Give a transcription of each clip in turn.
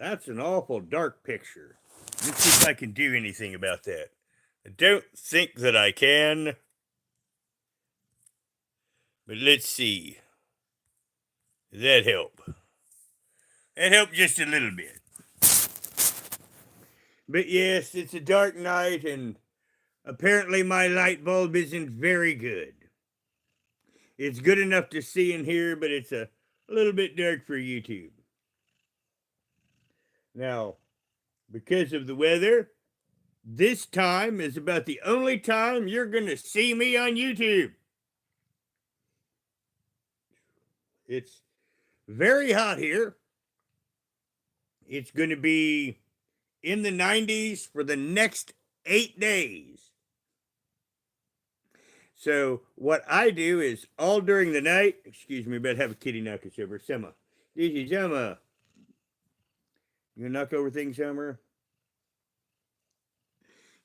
That's an awful dark picture. Let's see if I can do anything about that. I don't think that I can. But let's see. Does that help? That helped just a little bit. But yes, it's a dark night, and apparently my light bulb isn't very good. It's good enough to see in here, but it's a little bit dark for YouTube. Now, because of the weather, this time is about the only time you're going to see me on YouTube. It's very hot here. It's going to be in the 90s for the next 8 days. So what I do is all during the night, excuse me, but have a kitty knock us over. Summer. This is Summer. You gonna knock over things, Summer?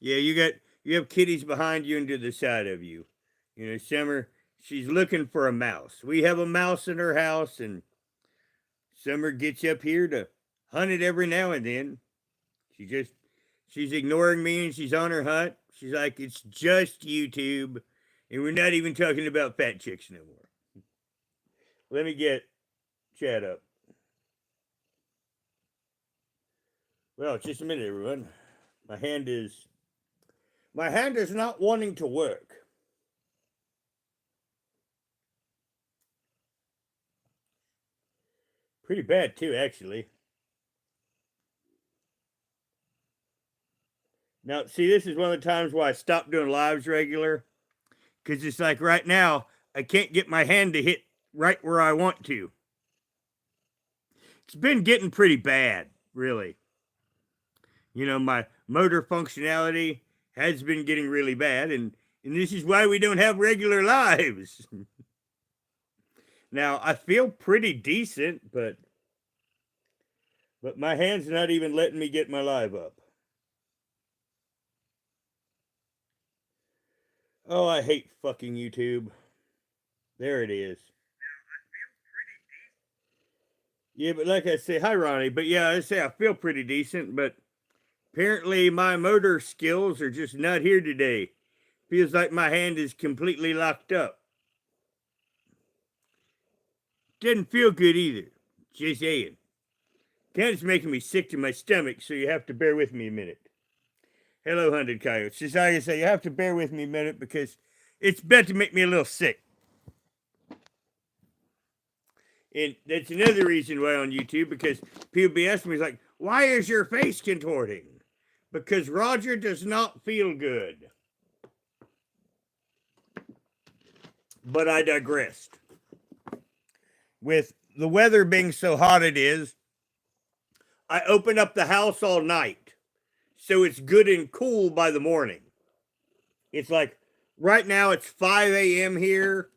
Yeah, you have kitties behind you and to the side of you. You know, Summer, she's looking for a mouse. We have a mouse in her house, and Summer gets up here to hunt it every now and then. She's ignoring me, and she's on her hunt. She's like, it's just YouTube, and we're not even talking about fat chicks no more. Let me get Chad up. Well, just a minute, everyone. My hand is not wanting to work. Pretty bad too, actually. Now, see, this is one of the times why I stopped doing lives regular. Because it's like right now, I can't get my hand to hit right where I want to. It's been getting pretty bad, really. You know, my motor functionality has been getting really bad, and this is why we don't have regular lives. Now, I feel pretty decent, but my hand's not even letting me get my live up. Oh, I hate fucking YouTube. There it is. Yeah, but like I say, hi Ronnie. But yeah, I say I feel pretty decent, but apparently my motor skills are just not here today. Feels like my hand is completely locked up. Doesn't feel good either. Just saying. Kind of making me sick to my stomach, so you have to bear with me a minute. Hello, Hunted Coyotes. Just like I say, you have to bear with me a minute because it's about to make me a little sick. And that's another reason why on YouTube, because people be asking me, like, why is your face contorting? Because Roger does not feel good. But I digressed. With the weather being so hot it is, I open up the house all night. So it's good and cool by the morning. It's like, right now it's 5 a.m. here,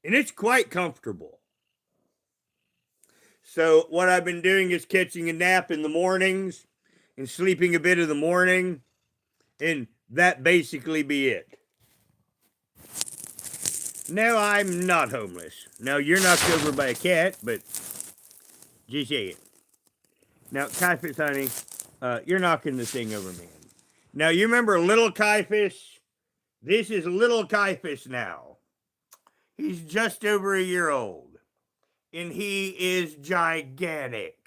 and it's quite comfortable. So what I've been doing is catching a nap in the mornings and sleeping a bit of the morning, and that basically be it. No, I'm not homeless. Now, you're knocked over by a cat, but just say it. Now, Kaifish, honey, you're knocking the thing over, man. Now, you remember little Kaifish? This is little Kaifish now. He's just over a year old, and he is gigantic.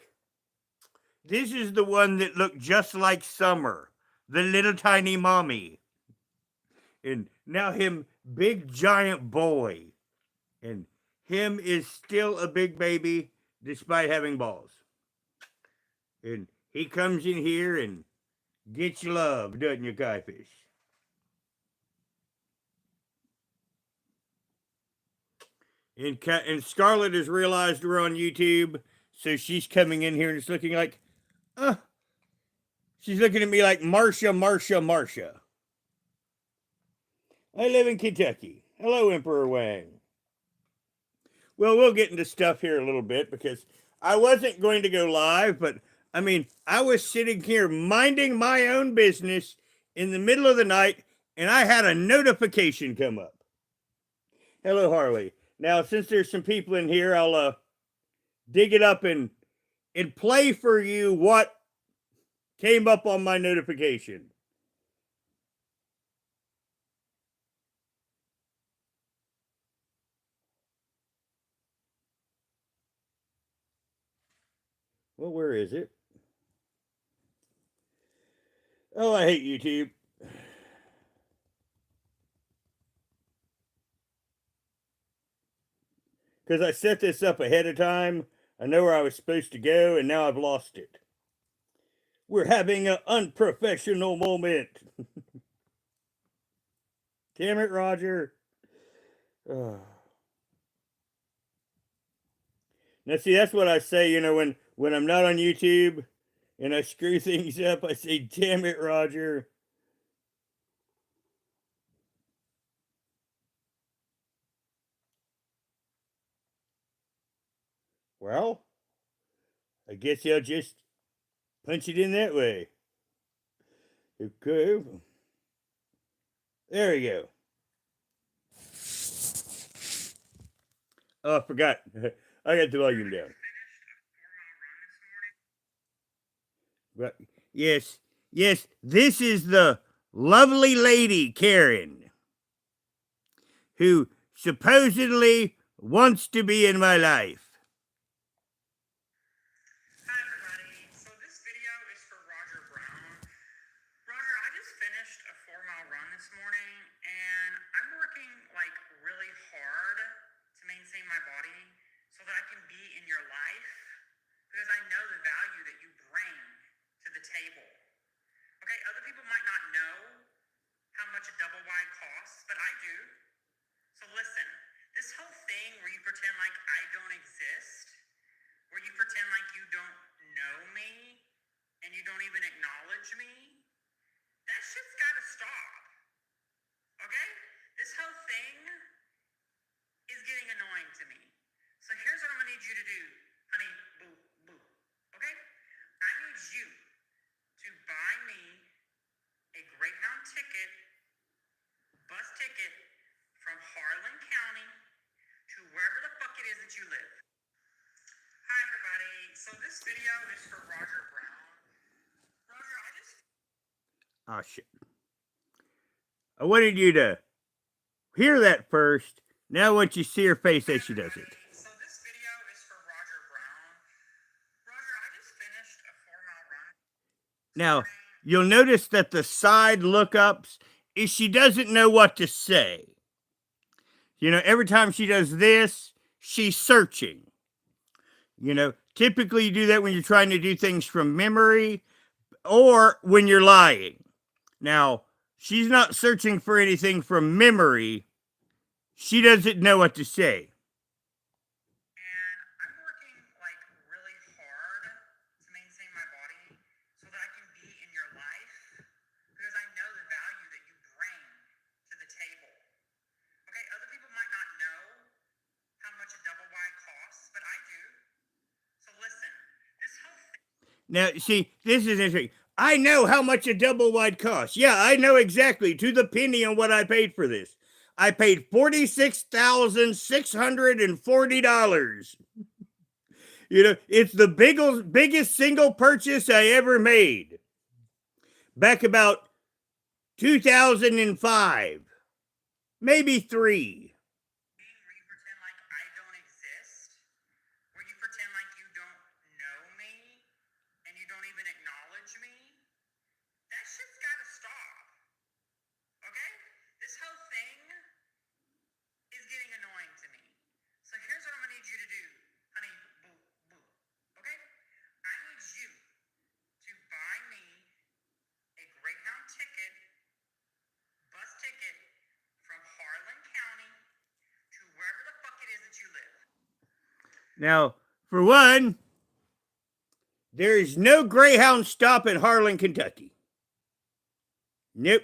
This is the one that looked just like Summer, the little tiny mommy. And now him, big giant boy. And him is still a big baby despite having balls. And he comes in here and gets love, doesn't you, Kaifish? And Scarlett has realized we're on YouTube, so she's coming in here and it's looking like, she's looking at me like Marsha, Marsha, Marsha. I live in Kentucky. Hello, Emperor Wang. Well, we'll get into stuff here a little bit because I wasn't going to go live, but I mean, I was sitting here minding my own business in the middle of the night, and I had a notification come up. Hello, Harley. Now, since there's some people in here, I'll dig it up and and play for you what came up on my notification. Well, where is it? Oh, I hate YouTube. Because I set this up ahead of time. I know where I was supposed to go, and now I've lost it. We're having an unprofessional moment. Damn it, Roger. Now, see, that's what I say, when I'm not on YouTube and I screw things up, I say, damn it, Roger. Well, I guess I'll just punch it in that way. Okay. There we go. Oh, I forgot. I got the volume down. But yes, this is the lovely lady, Karen, who supposedly wants to be in my life. Hi everybody, so this video is for Roger Brown. Roger, I just finished a 4-mile run this morning and I'm working like really hard to maintain my body so that I can be in your life because I know the value that you bring to the table. Okay, other people might not know how much a double wide costs, but I do. So listen, this whole thing where you pretend like I don't exist, where you pretend like you don't know me and you don't even acknowledge me, that shit's gotta stop. Okay? This whole thing is getting annoying to me. So here's what I'm gonna need you to do, honey boo boo. Okay? I need you to buy me a Greyhound ticket, bus ticket from Harlan County to wherever the fuck it is that you live. Hi everybody, so this video is for Roger Brown. Roger, I just... Oh, shit. I wanted you to hear that first. Now I want you to see her face as she does it. So this video is for Roger Brown. Roger, I just finished a 4-mile run. Now, you'll notice that the side lookups is she doesn't know what to say. Every time she does this, she's searching. Typically you do that when you're trying to do things from memory or when you're lying. Now, she's not searching for anything from memory. She doesn't know what to say. And I'm working like really hard to maintain my body so that I can be in your life because I know the value that you bring to the table. Okay, other people might not know how much a double wide costs, but I do. So listen, this whole thing... Now, see, this is interesting. I know how much a double wide costs. Yeah, I know exactly to the penny on what I paid for this. I paid $46,640. It's the biggest single purchase I ever made. Back about 2005. Maybe 3. Where you pretend like I don't exist, where you pretend like you don't know me and you don't even acknowledge me, that shit's gotta stop. Okay? This whole thing is getting annoying to me. So here's what I'm gonna need you to do, honey boo boo. Okay? I need you to buy me a Greyhound ticket, bus ticket from Harlan County to wherever the fuck it is that you live. Now, for one, there is no Greyhound stop in Harlan, Kentucky. Nope.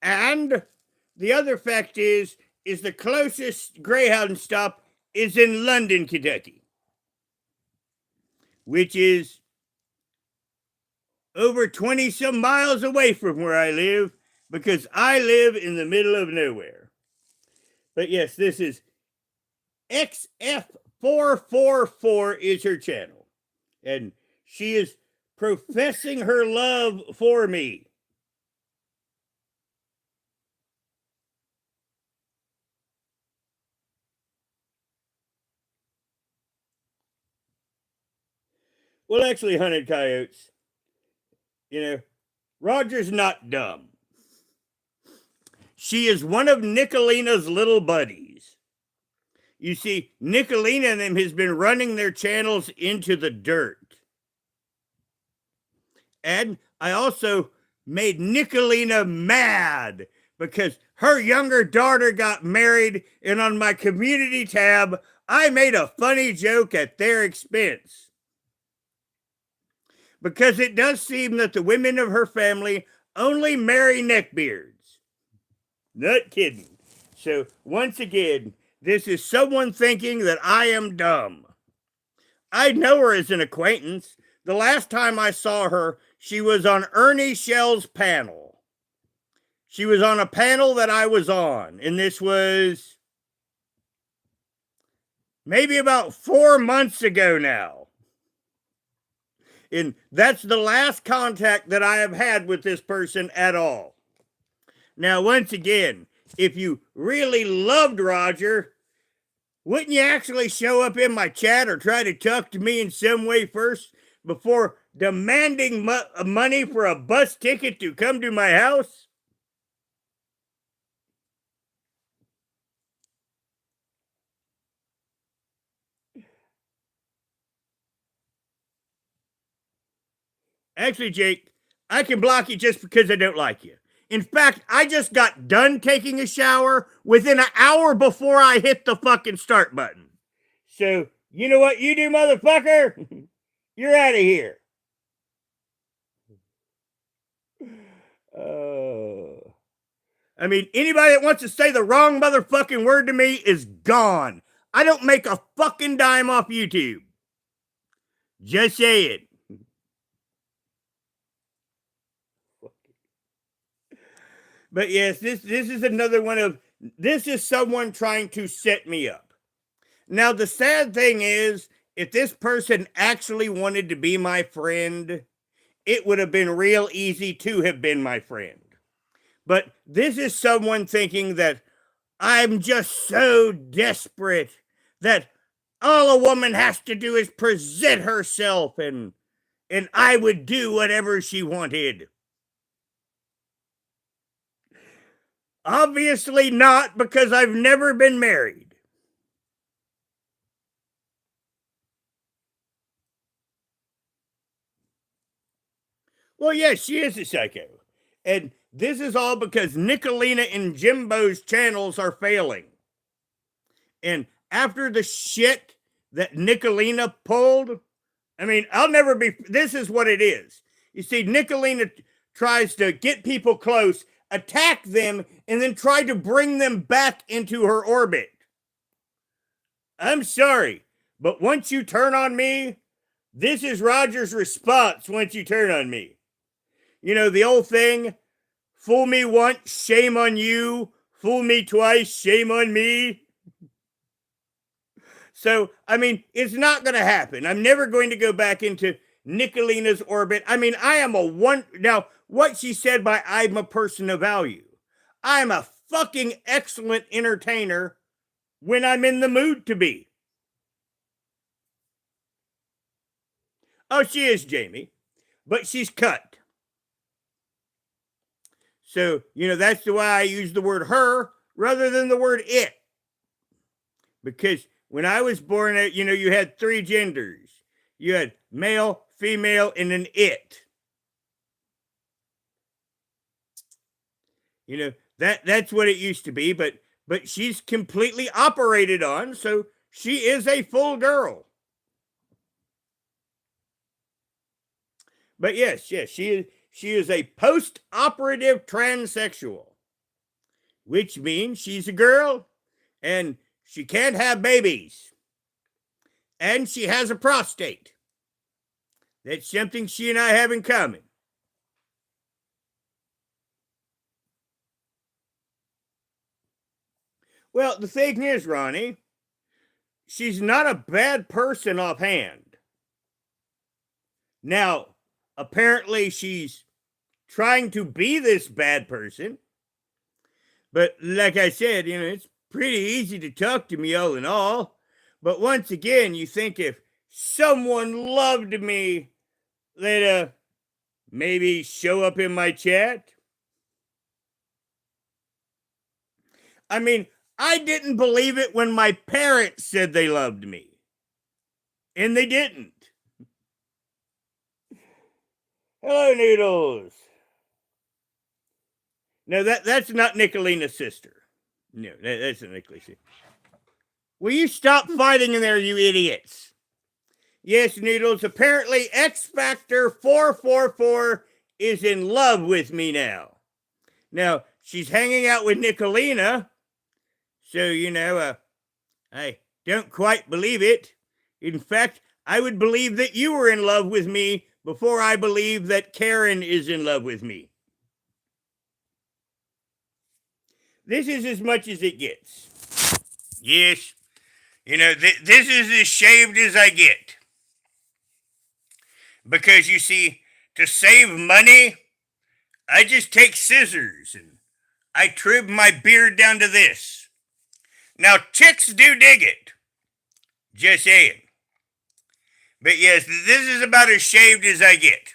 And the other fact is the closest Greyhound stop is in London, Kentucky, which is over 20 some miles away from where I live because I live in the middle of nowhere. But yes, this is XF 444 is her channel. And she is professing her love for me. Well, actually, hunted coyotes, Roger's not dumb. She is one of Nicolina's little buddies. You see, Nicolina and them has been running their channels into the dirt. And I also made Nicolina mad because her younger daughter got married, and on my community tab, I made a funny joke at their expense. Because it does seem that the women of her family only marry neckbeards. Not kidding. So, once again, this is someone thinking that I am dumb. I know her as an acquaintance. The last time I saw her, she was on Ernie Shell's panel. She was on a panel that I was on, and this was maybe about 4 months ago now. And that's the last contact that I have had with this person at all. Now, once again, if you really loved Roger, wouldn't you actually show up in my chat or try to talk to me in some way first before demanding money for a bus ticket to come to my house? Actually, Jake, I can block you just because I don't like you. In fact, I just got done taking a shower within an hour before I hit the fucking start button. So, you know what you do, motherfucker? You're out of here. I mean, anybody that wants to say the wrong motherfucking word to me is gone. I don't make a fucking dime off YouTube. Just say it. But yes, this is another one of, this is someone trying to set me up. Now, the sad thing is, if this person actually wanted to be my friend, it would have been real easy to have been my friend. But this is someone thinking that I'm just so desperate that all a woman has to do is present herself and I would do whatever she wanted. Obviously not, because I've never been married. Well, yes, she is a psycho. And this is all because Nicolina and Jimbo's channels are failing. And after the shit that Nicolina pulled, I mean, I'll never be, this is what it is. You see, Nicolina tries to get people close, attack them, and then try to bring them back into her orbit. I'm sorry, but once you turn on me, this is Roger's response once you turn on me. You know, the old thing, fool me once, shame on you. Fool me twice, shame on me. So, I mean, it's not going to happen. I'm never going to go back into Nicolina's orbit. I mean, I am a one. Now, what she said by I'm a person of value. I'm a fucking excellent entertainer when I'm in the mood to be. Oh, she is, Jamie. But she's cut. So, that's the why I use the word her rather than the word it. Because when I was born, you had 3 genders. You had male, female, and an it. That's what it used to be, but she's completely operated on, so she is a full girl. But yes, she is a post-operative transsexual, which means she's a girl and she can't have babies. And she has a prostate. That's something she and I have in common. Well, the thing is, Ronnie, she's not a bad person offhand. Now, apparently she's trying to be this bad person. But like I said, it's pretty easy to talk to me all in all. But once again, you think if someone loved me, they'd maybe show up in my chat. I mean, I didn't believe it when my parents said they loved me. And they didn't. Hello, Noodles. No, that's not Nicolina's sister. No, that's not Nicolina's sister. Will you stop fighting in there, you idiots? Yes, Noodles, apparently X Factor 444 is in love with me now. Now, she's hanging out with Nicolina, so, I don't quite believe it. In fact, I would believe that you were in love with me before I believe that Karen is in love with me. This is as much as it gets. Yes, this is as shaved as I get. Because you see, to save money, I just take scissors and I trim my beard down to this. Now, chicks do dig it. Just saying. But yes, this is about as shaved as I get.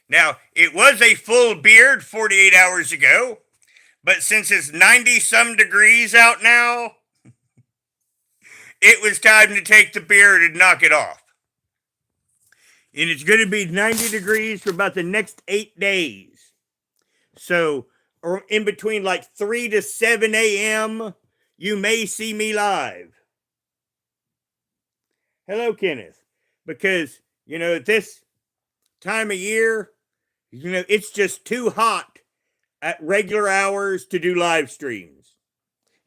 Now, it was a full beard 48 hours ago, but since it's 90-some degrees out now, it was time to take the beard and knock it off. And it's going to be 90 degrees for about the next 8 days. So, or in between like 3 to 7 a.m., you may see me live. Hello, Kenneth. Because, at this time of year, it's just too hot at regular hours to do live streams.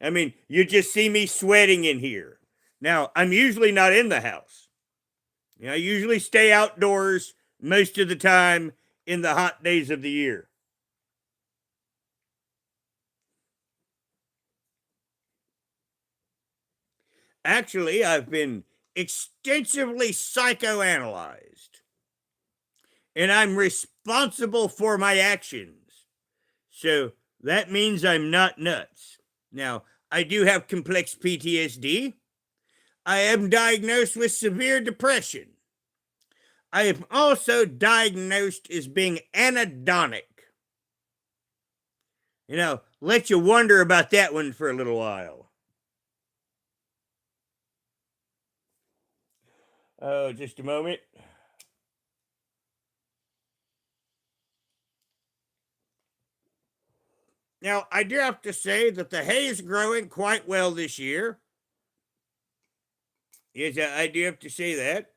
I mean, you just see me sweating in here. Now, I'm usually not in the house. I usually stay outdoors most of the time in the hot days of the year. Actually, I've been extensively psychoanalyzed, and I'm responsible for my actions. So that means I'm not nuts. Now, I do have complex PTSD. I am diagnosed with severe depression. I am also diagnosed as being anhedonic. Let you wonder about that one for a little while. Oh, just a moment. Now, I do have to say that the hay is growing quite well this year. Yes, I do have to say that.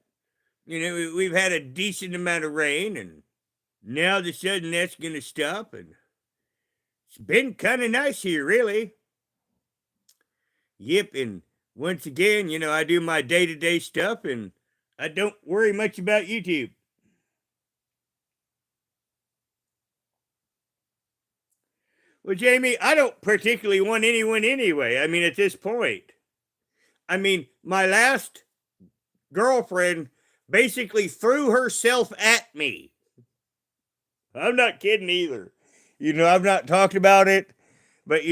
We've had a decent amount of rain, and now all of a sudden that's going to stop, and it's been kind of nice here, really. Yep, and once again, I do my day-to-day stuff, and I don't worry much about YouTube. Well, Jamie, I don't particularly want anyone anyway. I mean, at this point. I mean, my last girlfriend basically threw herself at me. I'm not kidding either. I've not talked about it, but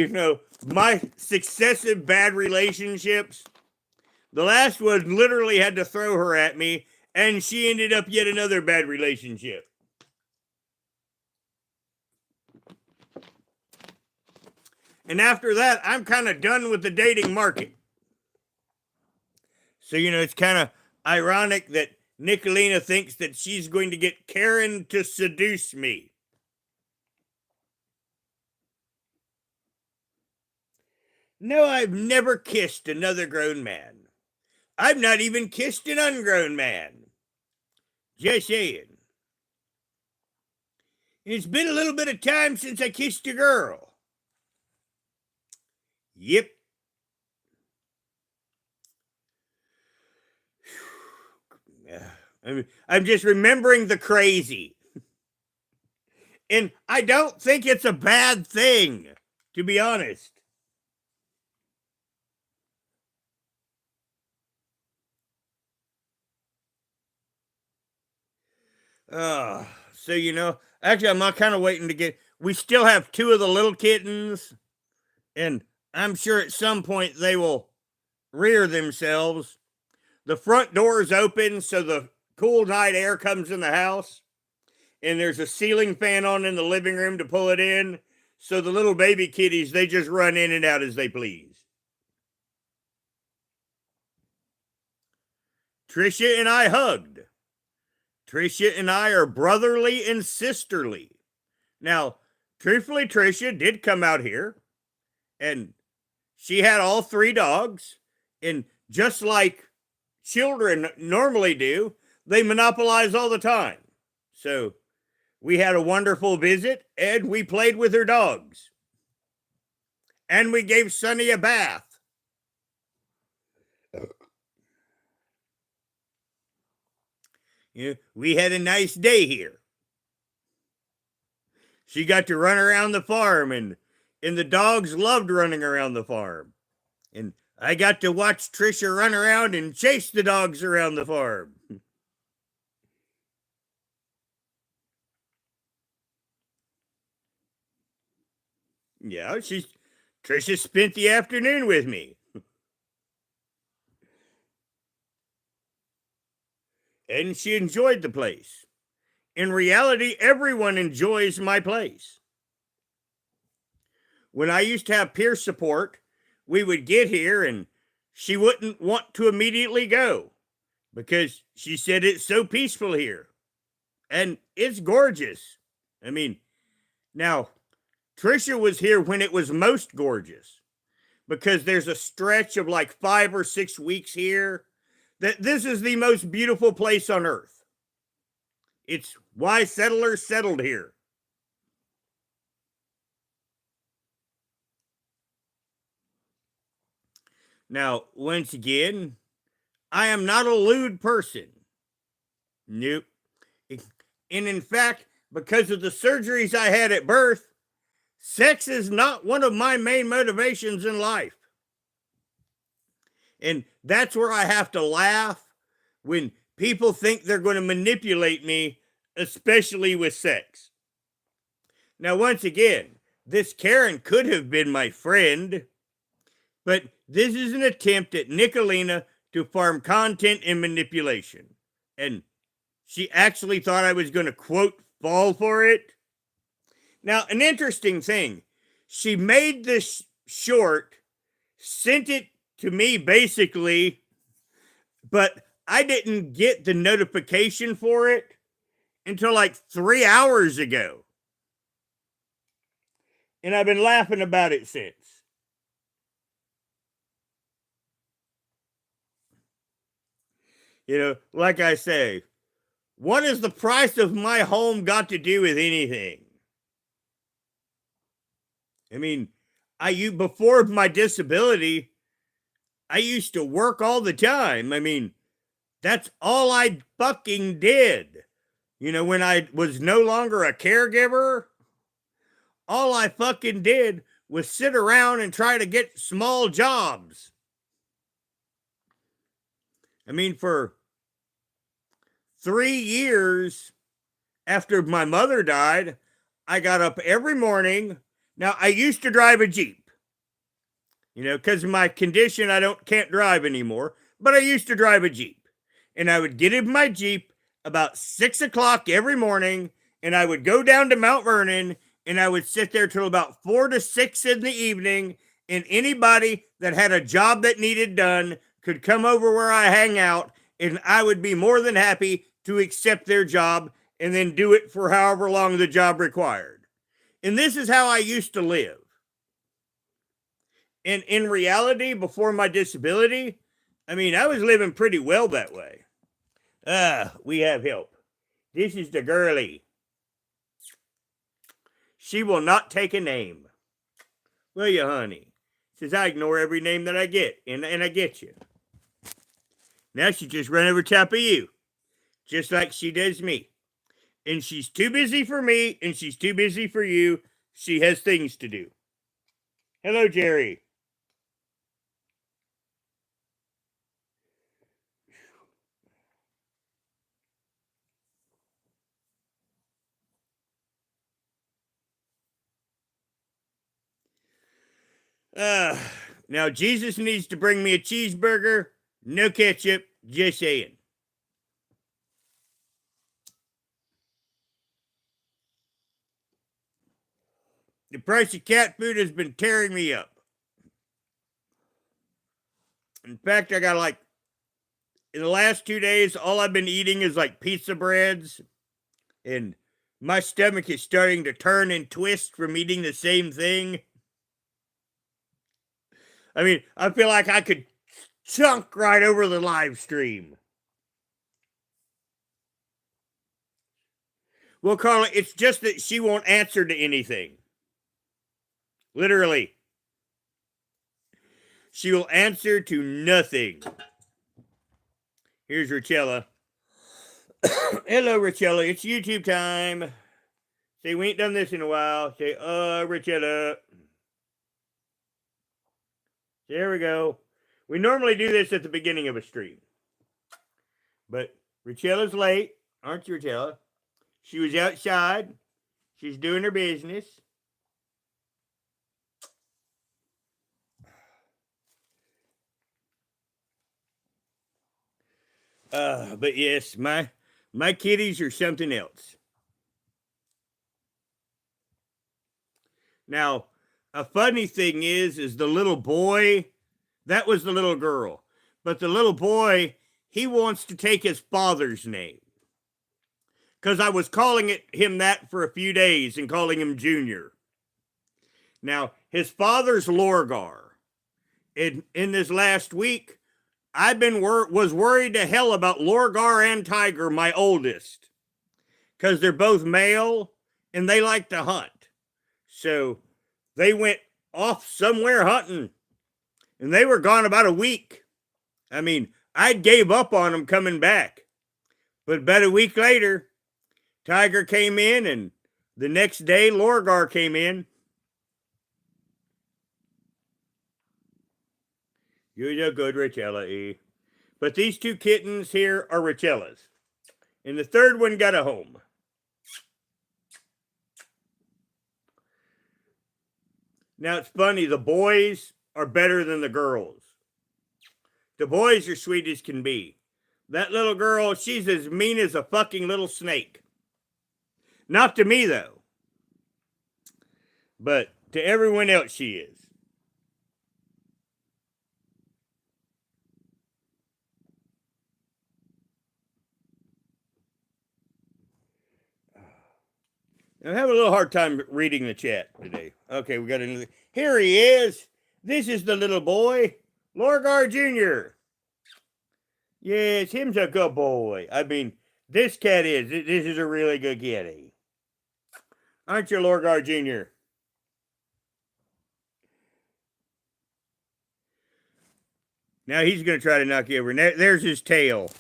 my successive bad relationships, the last one literally had to throw her at me, and she ended up yet another bad relationship. And after that, I'm kind of done with the dating market. So, it's kind of ironic that Nicolina thinks that she's going to get Karen to seduce me. No, I've never kissed another grown man. I've not even kissed an ungrown man. Just saying. It's been a little bit of time since I kissed a girl. Yep. I'm just remembering the crazy. And I don't think it's a bad thing, to be honest. So actually, I'm not kind of waiting to get. We still have two of the little kittens, and I'm sure at some point they will rear themselves. The front door is open, so the cool night air comes in the house, and there's a ceiling fan on in the living room to pull it in. So the little baby kitties, they just run in and out as they please. Trisha and I hugged. Trisha and I are brotherly and sisterly. Now, truthfully, Trisha did come out here, and she had all three dogs, and just like children normally do, they monopolize all the time. So we had a wonderful visit, and we played with her dogs. And we gave Sunny a bath. We had a nice day here. She got to run around the farm, and the dogs loved running around the farm. And I got to watch Trisha run around and chase the dogs around the farm. Yeah, Trisha spent the afternoon with me. And she enjoyed the place. In reality, everyone enjoys my place. When I used to have peer support, we would get here and she wouldn't want to immediately go because she said it's so peaceful here. And it's gorgeous. I mean, now, Trisha was here when it was most gorgeous because there's a stretch of like 5 or 6 weeks here that this is the most beautiful place on earth. It's why settlers settled here. Now, once again, I am not a lewd person. Nope. And in fact, because of the surgeries I had at birth, sex is not one of my main motivations in life. And that's where I have to laugh when people think they're going to manipulate me, especially with sex. Now, once again, this Karen could have been my friend, but this is an attempt at Nicolina to farm content and manipulation. And she actually thought I was going to, quote, fall for it. Now, an interesting thing, she made this short, sent it to me basically, but I didn't get the notification for it until like 3 hours ago. And I've been laughing about it since. Like I say, what has the price of my home got to do with anything? I mean, before my disability, I used to work all the time. I mean, that's all I fucking did. When I was no longer a caregiver, all I fucking did was sit around and try to get small jobs. I mean, for 3 years after my mother died, I got up every morning. Now, I used to drive a Jeep. Because of my condition, I can't drive anymore. But I used to drive a Jeep. And I would get in my Jeep about 6 o'clock every morning, and I would go down to Mount Vernon, and I would sit there till about 4 to 6 in the evening, and anybody that had a job that needed done could come over where I hang out, and I would be more than happy to accept their job and then do it for however long the job required. And this is how I used to live. And in reality, before my disability, I mean, I was living pretty well that way. We have help. This is the girlie. She will not take a name. Will you, honey? Says I ignore every name that I get, and I get you. Now she just ran over top of you, just like she does me. And she's too busy for me, and she's too busy for you. She has things to do. Hello, Jerry. Now, Jesus needs to bring me a cheeseburger, no ketchup, just saying. The price of cat food has been tearing me up. In fact, I got like, in the last 2 days, all I've been eating is like pizza breads, and my stomach is starting to turn and twist from eating the same thing. I mean, I feel like I could chunk right over the live stream. Well, Carla, it's just that she won't answer to anything. Literally. She will answer to nothing. Here's Richella. Hello, Richella. It's YouTube time. Say, we ain't done this in a while. Say, Richella. There we go. We normally do this at the beginning of a stream. But Richella's late. Aren't you, Richella? She was outside. She's doing her business. But yes, my kitties are something else. Now, a funny thing is the little boy, that was the little girl. But the little boy, he wants to take his father's name. Because I was calling him that for a few days and calling him Junior. Now, his father's Lorgar. In this last week, I've been was worried to hell about Lorgar and Tiger, my oldest. Because they're both male and they like to hunt. So they went off somewhere hunting. And they were gone about a week. I mean, I gave up on them coming back. But about a week later, Tiger came in, and the next day, Lorgar came in. You're a good Richella, E. But these two kittens here are Richellas. And the third one got a home. Now, it's funny, the boys are better than the girls. The boys are sweet as can be. That little girl, she's as mean as a fucking little snake. Not to me, though. But to everyone else, she is. I'm having a little hard time reading the chat today. Okay, we got another. Here he is. This is the little boy, Lorgar Jr. Yes, him's a good boy. I mean, this cat is. This is a really good kitty. Aren't you, Lorgar Jr.? Now he's going to try to knock you over. There's his tail.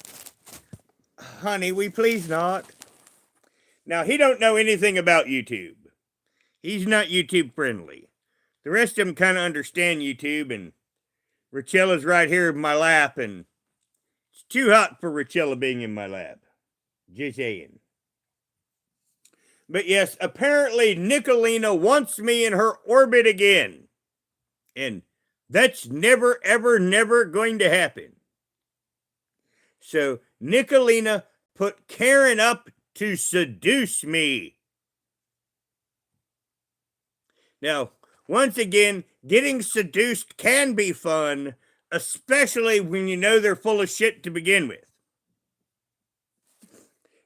Honey, we please not. Now, he don't know anything about YouTube. He's not YouTube friendly. The rest of them kind of understand YouTube, and Richella's right here in my lap, and it's too hot for Richella being in my lap. Just saying. But yes, apparently Nicolina wants me in her orbit again. And that's never, ever, never going to happen. So Nicolina put Karen up to seduce me. Now, once again, getting seduced can be fun, especially when you know they're full of shit to begin with.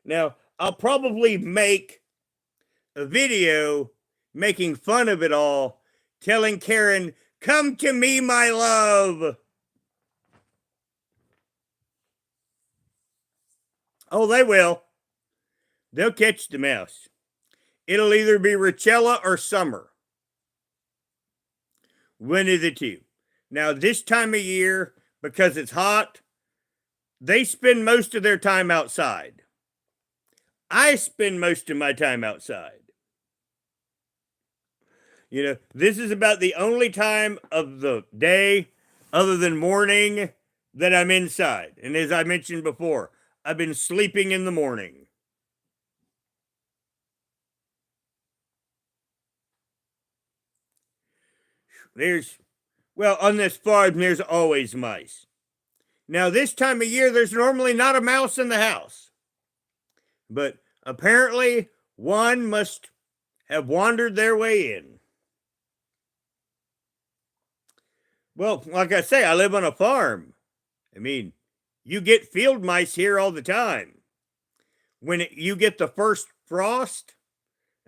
Now, I'll probably make a video making fun of it all, telling Karen, "Come to me, my love." Oh, they will. They'll catch the mouse. It'll either be Richella or Summer. One of the two. Now, this time of year, because it's hot, they spend most of their time outside. I spend most of my time outside. You know, this is about the only time of the day, other than morning, that I'm inside. And as I mentioned before, I've been sleeping in the morning. There's Well, on this farm, there's always mice. Now, this time of year, there's normally not a mouse in the house. But apparently, one must have wandered their way in. Well, like I say, I live on a farm. I mean, you get field mice here all the time. When you get the first frost,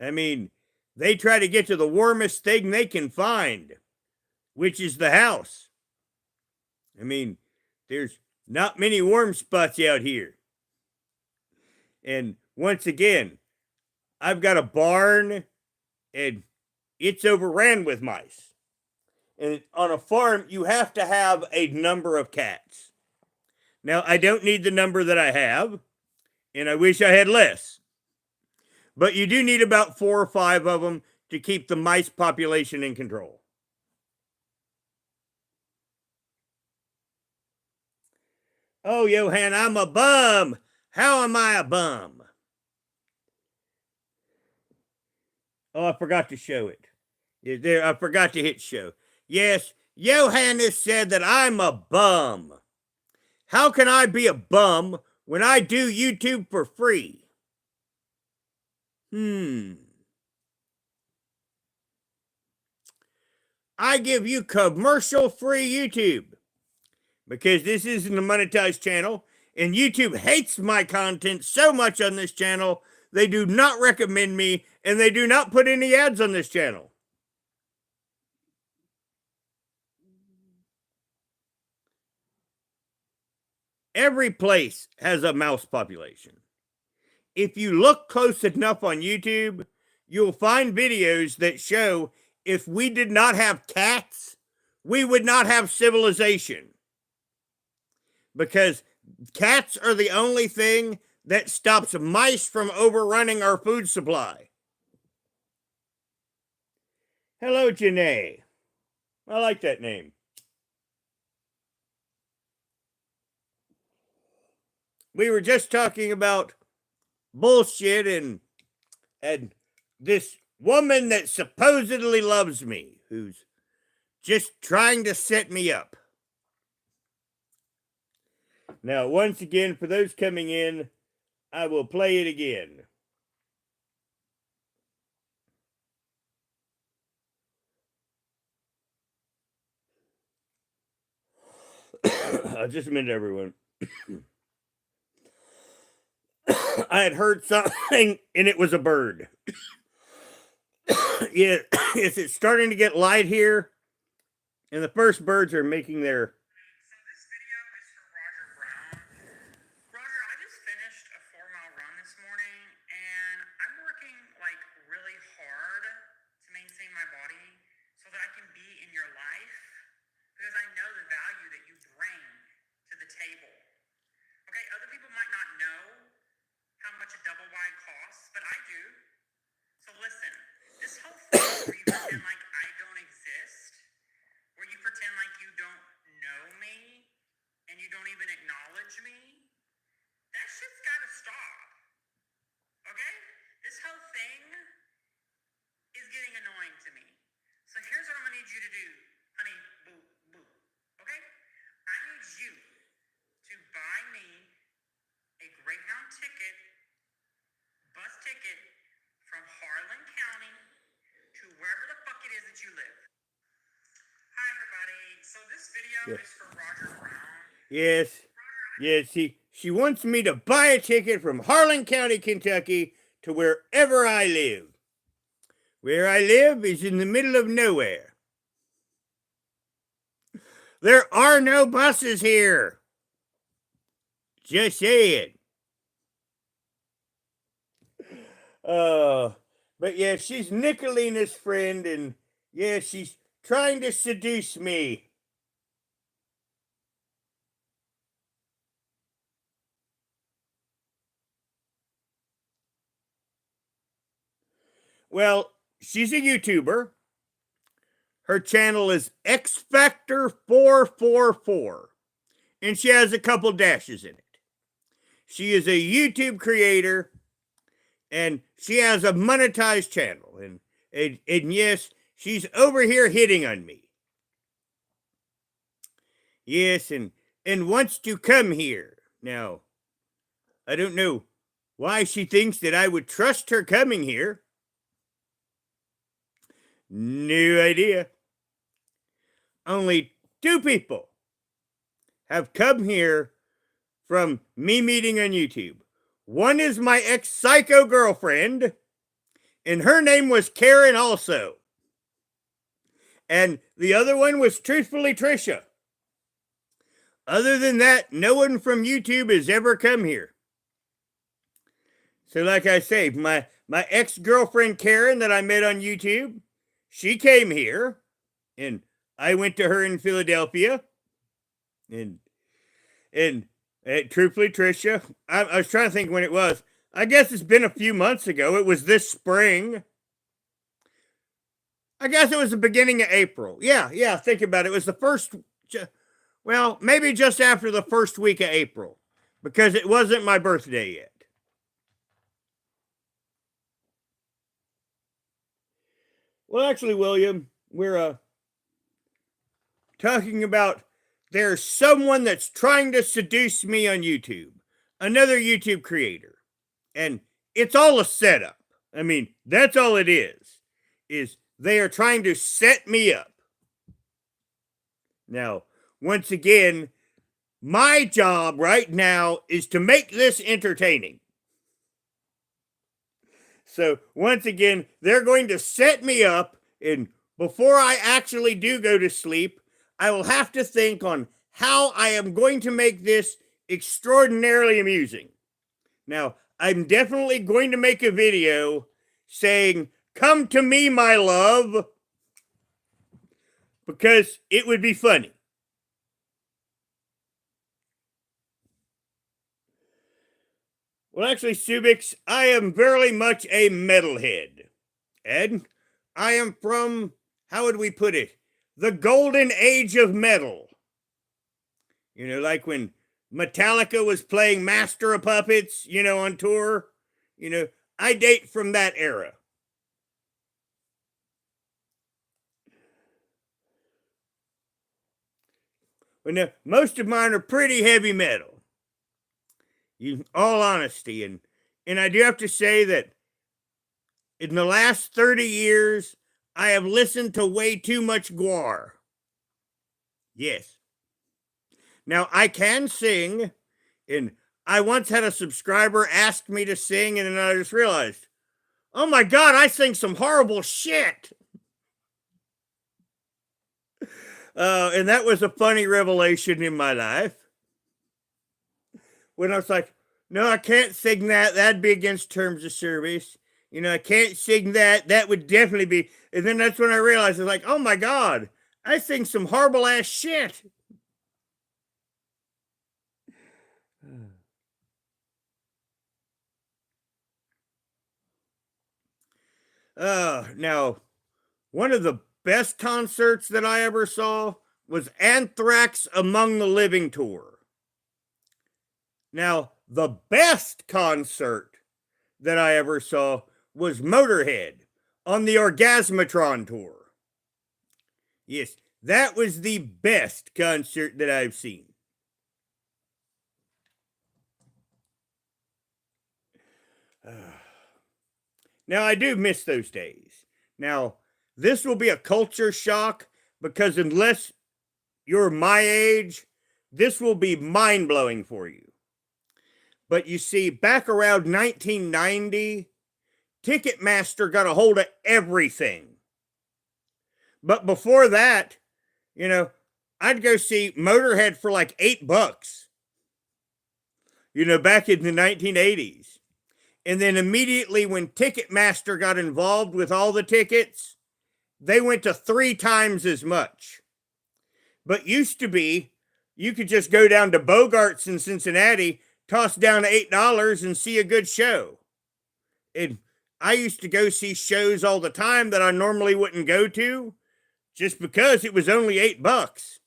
I mean, they try to get to the warmest thing they can find, which is the house. I mean, there's not many warm spots out here. And once again, I've got a barn and it's overran with mice. And on a farm, you have to have a number of cats. Now, I don't need the number that I have, and I wish I had less. But you do need about 4 or 5 of them to keep the mice population in control. Oh, Johan, I'm a bum. How am I a bum? Oh, I forgot to show it. I forgot to hit show. Yes, Johannes said that I'm a bum. How can I be a bum when I do YouTube for free? I give you commercial-free YouTube because this isn't a monetized channel, and YouTube hates my content so much on this channel, they do not recommend me, and they do not put any ads on this channel. Every place has a mouse population. If you look close enough on YouTube, you'll find videos that show if we did not have cats, we would not have civilization. Because cats are the only thing that stops mice from overrunning our food supply. Hello, Janae. I like that name. We were just talking about bullshit and this woman that supposedly loves me, who's just trying to set me up. Now, once again, for those coming in, I will play it again. Just a minute, everyone. I had heard something, and it was a bird. Yeah, it's starting to get light here, and the first birds are making their... So this video is for Roger Brown. Roger, I just finished a 4-mile run this morning, and I'm working like really hard to maintain my body so that I can be in your life because I know the value that you bring to the table. Okay, other people might not know how much a double wide costs, but I do. So listen, this whole thing where you pretend like I don't exist, where you pretend like you don't know me and you don't even acknowledge me, that shit's gotta stop. Okay? This whole thing is getting annoying to me. So here's what I'm gonna need you to do, honey boo boo. Okay? I need you to buy me a Greyhound ticket, bus ticket from Harlan County to wherever the fuck it is that you live. Hi everybody. So this video is for Roger Brown. Yes. Yes, she wants me to buy a ticket from Harlan County, Kentucky to wherever I live. Where I live is in the middle of nowhere. There are no buses here. Just saying. But yeah, she's Nicolina's friend, and yeah, she's trying to seduce me. Well, she's a YouTuber. Her channel is X Factor 444, and she has a couple dashes in it. She is a YouTube creator, and she has a monetized channel, and yes, she's over here hitting on me. Yes, and wants to come here. Now, I don't know why she thinks that I would trust her coming here. No idea. Only two people have come here from me meeting on YouTube. One is my ex psycho girlfriend, and her name was Karen also. And the other one was truthfully Trisha. Other than that, no one from YouTube has ever come here. So, like I say, my ex girlfriend Karen that I met on YouTube, she came here, and I went to her in Philadelphia, and and truthfully, Trisha, I was trying to think when it was. I guess it's been a few months ago. It was this spring. I guess it was the beginning of April. Yeah. Think about it. It was the first. Well, maybe just after the first week of April, because it wasn't my birthday yet. Well, actually, William, we're talking about there's someone that's trying to seduce me on YouTube, another YouTube creator, and it's all a setup. I mean, that's all it is they are trying to set me up. Now, once again, my job right now is to make this entertaining. So, once again, they're going to set me up, and before I actually do go to sleep, I will have to think on how I am going to make this extraordinarily amusing. Now, I'm definitely going to make a video saying, "Come to me, my love," because it would be funny. Well, actually, Subix, I am very much a metalhead. And I am from, how would we put it, the golden age of metal. You know, like when Metallica was playing Master of Puppets, on tour. I date from that era. But now, most of mine are pretty heavy metal. In all honesty, and I do have to say that in the last 30 years, I have listened to way too much Gwar. Yes. Now, I can sing, and I once had a subscriber ask me to sing, and then I just realized, oh my God, I sing some horrible shit. And that was a funny revelation in my life. When I was like, no, I can't sing that. That'd be against terms of service. I can't sing that. That would definitely be. And then that's when I realized, I was like, oh my God, I sing some horrible ass shit. Now, one of the best concerts that I ever saw was Anthrax Among the Living tour. Now, the best concert that I ever saw was Motorhead on the Orgasmatron tour. Yes, that was the best concert that I've seen. Now, I do miss those days. Now, this will be a culture shock because unless you're my age, this will be mind blowing for you. But you see, back around 1990, Ticketmaster got a hold of everything. But before that, I'd go see Motorhead for like $8, back in the 1980s. And then immediately when Ticketmaster got involved with all the tickets, they went to 3 times as much. But used to be, you could just go down to Bogart's in Cincinnati, toss down $8 and see a good show. And I used to go see shows all the time that I normally wouldn't go to just because it was only $8.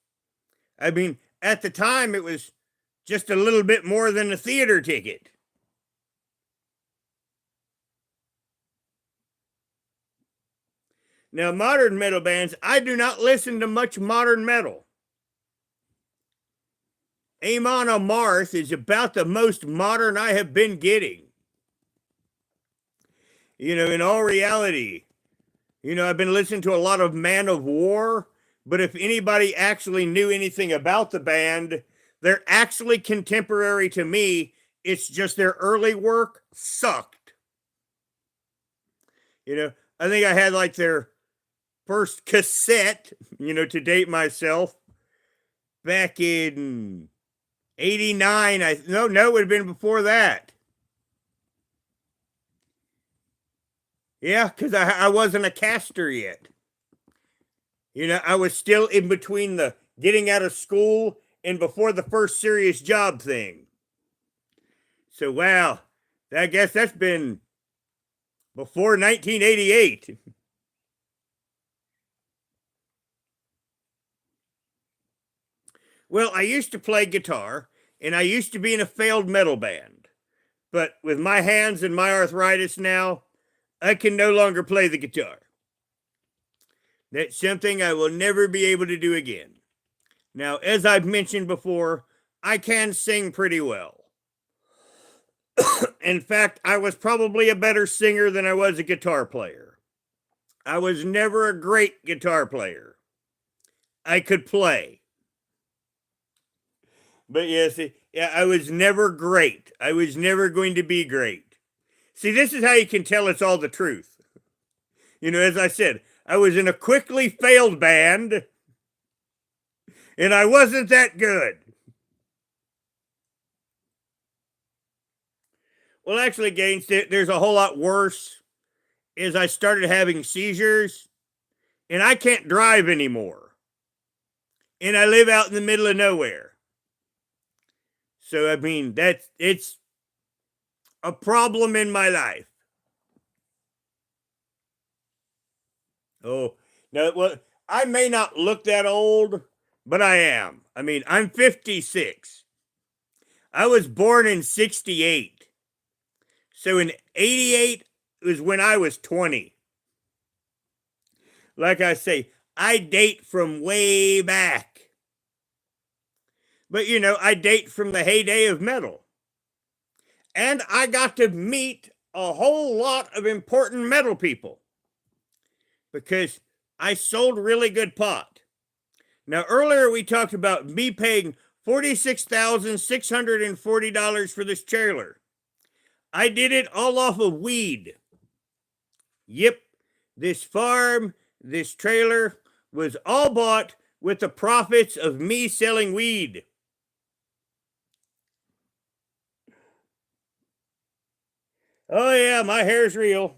I mean, at the time it was just a little bit more than a theater ticket. Now, modern metal bands, I do not listen to much modern metal. Amon Amarth is about the most modern I have been getting. In all reality, I've been listening to a lot of Man of War, but if anybody actually knew anything about the band, they're actually contemporary to me. It's just their early work sucked. I think I had like their first cassette, to date myself, back in 89. No, it would have been before that. Yeah, because I wasn't a caster yet. I was still in between the getting out of school and before the first serious job thing. So, wow, I guess that's been before 1988. Well, I used to play guitar, and I used to be in a failed metal band. But with my hands and my arthritis now, I can no longer play the guitar. That's something I will never be able to do again. Now, as I've mentioned before, I can sing pretty well. In fact, I was probably a better singer than I was a guitar player. I was never a great guitar player. I could play. But yes, I was never great. I was never going to be great. See, this is how you can tell it's all the truth. As I said, I was in a quickly failed band, and I wasn't that good. Well, actually, against it, there's a whole lot worse. Is I started having seizures, and I can't drive anymore. And I live out in the middle of nowhere. So, I mean, it's a problem in my life. Oh, no, well, I may not look that old, but I am. I mean, I'm 56. I was born in 68. So in 88 was when I was 20. Like I say, I date from way back. But I date from the heyday of metal. And I got to meet a whole lot of important metal people because I sold really good pot. Now, earlier we talked about me paying $46,640 for this trailer. I did it all off of weed. Yep, this farm, this trailer was all bought with the profits of me selling weed. Oh, yeah, my hair's real.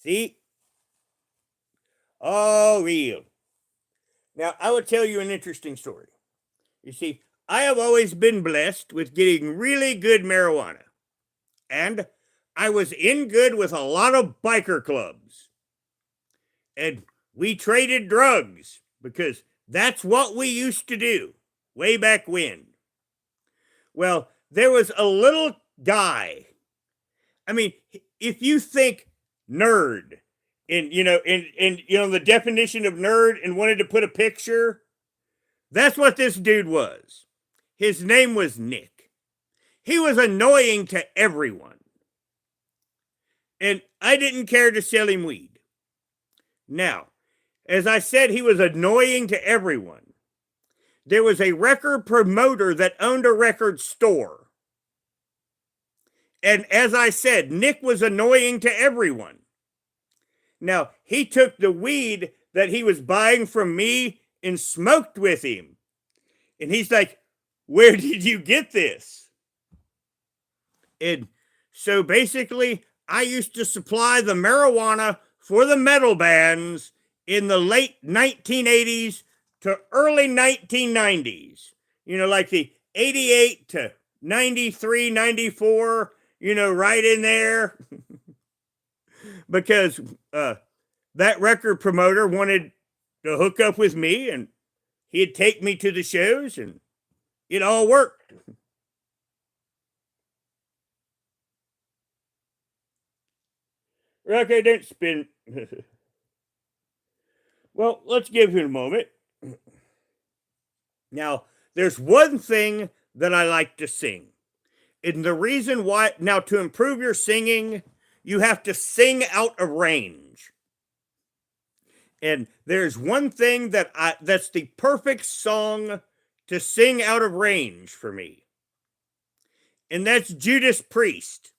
See? All real. Now, I would tell you an interesting story. You see, I have always been blessed with getting really good marijuana. And I was in good with a lot of biker clubs. And we traded drugs because that's what we used to do way back when. Well, there was a little guy. I mean, if you think nerd and the definition of nerd and wanted to put a picture, that's what this dude was. His name was Nick. He was annoying to everyone. And I didn't care to sell him weed. Now, as I said, he was annoying to everyone. There was a record promoter that owned a record store. And as I said, Nick was annoying to everyone. Now, he took the weed that he was buying from me and smoked with him. And he's like, "Where did you get this?" And so basically, I used to supply the marijuana for the metal bands in the late 1980s to early 1990s. Like the 88 to 93, 94, right in there. Because that record promoter wanted to hook up with me and he'd take me to the shows and it all worked. Okay, don't spin. Well, let's give it a moment. Now, there's one thing that I like to sing. And the reason why, now to improve your singing, you have to sing out of range. And there's one thing that's the perfect song to sing out of range for me. And that's Judas Priest.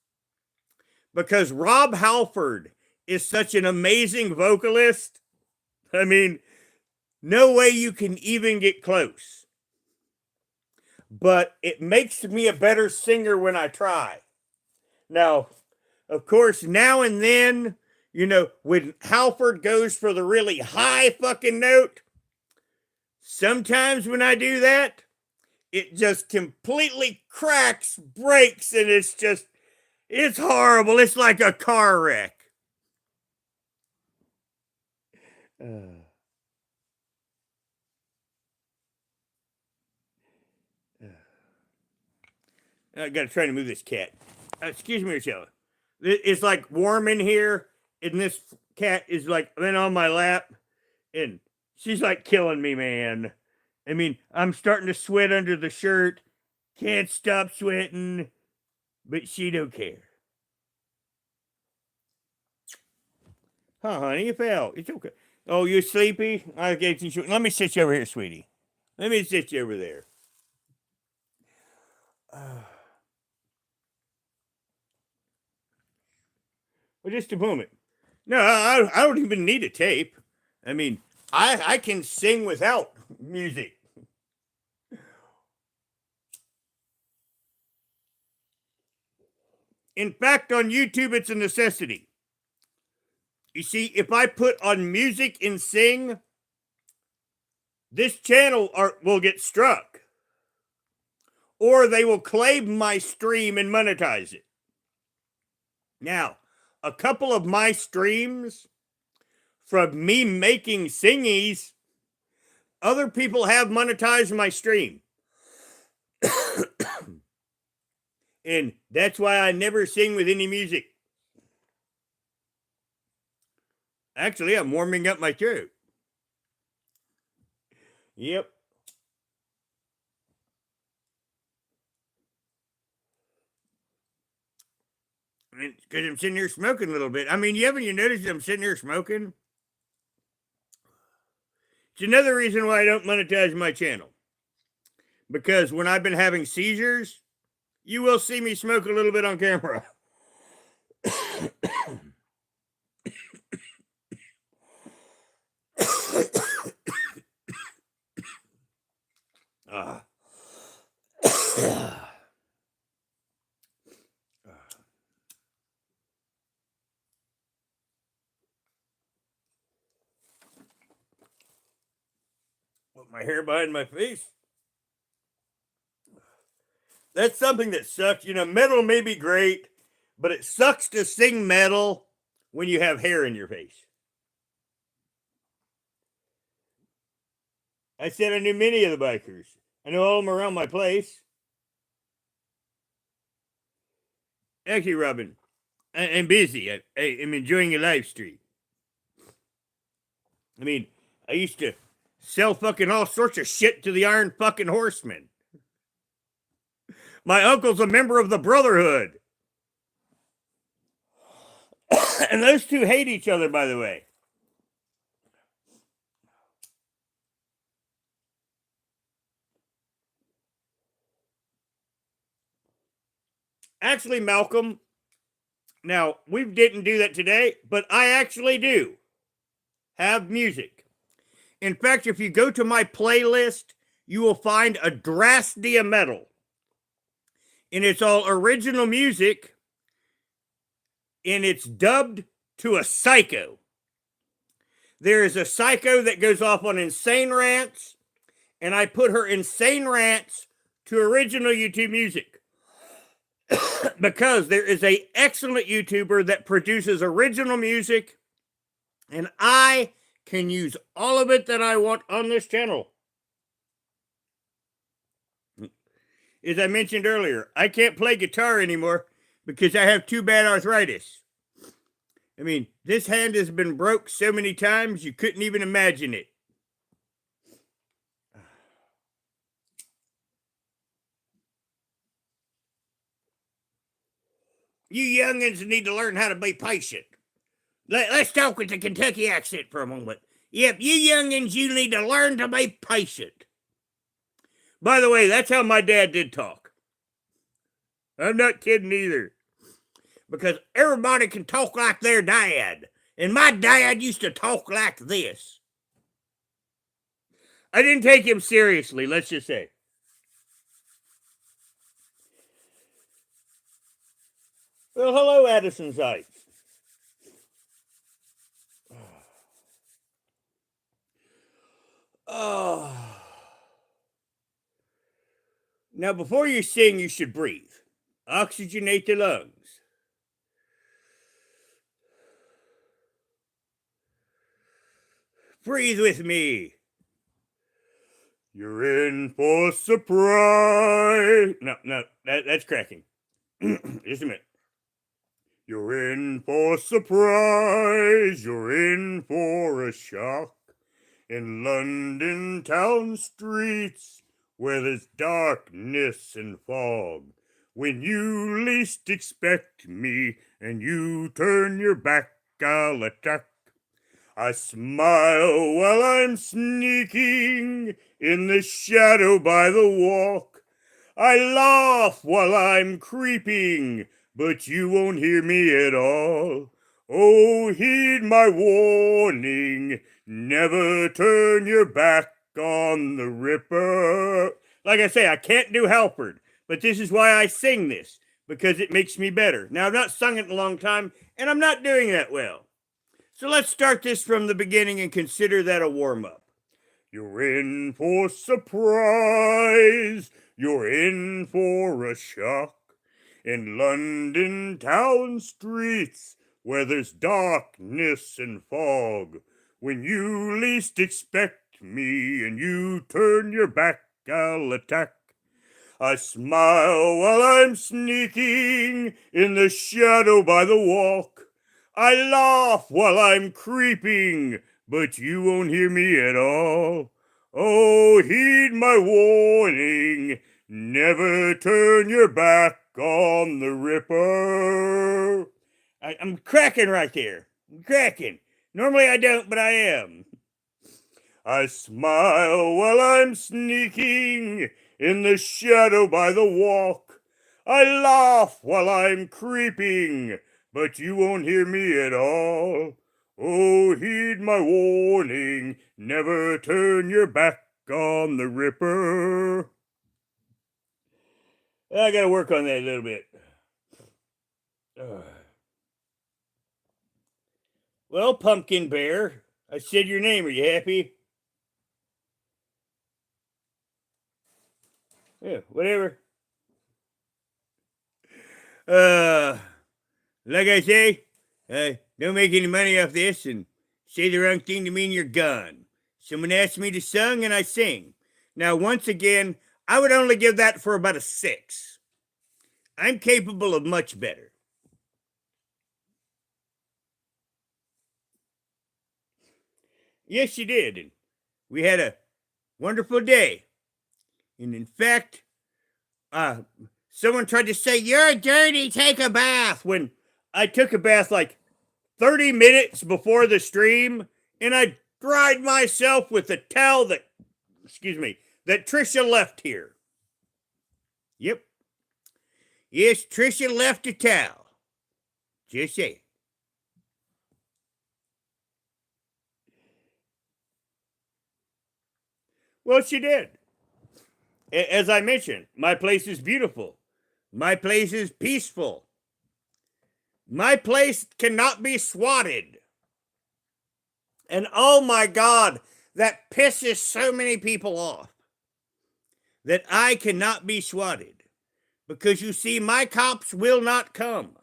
Because Rob Halford is such an amazing vocalist. I mean, no way you can even get close. But it makes me a better singer when I try. Now, of course, now and then, when Halford goes for the really high fucking note, sometimes when I do that, it just completely cracks, breaks, and it's horrible. It's like a car wreck. I gotta try to move this cat. Excuse me, Michelle. It's like warm in here, and this cat is like been on my lap, and she's like killing me, man. I mean, I'm starting to sweat under the shirt. Can't stop sweating, but she don't care. Huh, honey, you fell. It's okay. Oh, you sleepy? Okay, let me sit you over here, sweetie. Let me sit you over there. Well, just a moment. No, I don't even need a tape. I mean, I can sing without music. In fact, on YouTube, it's a necessity. You see, if I put on music and sing, this channel will get struck. Or they will claim my stream and monetize it. Now, a couple of my streams from me making singies, other people have monetized my stream. And that's why I never sing with any music. Actually, I'm warming up my throat. Yep. Because I'm sitting here smoking a little bit. I mean, haven't you noticed I'm sitting here smoking? It's another reason why I don't monetize my channel. Because when I've been having seizures, you will see me smoke a little bit on camera. Put my hair behind my face. That's something that sucks. Metal may be great, but it sucks to sing metal when you have hair in your face. I said I knew many of the bikers. I know all of them around my place. Actually, Robin, I'm busy. I'm enjoying a live stream. I mean, I used to sell fucking all sorts of shit to the Iron fucking Horsemen. My uncle's a member of the Brotherhood. And those two hate each other, by the way. Actually, Malcolm, now we didn't do that today, but I actually do have music. In fact, if you go to my playlist, you will find a Drastia Metal. And it's all original music, and it's dubbed to a psycho. There is a psycho that goes off on insane rants, and I put her insane rants to original YouTube music. Because there is an excellent YouTuber that produces original music, and I can use all of it that I want on this channel. As I mentioned earlier, I can't play guitar anymore because I have too bad arthritis. I mean, this hand has been broke so many times you couldn't even imagine it. you youngins need to learn how to be patient. Let's talk with the Kentucky accent for a moment. Yep, you youngins, you need to learn to be patient. By the way, that's how my dad did talk. I'm not kidding either. Because everybody can talk like their dad. And my dad used to talk like this. I didn't take him seriously, let's just say. Well, hello, Addison Sykes. Oh. Now, before you sing, you should breathe. Oxygenate the lungs. Breathe with me. You're in for a surprise. No, that's cracking. Just a minute. You're in for a surprise. You're in for a shock. In London town streets, where there's darkness and fog, when you least expect me and you turn your back, I'll attack. I smile while I'm sneaking in the shadow by the walk. I laugh while I'm creeping, but you won't hear me at all. Oh, heed my warning, never turn your back on the Ripper. Like I say, I can't do Halford, but this is why I sing this, because it makes me better. Now, I've not sung it in a long time, and I'm not doing that well. So let's start this from the beginning and consider that a warm-up. You're in for surprise. You're in for a shock. In London town streets, where there's darkness and fog, when you least expect me and you turn your back, I'll attack. I smile while I'm sneaking in the shadow by the walk. I laugh while I'm creeping, but you won't hear me at all. Oh, heed my warning, never turn your back on the Ripper. I'm cracking right there. I'm cracking. Normally I don't, but I am. I smile while I'm sneaking in the shadow by the walk. I laugh while I'm creeping, but you won't hear me at all. Oh, heed my warning, never turn your back on the Ripper. I gotta work on that a little bit. Well, Pumpkin Bear, I said your name. Are you happy? Yeah, whatever. Like I say, don't make any money off this and say the wrong thing to mean you're gone. Someone asked me to sing and I sing. Now, once again, I would only give that for about a 6. I'm capable of much better. Yes, you did. And we had a wonderful day. And in fact, someone tried to say, "You're dirty, take a bath," when I took a bath like 30 minutes before the stream, and I dried myself with the towel that Trisha left here. Yep. Yes, Trisha left a towel. Just saying. Well, she did. As I mentioned, my place is beautiful. My place is peaceful. My place cannot be swatted. And oh my God, that pisses so many people off. That I cannot be swatted. Because you see, my cops will not come.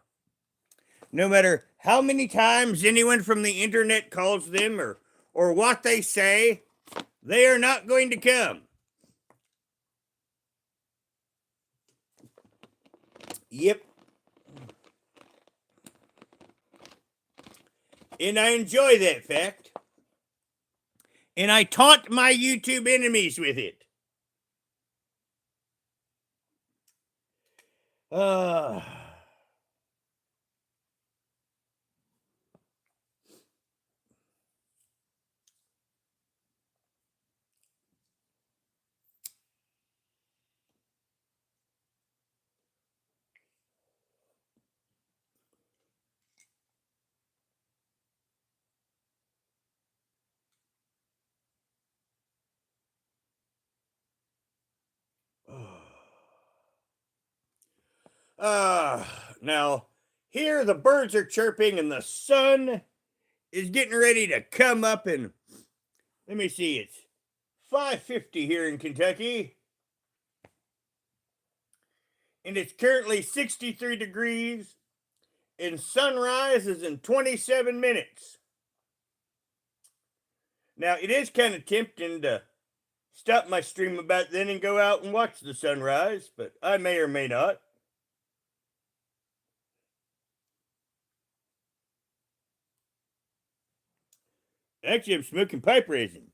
No matter how many times anyone from the internet calls them or what they say, they are not going to come. Yep. And I enjoy that fact. And I taunt my YouTube enemies with it. Now, here the birds are chirping and the sun is getting ready to come up, and let me see, it's 5:50 here in Kentucky, and it's currently 63 degrees, and sunrise is in 27 minutes. Now, it is kind of tempting to stop my stream about then and go out and watch the sunrise, but I may or may not. Actually, I'm smoking pipe resin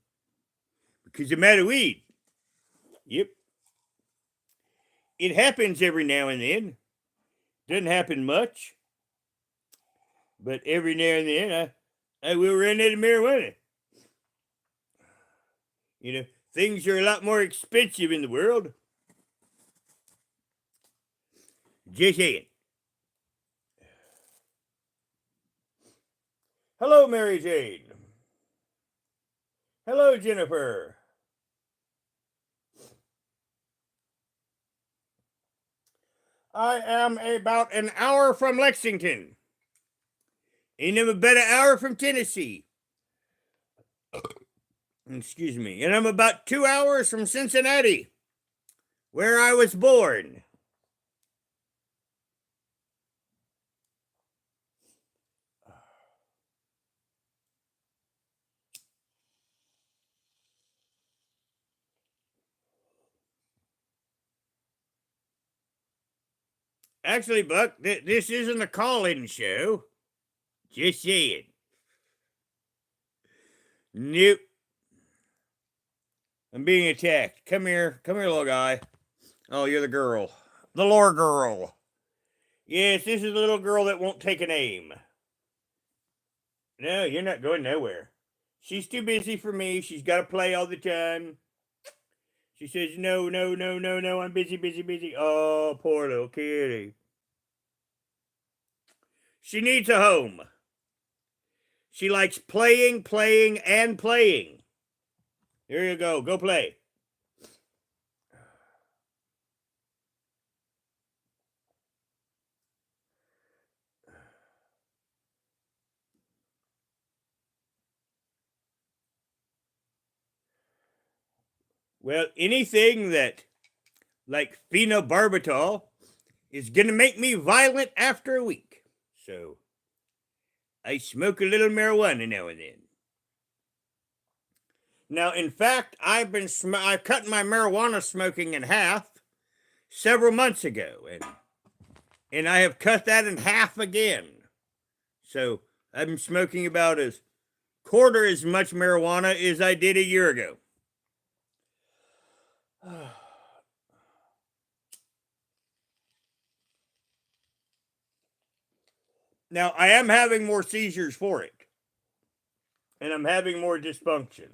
because I'm out of weed. Yep. It happens every now and then. Doesn't happen much, but every now and then I will run out of marijuana. You know, things are a lot more expensive in the world. Just saying. Hello, Mary Jane. Hello, Jennifer. I am about an hour from Lexington. And I'm about an hour from Tennessee. Excuse me. And I'm about 2 hours from Cincinnati, where I was born. Actually, Buck, this isn't a call-in show. Just saying. Nope. I'm being attacked. Come here, little guy. Oh, you're the girl. The lore girl. Yes, this is the little girl that won't take an aim. No, you're not going nowhere. She's too busy for me. She's got to play all the time. She says, no, I'm busy. Oh, poor little kitty. She needs a home. She likes playing, and playing. Here you go. Go play. Well, anything that, like phenobarbital, is going to make me violent after a week. So, I smoke a little marijuana now and then. Now, in fact, I cut my marijuana smoking in half several months ago, and I have cut that in half again. So, I'm smoking about as quarter as much marijuana as I did a year ago. Now, I am having more seizures for it, and I'm having more dysfunction.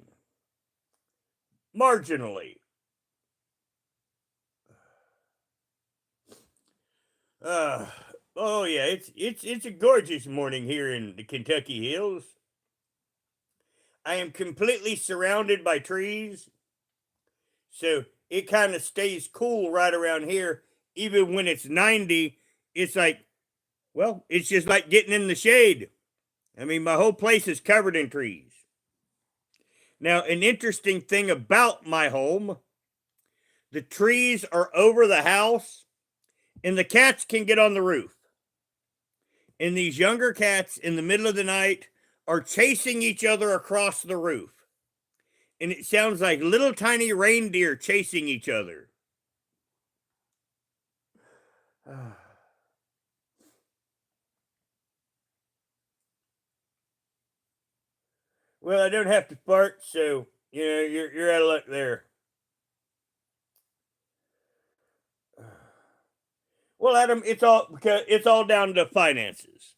Marginally. Oh yeah, it's a gorgeous morning here in the Kentucky hills. I am completely surrounded by trees, so it kind of stays cool right around here. Even when it's 90, it's like, well, it's just like getting in the shade. I mean, my whole place is covered in trees. Now, an interesting thing about my home, the trees are over the house, and the cats can get on the roof. And these younger cats in the middle of the night are chasing each other across the roof. And it sounds like little tiny reindeer chasing each other. Well, I don't have to fart, so you're out of luck there. Well, Adam, it's all down to finances.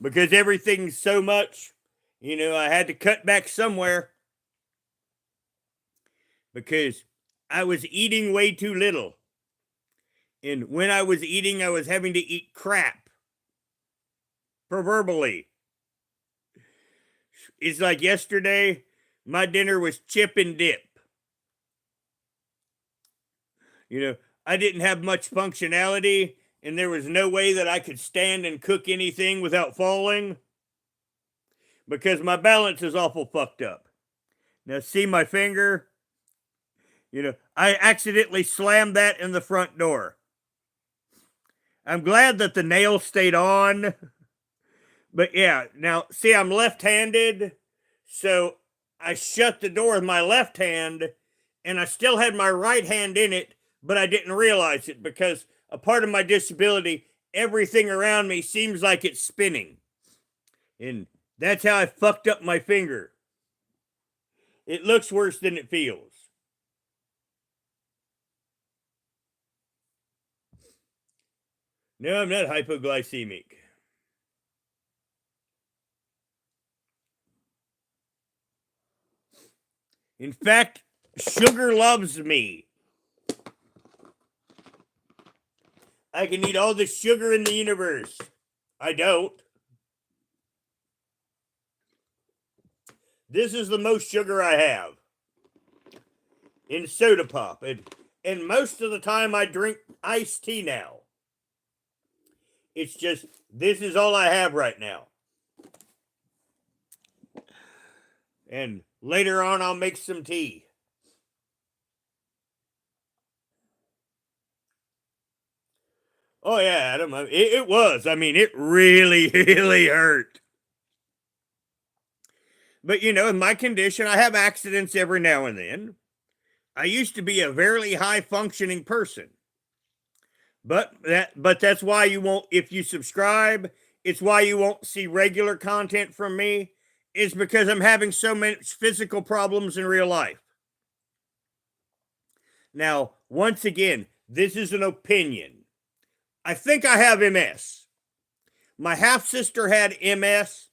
Because everything's so much, I had to cut back somewhere. Because I was eating way too little. And when I was eating, I was having to eat crap. Proverbially. It's like yesterday, my dinner was chip and dip. I didn't have much functionality, and there was no way that I could stand and cook anything without falling, because my balance is awful fucked up. Now, see my finger? I accidentally slammed that in the front door. I'm glad that the nail stayed on. But yeah, now, see, I'm left-handed, so I shut the door with my left hand, and I still had my right hand in it, but I didn't realize it because a part of my disability, everything around me seems like it's spinning. And that's how I fucked up my finger. It looks worse than it feels. No, I'm not hypoglycemic. In fact, sugar loves me. I can eat all the sugar in the universe. I don't. This is the most sugar I have in soda pop. And most of the time I drink iced tea now. It's just, this is all I have right now. And later on I'll make some tea. Oh yeah, Adam, it was. I mean, it really, really hurt. But in my condition, I have accidents every now and then. I used to be a very high functioning person. But that's why you won't, if you subscribe, it's why you won't see regular content from me. It's because I'm having so many physical problems in real life. Now, once again, this is an opinion. I think I have MS. My half sister had MS,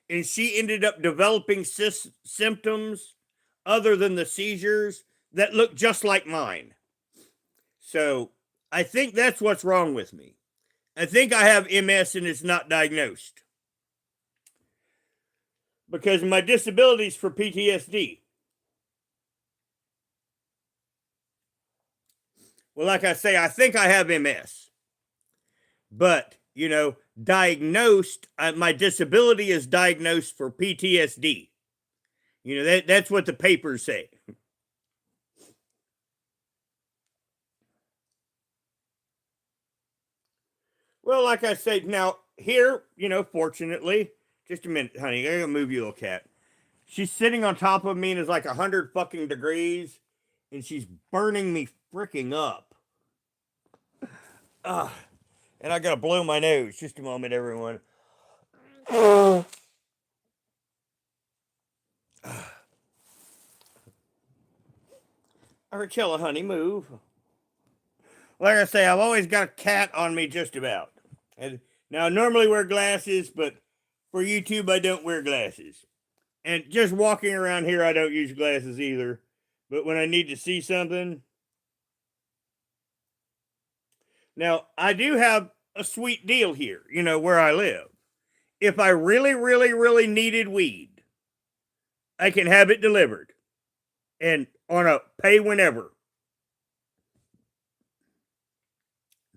and she ended up developing symptoms other than the seizures that look just like mine. So I think that's what's wrong with me. I think I have MS and it's not diagnosed. Because my disability is for PTSD. Well, like I say, I think I have MS. But, diagnosed, my disability is diagnosed for PTSD. That's what the papers say. Well, like I said, now here, fortunately, just a minute, honey, I gotta move you, little cat. She's sitting on top of me and it's like 100 fucking degrees, and she's burning me freaking up. And I gotta blow my nose. Just a moment, everyone. All right, Chilla, honey, move. Like I say, I've always got a cat on me just about. And now I normally wear glasses, but for YouTube I don't wear glasses. And just walking around here I don't use glasses either. But when I need to see something. Now, I do have a sweet deal here, where I live. If I really, really, really needed weed, I can have it delivered. And on a pay whenever.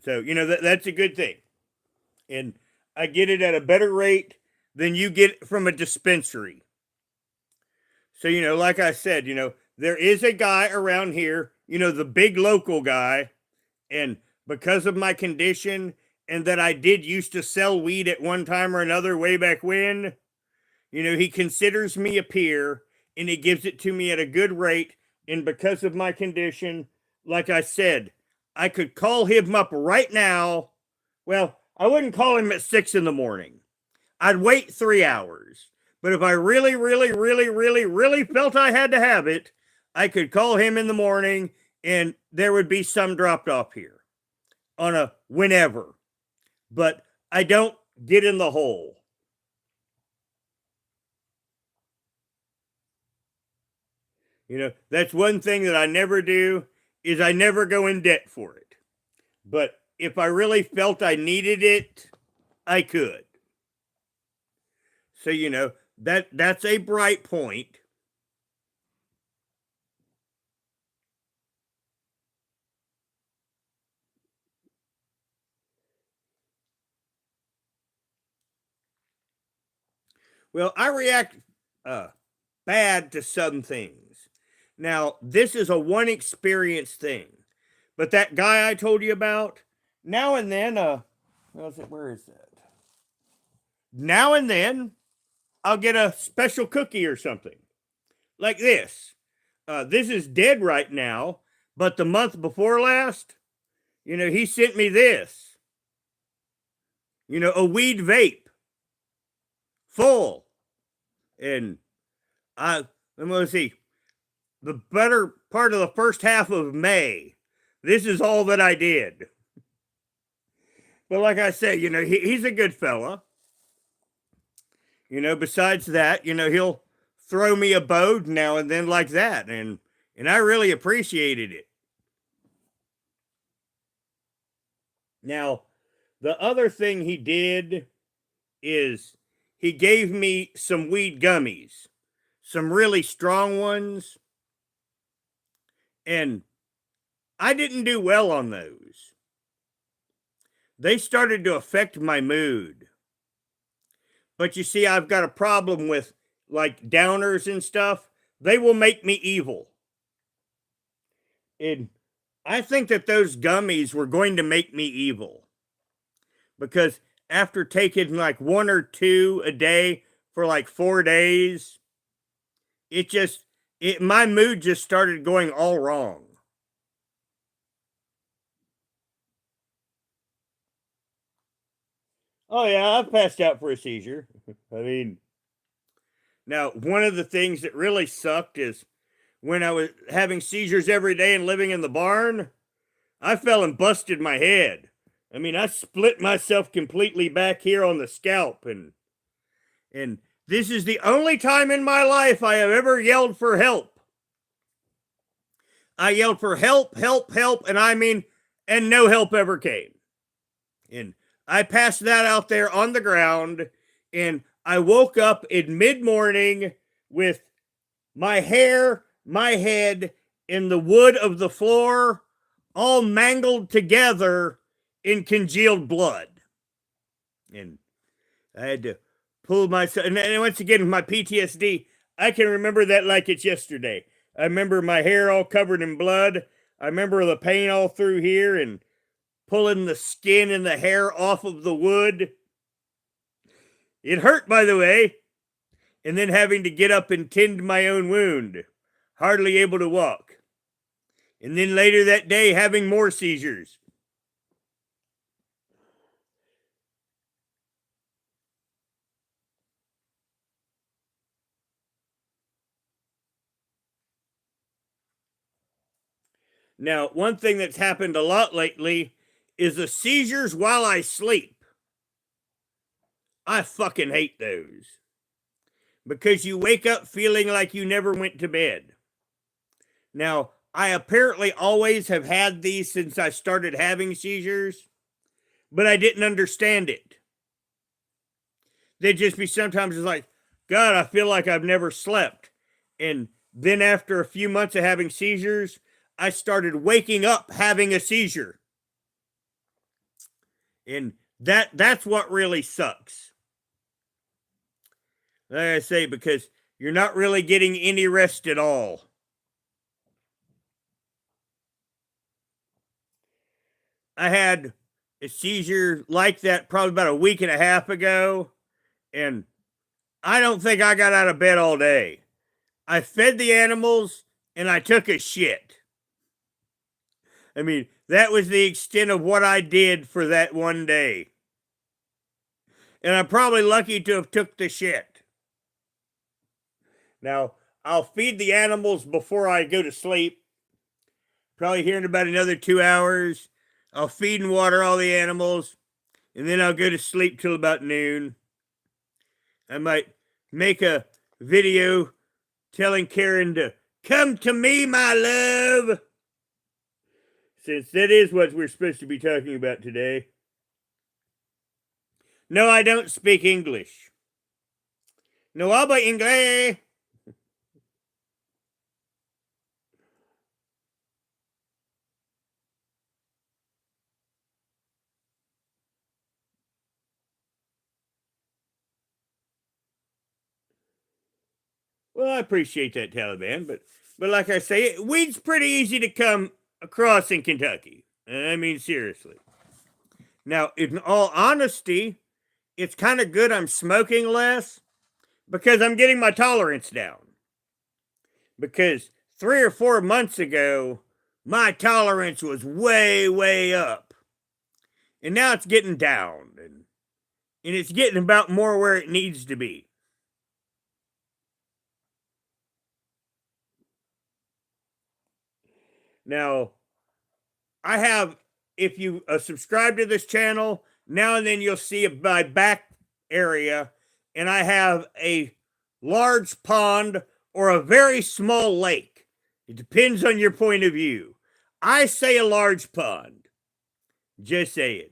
So, that's a good thing. And I get it at a better rate than you get from a dispensary. So, like I said, there is a guy around here, the big local guy. And because of my condition and that I did used to sell weed at one time or another way back when, he considers me a peer and he gives it to me at a good rate. And because of my condition, like I said, I could call him up right now. Well, I wouldn't call him at 6 in the morning. I'd wait 3 hours. But if I really, really, really, really, really felt I had to have it, I could call him in the morning and there would be some dropped off here on a whenever. But I don't get in the hole. That's one thing that I never do is I never go in debt for it. But if I really felt I needed it, I could. So, that's a bright point. Well, I react uh, bad to some things. Now, this is a one experience thing. But that guy I told you about, now and then, where is that? Now and then, I'll get a special cookie or something. Like this. This is dead right now, but the month before last, he sent me this. A weed vape. Full. And I'm going to see. The better part of the first half of May, this is all that I did. But like I say, he's a good fella. Besides that, he'll throw me a bone now and then like that. And I really appreciated it. Now, the other thing he did is he gave me some weed gummies, some really strong ones. And I didn't do well on those. They started to affect my mood. But you see, I've got a problem with like downers and stuff. They will make me evil. And I think that those gummies were going to make me evil. Because after taking like one or two a day for like 4 days, my mood just started going all wrong. Oh yeah, I've passed out for a seizure. I mean, now one of the things that really sucked is when I was having seizures every day and living in the barn, I fell and busted my head. I mean, I split myself completely back here on the scalp, and this is the only time in my life I have ever yelled for help. I yelled for help, help, help, and no help ever came. And I passed that out there on the ground, and I woke up in mid-morning with my hair, my head, and the wood of the floor all mangled together in congealed blood. And I had to pull myself. And once again, my PTSD, I can remember that like it's yesterday. I remember my hair all covered in blood. I remember the pain all through here and pulling the skin and the hair off of the wood. It hurt, by the way. And then having to get up and tend my own wound. Hardly able to walk. And then later that day, having more seizures. Now, one thing that's happened a lot lately is the seizures while I sleep. I fucking hate those. Because you wake up feeling like you never went to bed. Now, I apparently always have had these since I started having seizures, but I didn't understand it. They'd just be sometimes it's like, God, I feel like I've never slept. And then after a few months of having seizures, I started waking up having a seizure. And that's what really sucks. Like I say, because you're not really getting any rest at all. I had a seizure like that probably about a week and a half ago, and I don't think I got out of bed all day. I fed the animals and I took a shit. I mean, that was the extent of what I did for that one day. And I'm probably lucky to have took the shit. Now, I'll feed the animals before I go to sleep. Probably here in about another 2 hours. I'll feed and water all the animals. And then I'll go to sleep till about noon. I might make a video telling Karen to come to me, my love. Since that is what we're supposed to be talking about today. No, I don't speak English. No hablo inglés. Well, I appreciate that, Taliban, but like I say, weed's pretty easy to come across in Kentucky. I mean, seriously. Now, in all honesty, it's kind of good I'm smoking less because I'm getting my tolerance down. Because 3 or 4 months ago, my tolerance was way, way up. And now it's getting down. And it's getting about more where it needs to be. Now, I have, if you subscribe to this channel, now and then you'll see my back area, and I have a large pond or a very small lake. It depends on your point of view. I say a large pond. Just saying.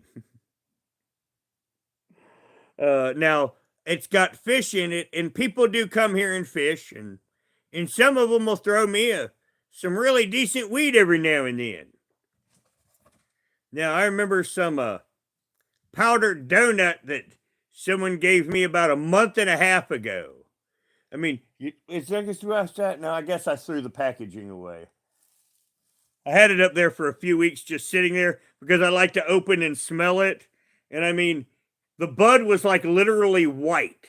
Now, it's got fish in it, and people do come here and fish, and some of them will throw me some really decent weed every now and then. Now, I remember some powdered donut that someone gave me about a month and a half ago. I mean, it's like it's rushed that. No, I guess I threw the packaging away. I had it up there for a few weeks just sitting there because I like to open and smell it. And I mean, the bud was like literally white.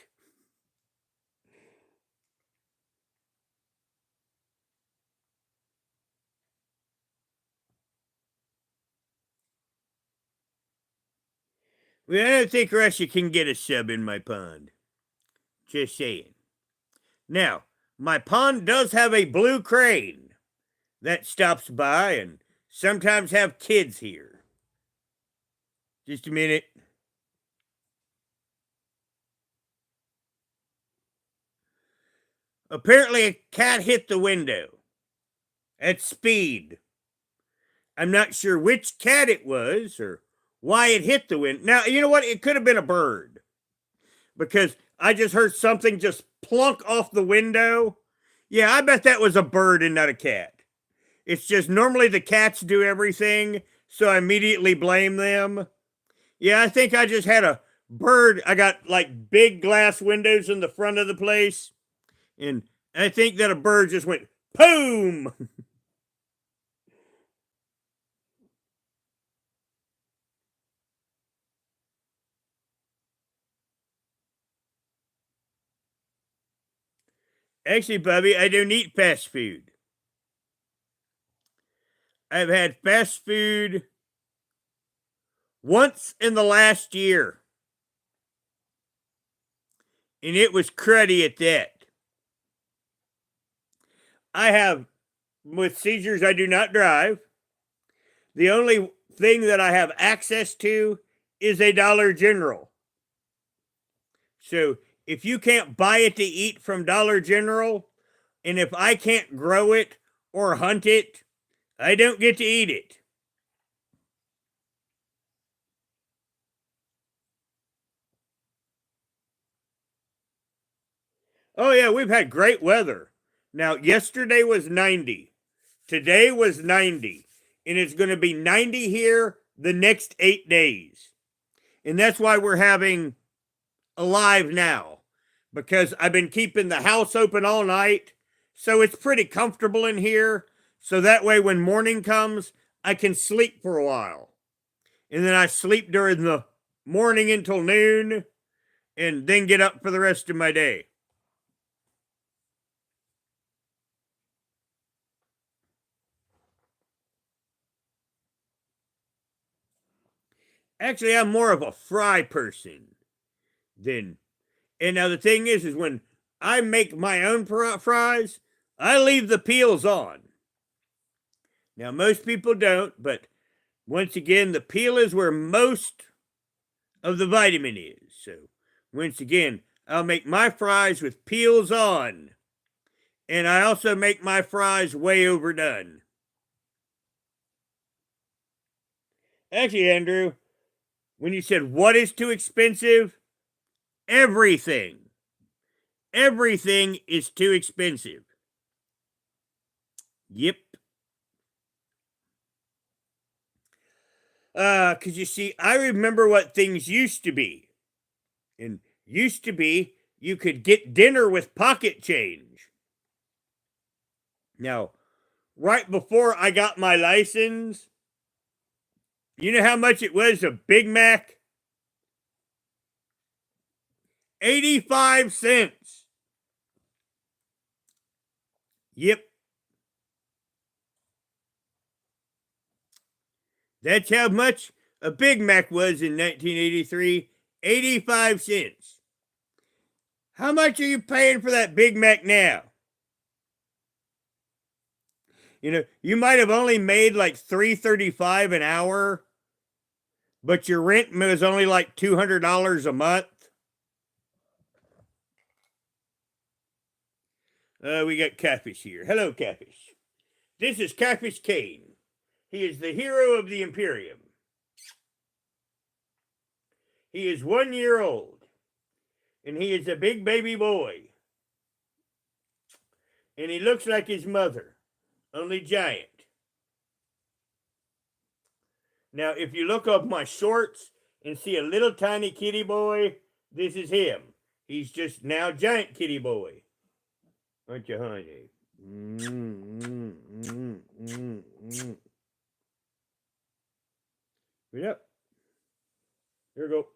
Well, I don't think Russia can get a sub in my pond. Just saying. Now, my pond does have a blue crane that stops by and sometimes have kids here. Just a minute. Apparently, a cat hit the window at speed. I'm not sure which cat it was or why it hit the window. Now, you know what? It could have been a bird because I just heard something just plunk off the window. Yeah, I bet that was a bird and not a cat. It's just normally the cats do everything, so I immediately blame them. Yeah, I think I just had a bird. I got like big glass windows in the front of the place, and I think that a bird just went boom. Actually, Bubby, I don't eat fast food. I've had fast food once in the last year, and it was cruddy at that. I have, with seizures, I do not drive. The only thing that I have access to is a Dollar General. So if you can't buy it to eat from Dollar General, and if I can't grow it or hunt it, I don't get to eat it. Oh, yeah, we've had great weather. Now, yesterday was 90. Today was 90. And it's going to be 90 here the next 8 days. And that's why we're having a live now. Because I've been keeping the house open all night. So it's pretty comfortable in here. So that way when morning comes, I can sleep for a while. And then I sleep during the morning until noon. And then get up for the rest of my day. Actually, I'm more of a fry person than. And now the thing is when I make my own fries, I leave the peels on. Now, most people don't, but once again, the peel is where most of the vitamin is. So, once again, I'll make my fries with peels on. And I also make my fries way overdone. Actually, Andrew, when you said what is too expensive, everything. Everything is too expensive. Yep. Cause you see, I remember what things used to be. And used to be, you could get dinner with pocket change. Now, right before I got my license, you know how much it was a Big Mac? 85 cents. Yep. That's how much a Big Mac was in 1983. 85 cents. How much are you paying for that Big Mac now? You know, you might have only made like $3.35 an hour, but your rent was only like $200 a month. We got Catfish here. Hello, Catfish. This is Catfish Kane. He is the hero of the Imperium. He is 1 year old, and he is a big baby boy. And he looks like his mother, only giant. Now, if you look up my shorts and see a little tiny kitty boy, this is him. He's just now giant kitty boy. Aren't you, honey? Yep. Here we go.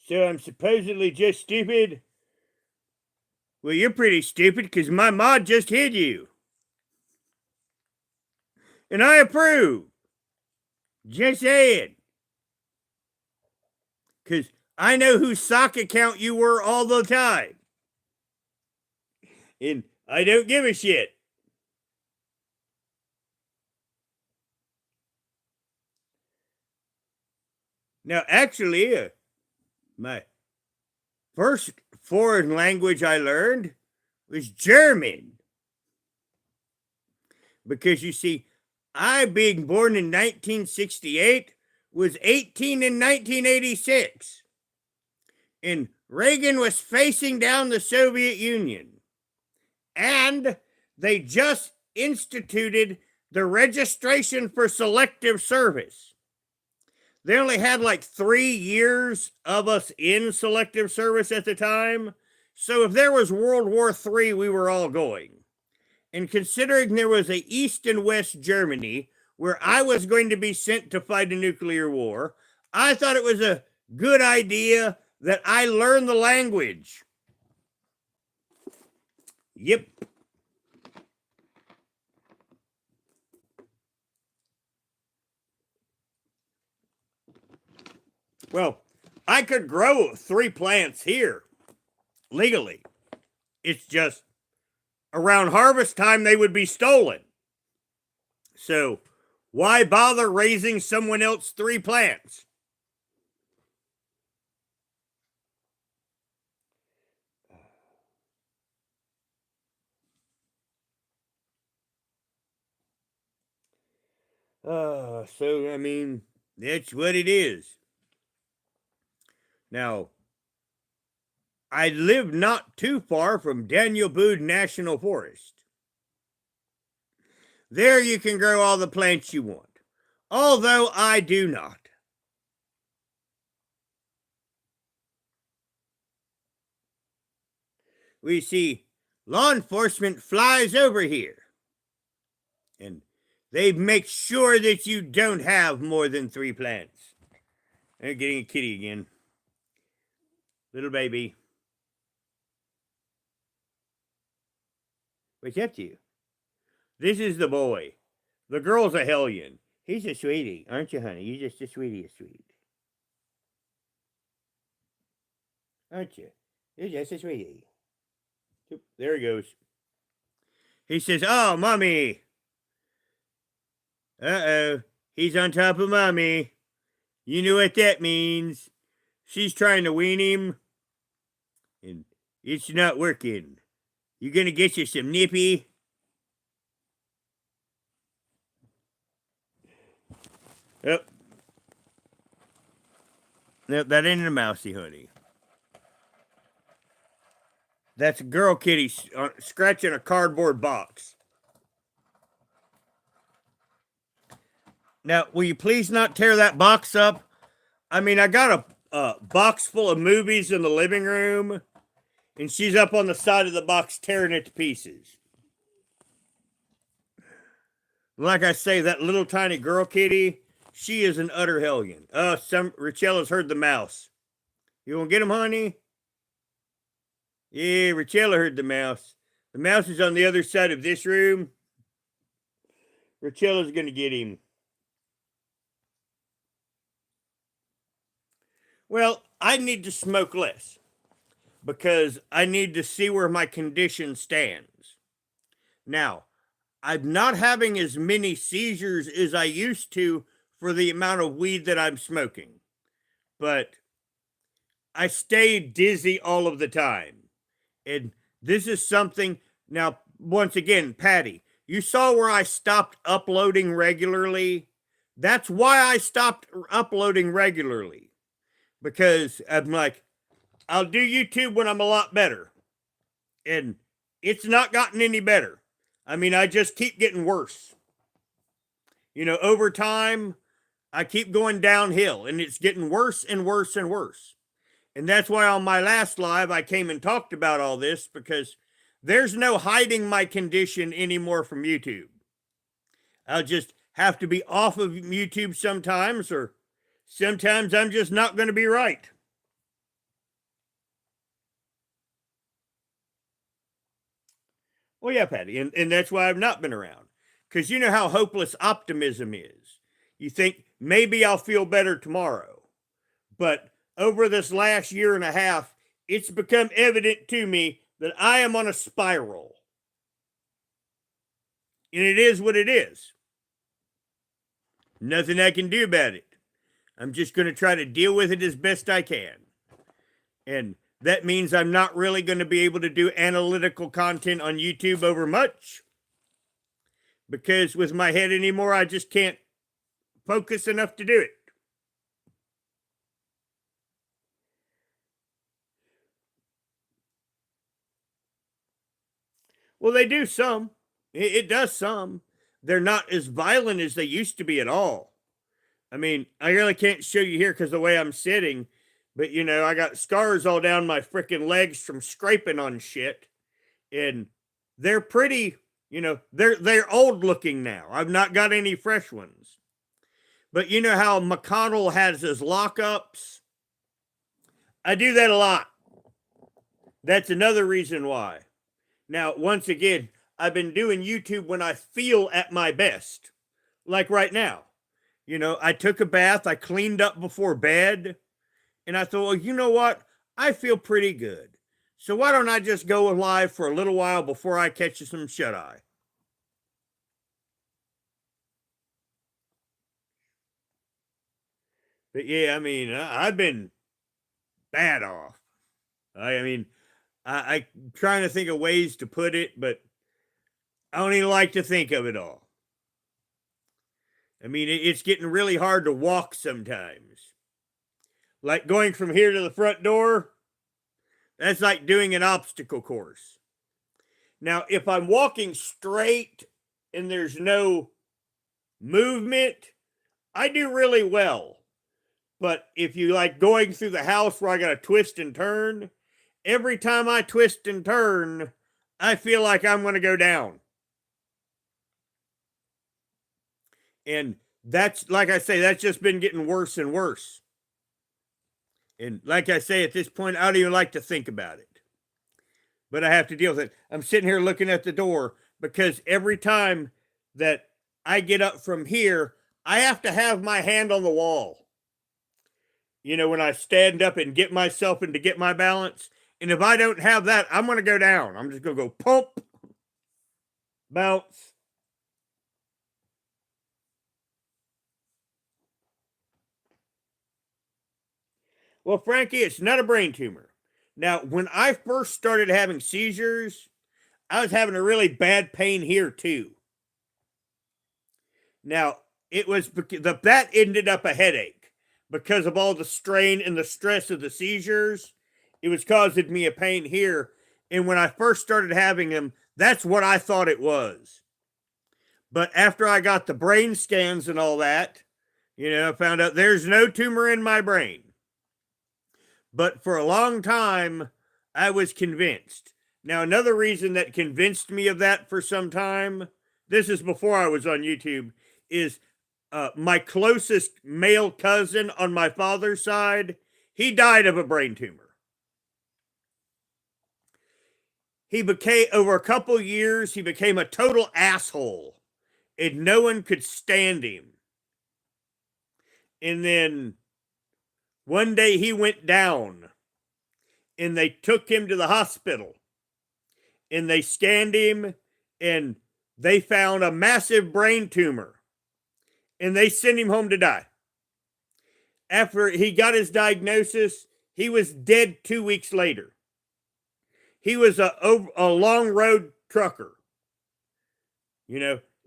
So I'm supposedly just stupid? Well, you're pretty stupid because my mod just hid you. And I approve. Just saying. Because I know whose sock account you were all the time. And I don't give a shit. Now, actually, my first foreign language I learned was German. Because you see, I, being born in 1968, was 18 in 1986. And Reagan was facing down the Soviet Union. And they just instituted the registration for selective service. They only had like 3 years of us in selective service at the time. So if there was World War III, we were all going. And considering there was a East and West Germany where I was going to be sent to fight a nuclear war, I thought it was a good idea that I learn the language. Yep. Well, I could grow 3 plants here legally. It's just around harvest time they would be stolen. So why bother raising someone else 3 plants? So I mean, that's what it is. Now, I live not too far from Daniel Boone National Forest. There you can grow all the plants you want, although I do not. We see law enforcement flies over here, and they make sure that you don't have more than 3 plants. They're getting a kitty again. Little baby. What's up to you? This is the boy. The girl's a hellion. He's a sweetie, aren't you, honey? You're just a sweetie, sweet. Aren't you? You're just a sweetie. There he goes. He says, "Oh, mommy." Uh-oh. He's on top of mommy. You know what that means. She's trying to wean him, and it's not working. You gonna get you some nippy? Oh. Nope, that ain't a mousy, honey. That's a girl kitty scratching a cardboard box. Now, will you please not tear that box up? I mean, I got a box full of movies in the living room, and she's up on the side of the box tearing it to pieces. Like I say, that little tiny girl kitty, she is an utter hellion. Richella's heard the mouse. You want to get him, honey? Yeah, Richella heard the mouse. The mouse is on the other side of this room. Richella's going to get him. Well, I need to smoke less because I need to see where my condition stands. Now, I'm not having as many seizures as I used to for the amount of weed that I'm smoking, but I stay dizzy all of the time. And this is something, now, once again, Patty, you saw where I stopped uploading regularly. That's why I stopped uploading regularly, because I'm like, I'll do YouTube when I'm a lot better. And it's not gotten any better. I mean, I just keep getting worse. You know, over time, I keep going downhill, and it's getting worse and worse and worse. And that's why on my last live, I came and talked about all this, because there's no hiding my condition anymore from YouTube. I'll just have to be off of YouTube sometimes, or sometimes I'm just not going to be right. Well, yeah, Patty, and that's why I've not been around. Because you know how hopeless optimism is. You think, maybe I'll feel better tomorrow. But over this last year and a half, it's become evident to me that I am on a spiral. And it is what it is. Nothing I can do about it. I'm just going to try to deal with it as best I can. And that means I'm not really going to be able to do analytical content on YouTube over much. Because with my head anymore, I just can't focus enough to do it. Well, they do some. It does some. They're not as violent as they used to be at all. I mean, I really can't show you here because the way I'm sitting, but you know, I got scars all down my freaking legs from scraping on shit. And they're pretty, you know, they're old looking now. I've not got any fresh ones. But you know how McConnell has his lockups? I do that a lot. That's another reason why. Now, once again, I've been doing YouTube when I feel at my best. Like right now. You know, I took a bath, I cleaned up before bed, and I thought, well, you know what? I feel pretty good. So why don't I just go live for a little while before I catch some shut-eye? But yeah, I mean, I've been bad off. I mean, I'm trying to think of ways to put it, but I don't even like to think of it all. I mean, it's getting really hard to walk sometimes. Like going from here to the front door, that's like doing an obstacle course. Now, if I'm walking straight and there's no movement, I do really well. But if you like going through the house where I got to twist and turn, every time I twist and turn, I feel like I'm going to go down. And that's, like I say, that's just been getting worse and worse. And like I say, at this point, I don't even like to think about it. But I have to deal with it. I'm sitting here looking at the door because every time that I get up from here, I have to have my hand on the wall. You know, when I stand up and get myself and to get my balance. And if I don't have that, I'm going to go down. I'm just going to go pump, bounce. Well, Frankie, it's not a brain tumor. Now, when I first started having seizures, I was having a really bad pain here too. Now, it was because that ended up a headache because of all the strain and the stress of the seizures. It was causing me a pain here. And when I first started having them, that's what I thought it was. But after I got the brain scans and all that, I found out there's no tumor in my brain. But for a long time, I was convinced. Now, another reason that convinced me of that for some time, this is before I was on YouTube, is my closest male cousin on my father's side, he died of a brain tumor. He became, over a couple years, he became a total asshole, and no one could stand him. And then one day he went down, and they took him to the hospital, and they scanned him, and they found a massive brain tumor, and they sent him home to die. After he got his diagnosis, he was dead 2 weeks later. He was a long road trucker.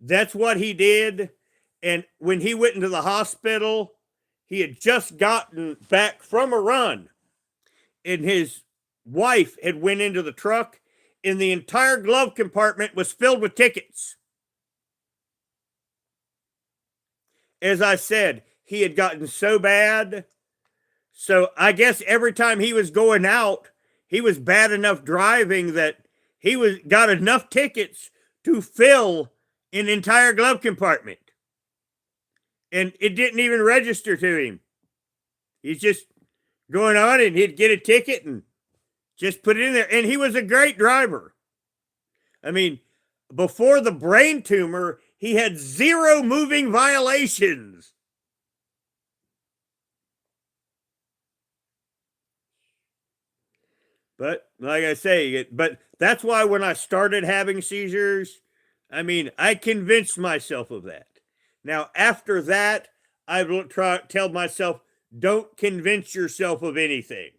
That's what he did. And when he went into the hospital, he had just gotten back from a run, and his wife had went into the truck, and the entire glove compartment was filled with tickets. As I said, he had gotten so bad. So I guess every time he was going out, he was bad enough driving that he got enough tickets to fill an entire glove compartment. And it didn't even register to him. He's just going on, and he'd get a ticket and just put it in there. And he was a great driver. I mean, before the brain tumor, he had 0 moving violations. But like I say, but that's why when I started having seizures, I convinced myself of that. Now, after that, I've tell myself, don't convince yourself of anything.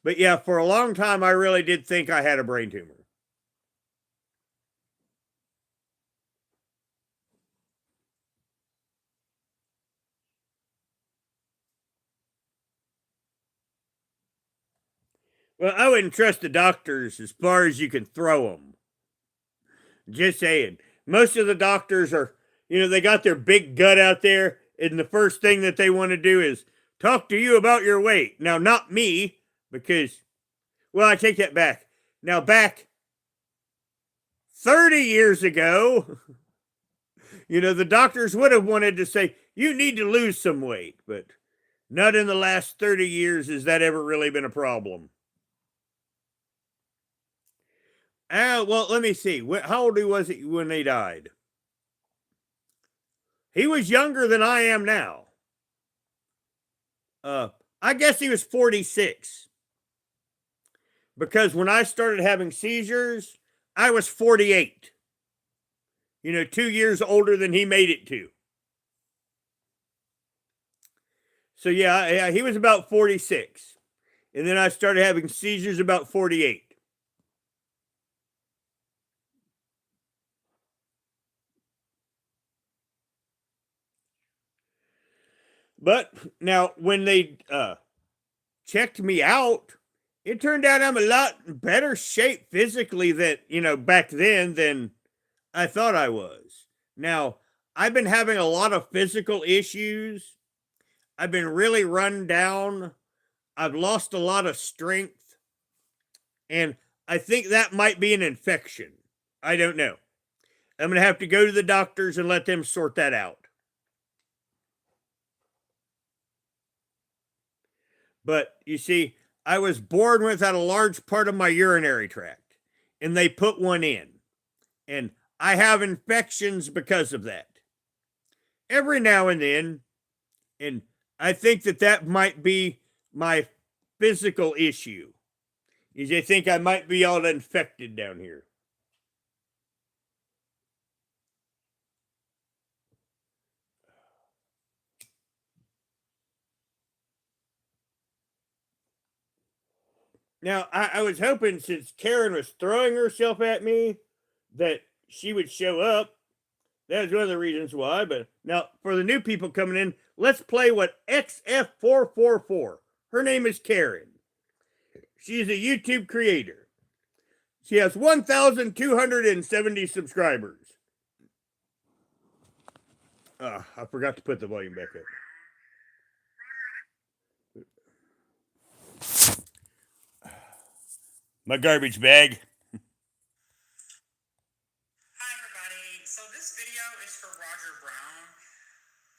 But yeah, for a long time, I really did think I had a brain tumor. Well, I wouldn't trust the doctors as far as you can throw them. Just saying. Most of the doctors are, they got their big gut out there, and the first thing that they want to do is talk to you about your weight. Now, not me, because, well, I take that back. Now, back 30 years ago, the doctors would have wanted to say, you need to lose some weight, but not in the last 30 years has that ever really been a problem. Well, let me see. How old was he when they died? He was younger than I am now. I guess he was 46. Because when I started having seizures, I was 48. 2 years older than he made it to. So yeah, he was about 46. And then I started having seizures about 48. But now, when they checked me out, it turned out I'm a lot better shape physically back then than I thought I was. Now, I've been having a lot of physical issues. I've been really run down. I've lost a lot of strength. And I think that might be an infection. I don't know. I'm going to have to go to the doctors and let them sort that out. But you see, I was born without a large part of my urinary tract, and they put one in. And I have infections because of that. Every now and then, and I think that might be my physical issue. Is they think I might be all infected down here. Now, I was hoping, since Karen was throwing herself at me, that she would show up. That was one of the reasons why. But now, for the new people coming in, let's play what XF444. Her name is Karen. She is a YouTube creator. She has 1,270 subscribers. I forgot to put the volume back up. My garbage bag. Hi everybody, so this video is for Roger Brown.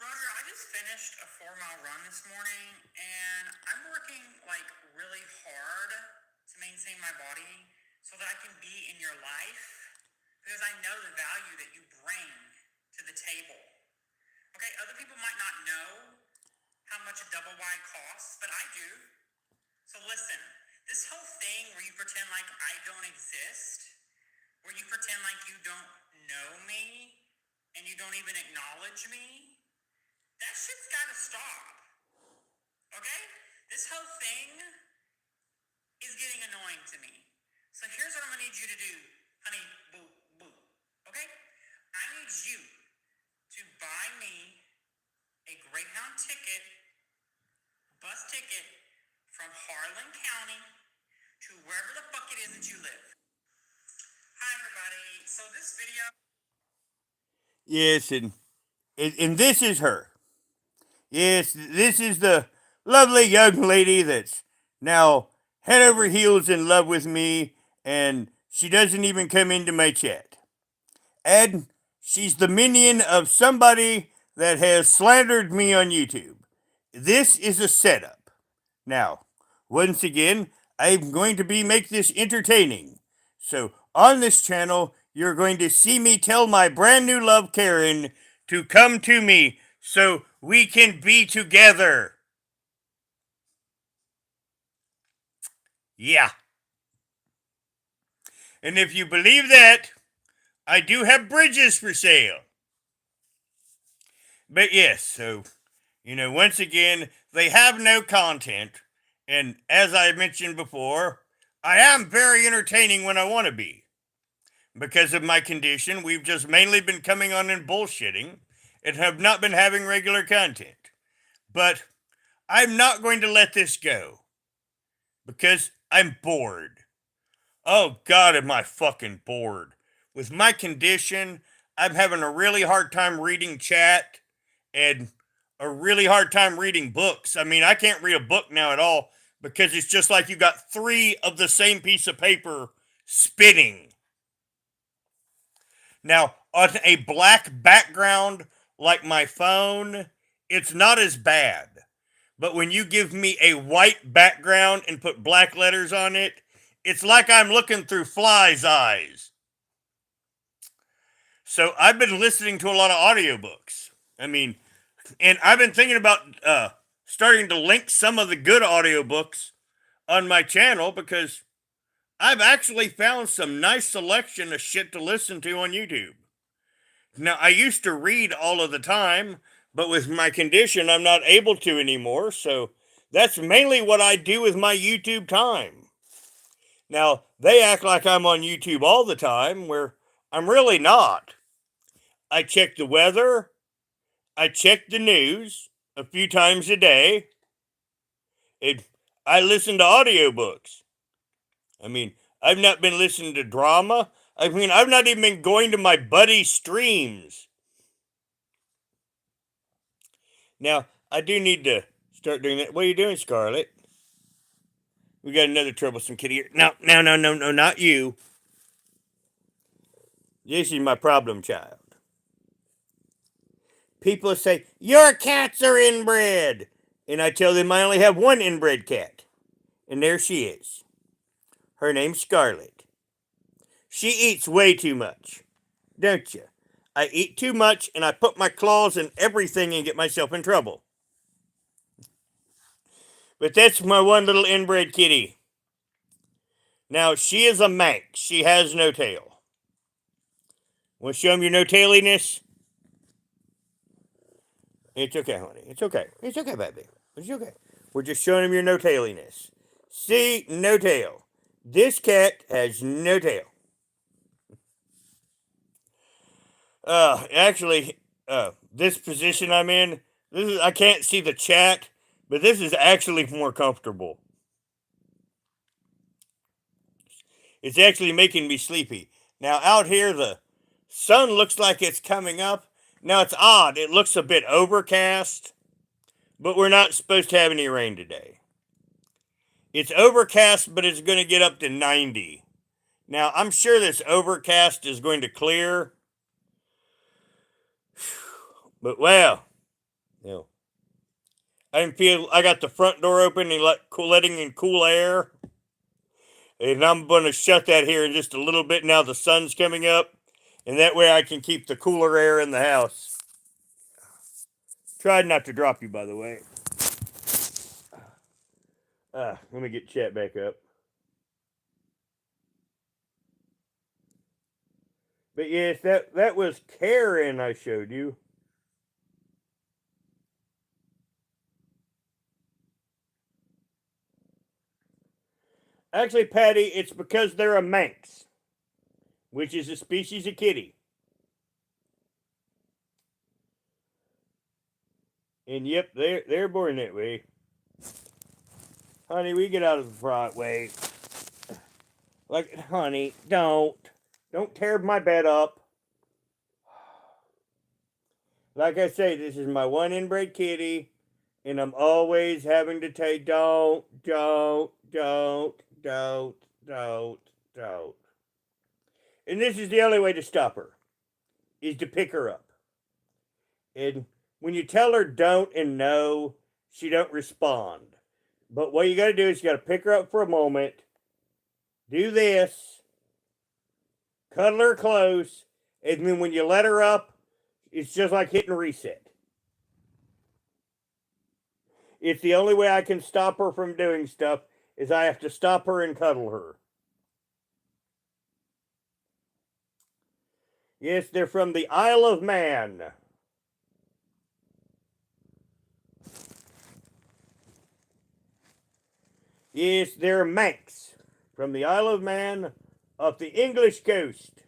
Roger, I just finished a 4-mile run this morning and I'm working like really hard to maintain my body so that I can be in your life because I know the value that you bring to the table. Okay, other people might not know how much a double wide costs, but I do. So listen, this whole thing where you pretend like I don't exist, where you pretend like you don't know me and you don't even acknowledge me, that shit's gotta stop. Okay? This whole thing is getting annoying to me. So here's what I'm gonna need you to do, honey boo boo. Okay? I need you to buy me a Greyhound ticket, bus ticket from Harlan County to wherever the fuck it is that you live. Hi everybody. So this video. Yes, and this is her. Yes, this is the lovely young lady that's now head over heels in love with me, and she doesn't even come into my chat. And she's the minion of somebody that has slandered me on YouTube. This is a setup. Now, once again, I'm going to make this entertaining. So, on this channel, you're going to see me tell my brand new love, Karen, to come to me so we can be together. Yeah. And if you believe that, I do have bridges for sale. But yes, so, once again, they have no content. And as I mentioned before, I am very entertaining when I want to be. Because of my condition, we've just mainly been coming on and bullshitting and have not been having regular content. But I'm not going to let this go. Because I'm bored. Oh God, am I fucking bored. With my condition, I'm having a really hard time reading chat and a really hard time reading books. I mean, I can't read a book now at all because it's just like you got 3 of the same piece of paper spinning. Now, on a black background like my phone, it's not as bad. But when you give me a white background and put black letters on it, it's like I'm looking through flies' eyes. So I've been listening to a lot of audiobooks. I mean, and I've been thinking about starting to link some of the good audiobooks on my channel because I've actually found some nice selection of shit to listen to on YouTube. Now, I used to read all of the time, but with my condition, I'm not able to anymore. So that's mainly what I do with my YouTube time. Now, they act like I'm on YouTube all the time, where I'm really not. I check the weather, I check the news a few times a day, and I listen to audiobooks. I mean, I've not been listening to drama. I mean, I've not even been going to my buddy's streams. Now, I do need to start doing that. What are you doing, Scarlett? We got another troublesome kitty here. No, not you. This is my problem child. People say, your cats are inbred. And I tell them I only have one inbred cat. And there she is. Her name's Scarlett. She eats way too much. Don't you? I eat too much and I put my claws in everything and get myself in trouble. But that's my one little inbred kitty. Now, she is a Manx. She has no tail. Want to show them your no tailiness? It's okay, honey. It's okay. It's okay, baby. It's okay. We're just showing him your no tailiness. See? No tail. This cat has no tail. Actually, this position I'm in, I can't see the chat, but this is actually more comfortable. It's actually making me sleepy. Now out here, the sun looks like it's coming up. Now it's odd. It looks a bit overcast, but we're not supposed to have any rain today. It's overcast, but it's going to get up to 90. Now, I'm sure this overcast is going to clear. But, well, you know, I got the front door open and letting in cool air. And I'm going to shut that here in just a little bit now the sun's coming up. And that way I can keep the cooler air in the house. Tried not to drop you, by the way. Let me get chat back up. But yes, that was Karen I showed you. Actually, Patty, it's because they're a Manx, which is a species of kitty. And yep, they're born that way. Honey, we get out of the front way. Like, honey, don't tear my bed up. Like I say, this is my one inbred kitty, and I'm always having to take don't. And this is the only way to stop her, is to pick her up. And when you tell her don't and no, she don't respond. But what you got to do is you got to pick her up for a moment, do this, cuddle her close, and then when you let her up, it's just like hitting reset. It's the only way I can stop her from doing stuff is I have to stop her and cuddle her. Yes, they're from the Isle of Man. Yes, they're Manx from the Isle of Man off the English coast.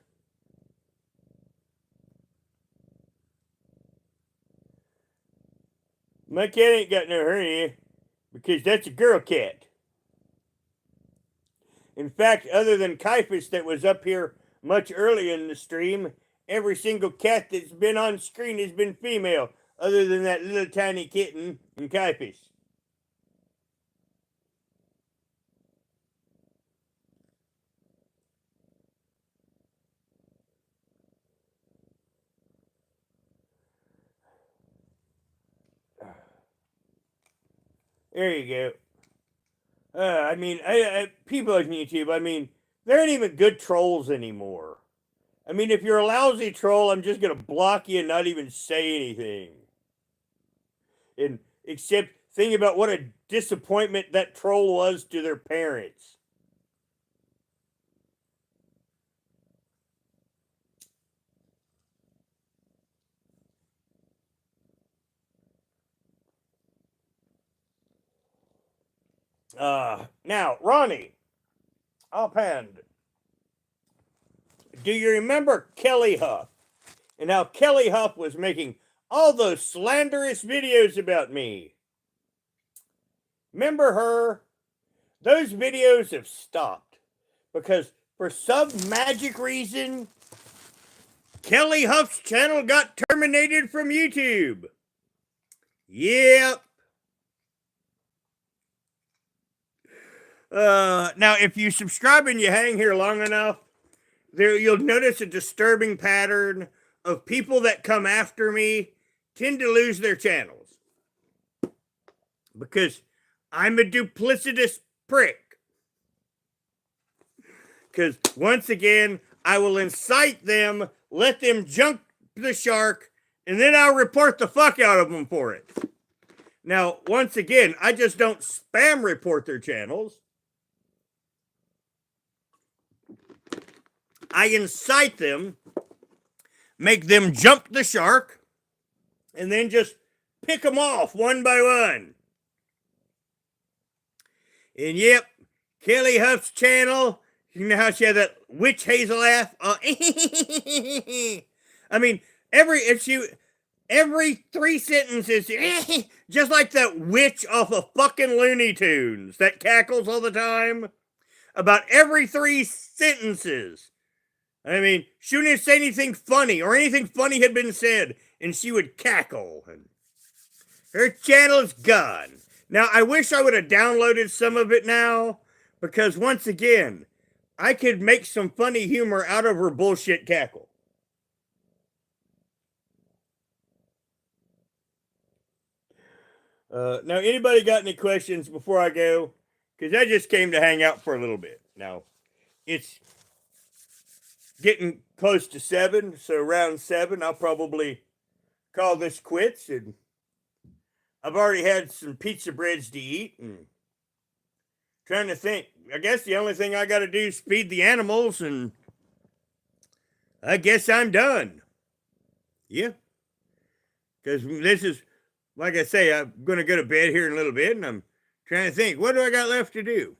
My cat ain't got no hernia because that's a girl cat. In fact, other than Caiaphas that was up here much earlier in the stream, every single cat that's been on screen has been female, other than that little tiny kitten and Caiaphas. There you go. I mean, people on YouTube, I mean, there ain't even good trolls anymore. I mean, if you're a lousy troll, I'm just going to block you and not even say anything. And except think about what a disappointment that troll was to their parents. Now, Ronnie, offhand, do you remember Kelly Huff? And how Kelly Huff was making all those slanderous videos about me? Remember her? Those videos have stopped because for some magic reason, Kelly Huff's channel got terminated from YouTube. Yep. Now, if you subscribe and you hang here long enough, you'll notice a disturbing pattern of people that come after me tend to lose their channels. Because I'm a duplicitous prick. Because once again, I will incite them, let them jump the shark, and then I'll report the fuck out of them for it. Now, once again, I just don't spam report their channels. I incite them, make them jump the shark, and then just pick them off one by one. And yep, Kelly Huff's channel, you know how she had that witch hazel laugh? I mean, every 3 sentences, just like that witch off of fucking Looney Tunes that cackles all the time. about every 3 sentences. I mean, she wouldn't say anything funny or anything funny had been said, and she would cackle. And her channel is gone. Now, I wish I would have downloaded some of it now, because once again, I could make some funny humor out of her bullshit cackle. Now, anybody got any questions before I go? Because I just came to hang out for a little bit. Now, it's getting close to 7, so around 7, I'll probably call this quits. And I've already had some pizza breads to eat, and trying to think. I guess the only thing I got to do is feed the animals, and I guess I'm done. Yeah. Because this is, like I say, I'm going to go to bed here in a little bit, and I'm trying to think, what do I got left to do?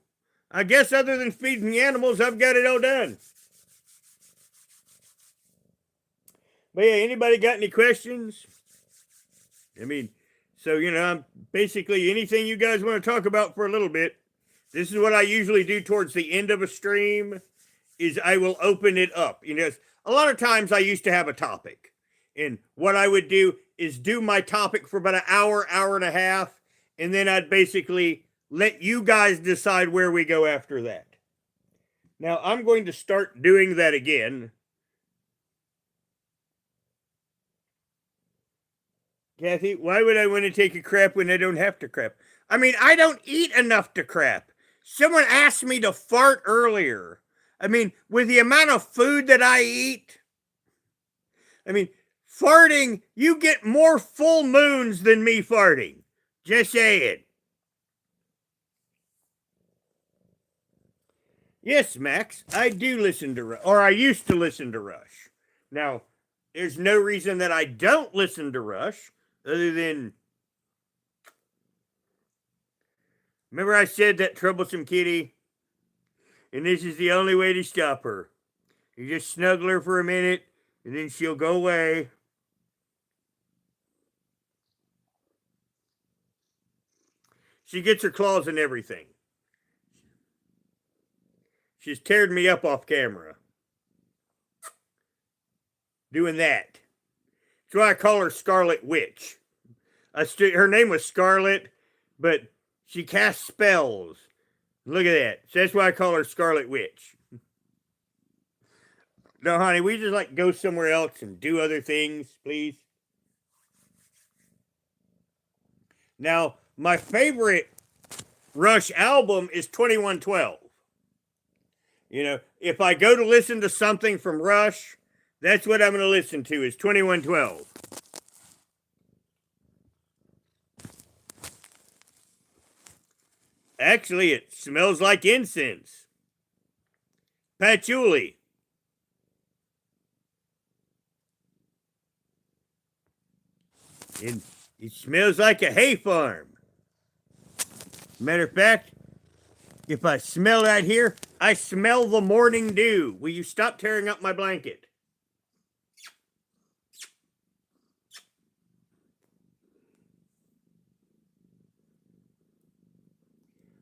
I guess other than feeding the animals, I've got it all done. But yeah, anybody got any questions? I mean, so, I'm basically anything you guys want to talk about for a little bit. This is what I usually do towards the end of a stream, is I will open it up. A lot of times I used to have a topic. And what I would do is do my topic for about an hour, hour and a half, and then I'd basically let you guys decide where we go after that. Now, I'm going to start doing that again. Kathy, why would I want to take a crap when I don't have to crap? I mean, I don't eat enough to crap. Someone asked me to fart earlier. I mean, with the amount of food that I eat, I mean, farting, you get more full moons than me farting. Just saying. Yes, Max, I do listen to Rush, or I used to listen to Rush. Now, there's no reason that I don't listen to Rush, other than, remember I said that troublesome kitty? And this is the only way to stop her. You just snuggle her for a minute, and then she'll go away. She gets her claws and everything. She's teared me up off camera. Doing that. That's why I call her Scarlet Witch. Her name was Scarlet, but she casts spells. Look at that. So that's why I call her Scarlet Witch. No, honey, we just like go somewhere else and do other things, please. Now, my favorite Rush album is 2112. If I go to listen to something from Rush, that's what I'm going to listen to, is 2112. Actually, it smells like incense. Patchouli. And it smells like a hay farm. Matter of fact, if I smell right here, I smell the morning dew. Will you stop tearing up my blanket?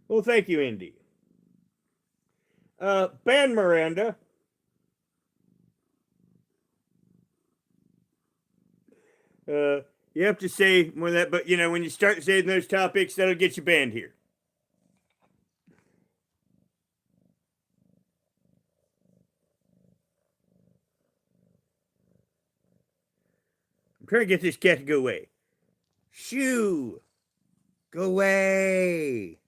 Well, thank you, Indy. Ban Miranda. You have to say more of that, but when you start saying those topics, that'll get you banned here. I'm trying to get this cat to go away. Shoo! Go away!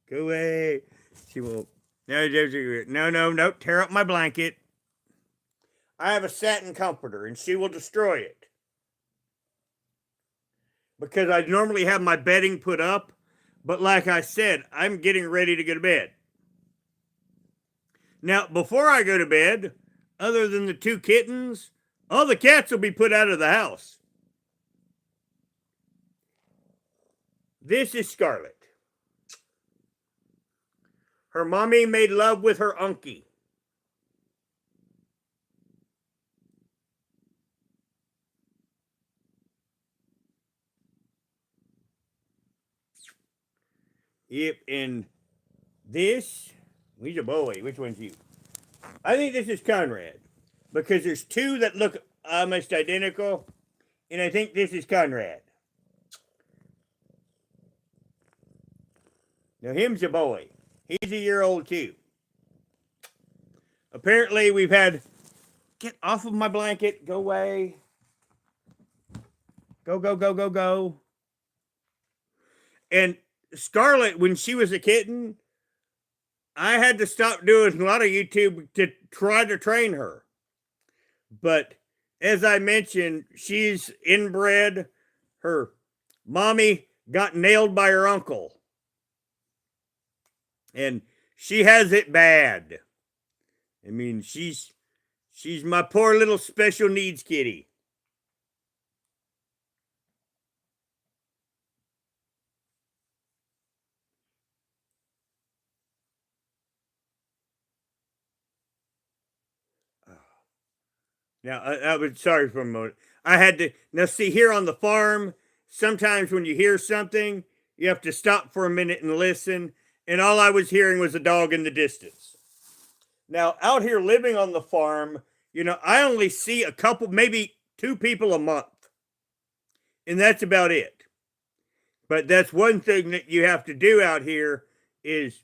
Go away! She won't. No, tear up my blanket. I have a satin comforter, and she will destroy it. Because I normally have my bedding put up, but like I said, I'm getting ready to go to bed. Now, before I go to bed, other than the 2 kittens, all the cats will be put out of the house. This is Scarlet. Her mommy made love with her unkie. Yep, and this He's a boy. Which one's you? I think this is Conrad. Because there's two that look almost identical. And I think this is Conrad. Now, him's a boy. He's a year old, too. Apparently, we've had... Get off of my blanket. Go away. Go, go, go, go, go. And Scarlett, when she was a kitten, I had to stop doing a lot of YouTube to try to train her. But as I mentioned, she's inbred. Her mommy got nailed by her uncle. And she has it bad. I mean, she's my poor little special needs kitty. Now, I was sorry for a moment. I had to, now see here on the farm, sometimes when you hear something, you have to stop for a minute and listen. And all I was hearing was a dog in the distance. Now, out here living on the farm, I only see a couple, maybe 2 people a month. And that's about it. But that's one thing that you have to do out here is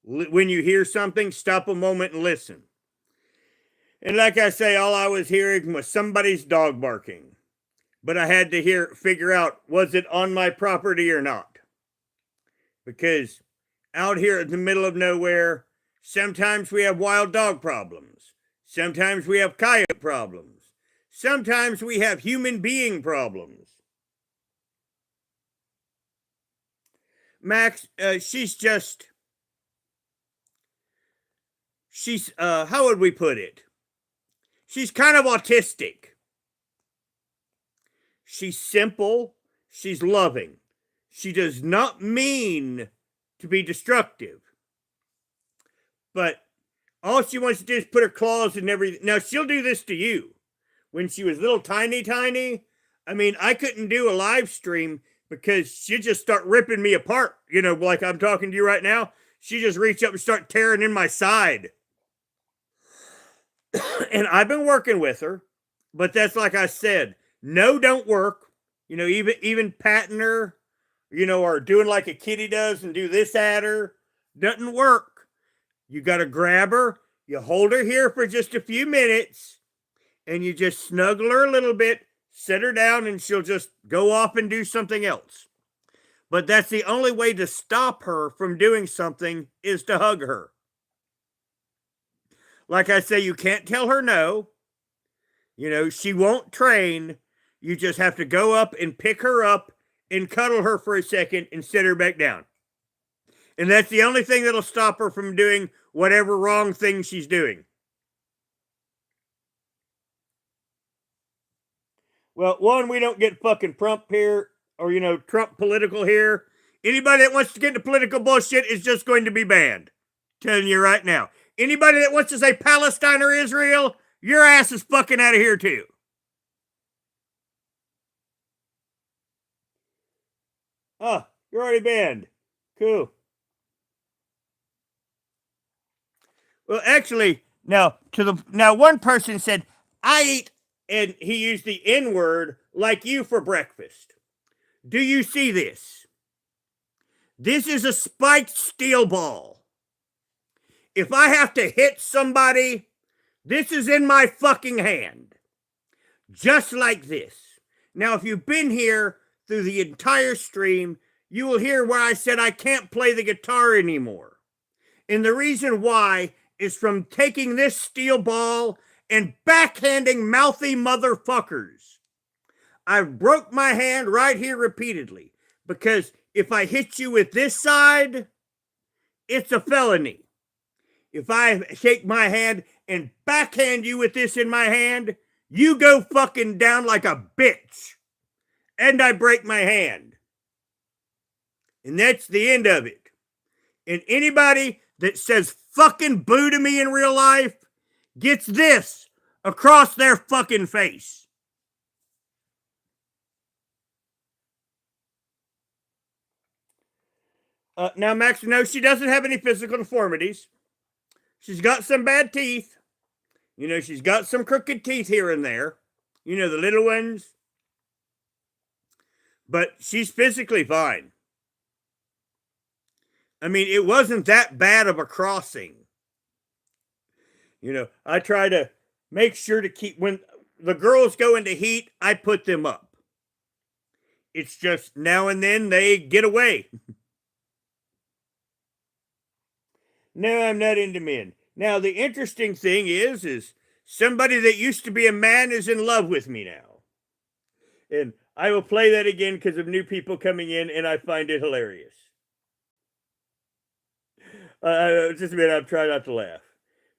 when you hear something, stop a moment and listen. And like I say, all I was hearing was somebody's dog barking. But I had to figure out, was it on my property or not? Because out here in the middle of nowhere, sometimes we have wild dog problems. Sometimes we have coyote problems. Sometimes we have human being problems. Max, how would we put it? She's kind of autistic. She's simple. She's loving. She does not mean to be destructive. But all she wants to do is put her claws in everything. Now, she'll do this to you. When she was little tiny, I mean, I couldn't do a live stream because she'd just start ripping me apart. Like I'm talking to you right now. She just reach up and start tearing in my side. And I've been working with her, but that's like I said, no, don't work. Even patting her, or doing like a kitty does and do this at her, doesn't work. You got to grab her, you hold her here for just a few minutes, and you just snuggle her a little bit, set her down, and she'll just go off and do something else. But that's the only way to stop her from doing something is to hug her. Like I say, you can't tell her no. She won't train. You just have to go up and pick her up and cuddle her for a second and sit her back down. And that's the only thing that'll stop her from doing whatever wrong thing she's doing. Well, one, we don't get fucking Trump here, or, Trump political here. Anybody that wants to get into political bullshit is just going to be banned. Telling you right now. Anybody that wants to say Palestine or Israel, your ass is fucking out of here too. Oh, you're already banned. Cool. Well, actually, now one person said, I eat, and he used the N-word like you for breakfast. Do you see this? This is a spiked steel ball. If I have to hit somebody, this is in my fucking hand. Just like this. Now, if you've been here through the entire stream, you will hear where I said I can't play the guitar anymore. And the reason why is from taking this steel ball and backhanding mouthy motherfuckers. I broke my hand right here repeatedly because if I hit you with this side, it's a felony. If I shake my hand and backhand you with this in my hand, you go fucking down like a bitch. And I break my hand. And that's the end of it. And anybody that says fucking boo to me in real life gets this across their fucking face. Now, Max, no, she doesn't have any physical deformities. she's got some bad teeth. You know, she's got some crooked teeth here and there. You know, the little ones. But she's physically fine. I mean, it wasn't that bad of a crossing. You know, I try to make sure to keep, when the girls go into heat, I put them up. It's just now and then they get away. No, I'm not into men. Now, the interesting thing is somebody that used to be a man is in love with me now. And I will play that again because of new people coming in, and I find it hilarious. Just a minute, I'm trying not to laugh.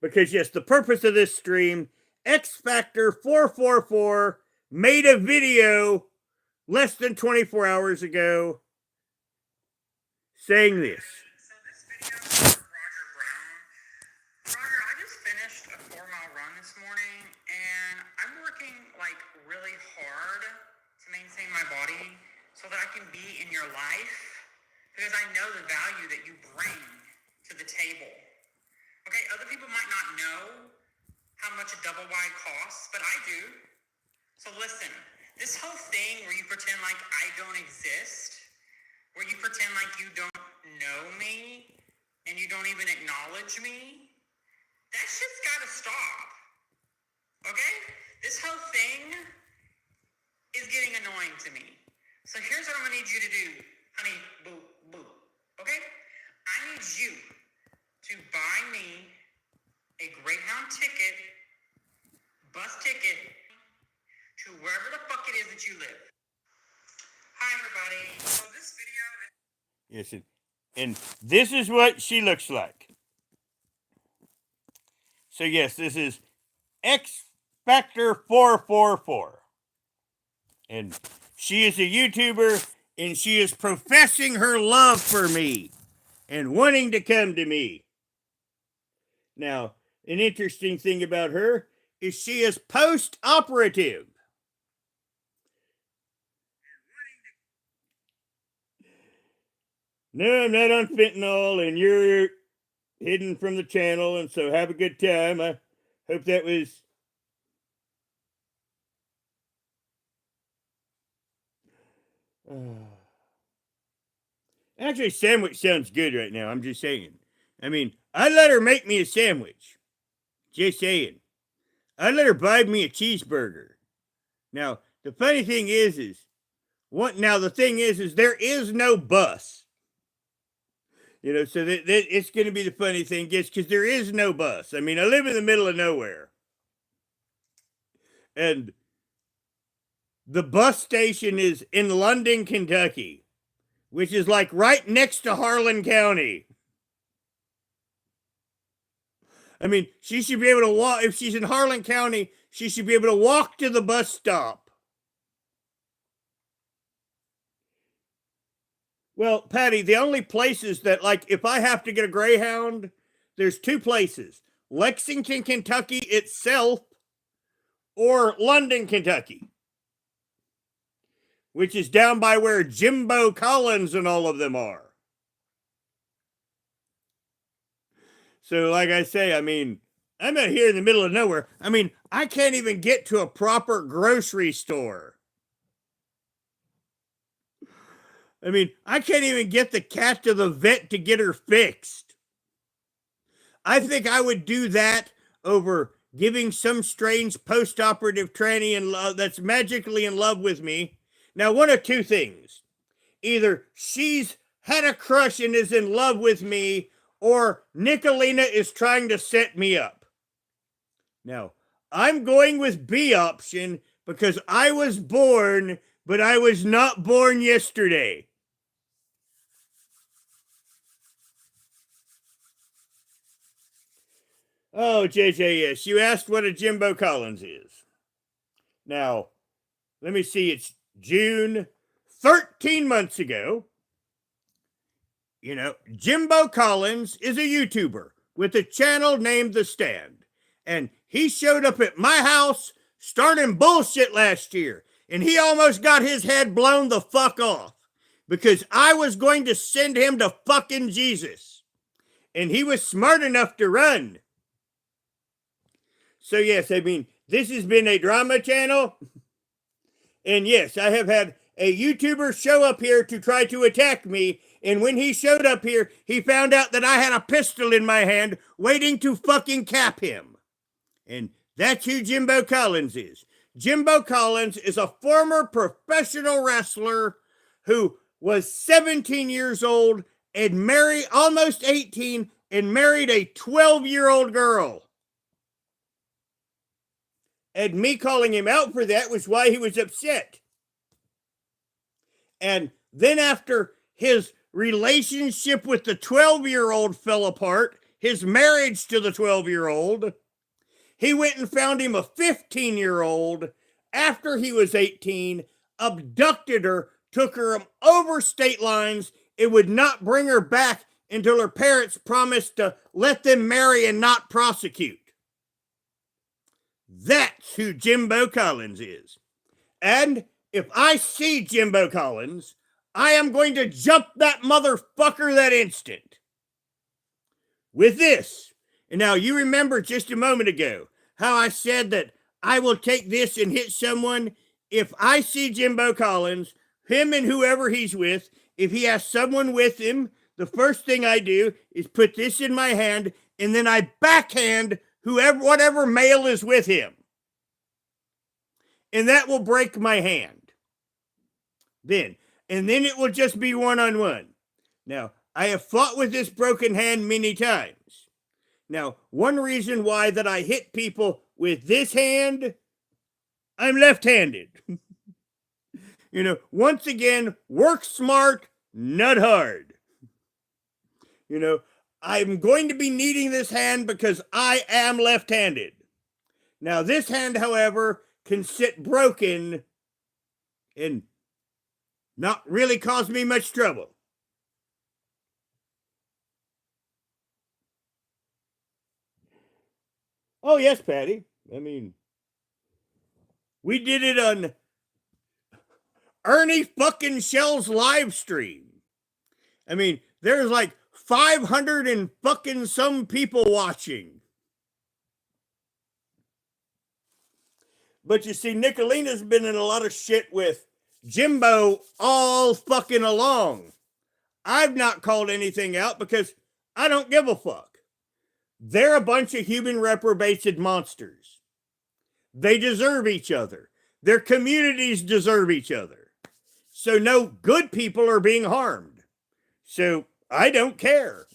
Because, yes, the purpose of this stream, X Factor 444 made a video less than 24 hours ago saying this. So this video is for Roger Brown. Roger, I just finished a 4-mile run this morning, and I'm working like really hard to maintain my body so that I can be in your life, because I know the value that you bring to the table. Okay, other people might not know how much a double wide costs, but I do. So listen, this whole thing where you pretend like I don't exist, where you pretend like you don't know me, and you don't even acknowledge me, that shit's gotta stop. Okay? This whole thing is getting annoying to me. So here's what I'm gonna need you to do, honey boo boo. Okay? I need you to buy me a Greyhound ticket, bus ticket, to wherever the fuck it is that you live. Hi, everybody. So this video is... Yes, and this is what she looks like. So, yes, this is X Factor 444. And she is a YouTuber, and she is professing her love for me and wanting to come to me. Now, an interesting thing about her is she is post-operative. No, I'm not on fentanyl, and you're hidden from the channel, and so have a good time. I hope that was... Actually, sandwich sounds good right now, I'm just saying. I mean, I'd let her make me a sandwich. Just saying. I'd let her buy me a cheeseburger. Now, the funny thing is the thing is there is no bus. You know, so that it's going to be the funny thing, just because there is no bus. I mean, I live in the middle of nowhere. And the bus station is in London, Kentucky, which is like right next to Harlan County. I mean, she should be able to walk. If she's in Harlan County, she should be able to walk to the bus stop. Well, Patty, the only places that, like, if I have to get a Greyhound, there's two places. Lexington, Kentucky itself, or London, Kentucky, which is down by where Jimbo Collins and all of them are. So, like I say, I mean, I'm out here in the middle of nowhere. I mean, I can't even get to a proper grocery store. I mean, I can't even get the cat to the vet to get her fixed. I think I would do that over giving some strange post-operative tranny in love that's magically in love with me. Now, one of two things. Either she's had a crush and is in love with me, or Nicolina is trying to set me up. Now, I'm going with B option because I was born, but I was not born yesterday. Oh, JJS, you asked what a Jimbo Collins is. Now, let me see, it's June, 13 months ago. You know, Jimbo Collins is a YouTuber with a channel named The Stand. And he showed up at my house starting bullshit last year. And he almost got his head blown the fuck off. Because I was going to send him to fucking Jesus. And he was smart enough to run. So yes, I mean, this has been a drama channel. And yes, I have had a YouTuber show up here to try to attack me. And when he showed up here, he found out that I had a pistol in my hand waiting to fucking cap him. And that's who Jimbo Collins is. Jimbo Collins is a former professional wrestler who was 17 years old and married, almost 18, and married a 12-year-old girl. And me calling him out for that was why he was upset. And then after his relationship with the 12-year-old fell apart, his marriage to the 12-year-old, he went and found him a 15-year-old after he was 18, abducted her, took her over state lines, and would not bring her back until her parents promised to let them marry and not prosecute. That's who Jimbo Collins is. And if I see Jimbo Collins, I am going to jump that motherfucker that instant. With this, and now you remember just a moment ago how I said that I will take this and hit someone. If I see Jimbo Collins, him and whoever he's with, if he has someone with him, the first thing I do is put this in my hand and then I backhand whatever male is with him. And that will break my hand. And then it will just be one-on-one. Now, I have fought with this broken hand many times. Now, one reason why that I hit people with this hand, I'm left-handed. Once again, work smart, not hard. I'm going to be needing this hand because I am left-handed. Now, this hand, however, can sit broken and not really cause me much trouble. Oh, yes, Patty. I mean, we did it on Ernie fucking Shell's live stream. I mean, there's like 500 and fucking some people watching. But you see, Nicolina's been in a lot of shit with Jimbo all fucking along. I've not called anything out because I don't give a fuck. They're a bunch of human reprobated monsters. They deserve each other. Their communities deserve each other. So no good people are being harmed. So I don't care.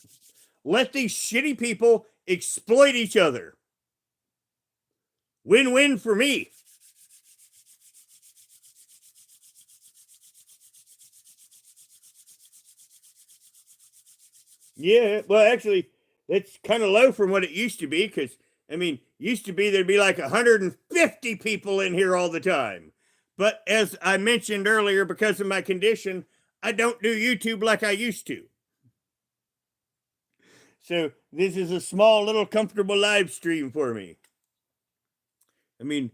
Let these shitty people exploit each other. Win-win for me. Yeah, well, actually, that's kind of low from what it used to be, because, I mean, used to be there'd be like 150 people in here all the time. But as I mentioned earlier, because of my condition, I don't do YouTube like I used to. So this is a small, little, comfortable live stream for me. I mean,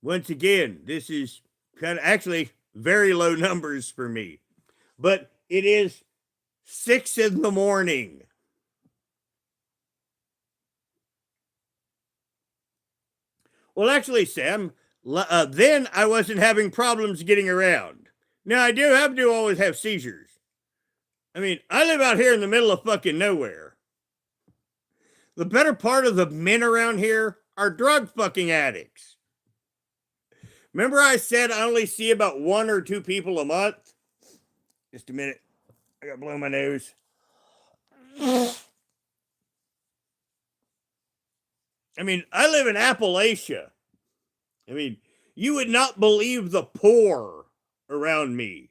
once again, this is kind of actually very low numbers for me. But it is 6 in the morning. Well, actually, Sam, then I wasn't having problems getting around. Now, I do have to always have seizures. I mean, I live out here in the middle of fucking nowhere. The better part of the men around here are drug fucking addicts. Remember I said I only see about 1 or 2 people a month? Just a minute. I gotta blow my nose. I mean, I live in Appalachia. I mean, you would not believe the poor around me.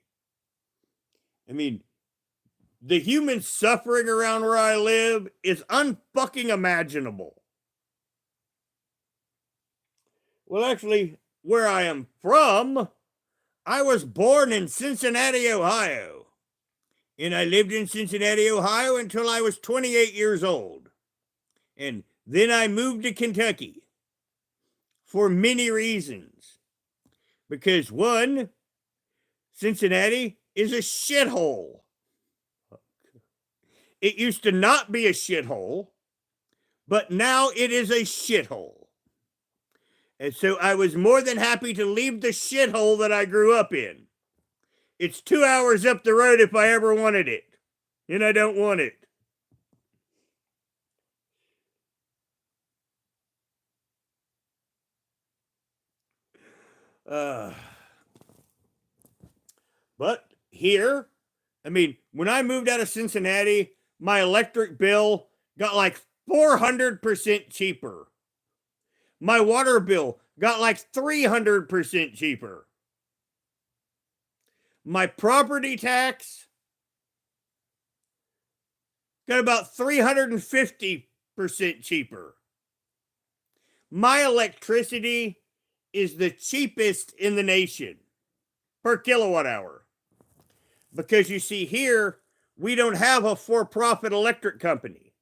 I mean, the human suffering around where I live is unfucking imaginable. Well, actually, where I am from, I was born in Cincinnati, Ohio. And I lived in Cincinnati, Ohio until I was 28 years old. And then I moved to Kentucky for many reasons. Because one, Cincinnati is a shithole. It used to not be a shithole, but now it is a shithole. And so I was more than happy to leave the shithole that I grew up in. It's 2 hours up the road if I ever wanted it. And I don't want it. But here, I mean, when I moved out of Cincinnati, my electric bill got like 400% cheaper. My water bill got like 300% cheaper. My property tax got about 350% cheaper. My electricity is the cheapest in the nation per kilowatt hour. Because you see, here, we don't have a for-profit electric company.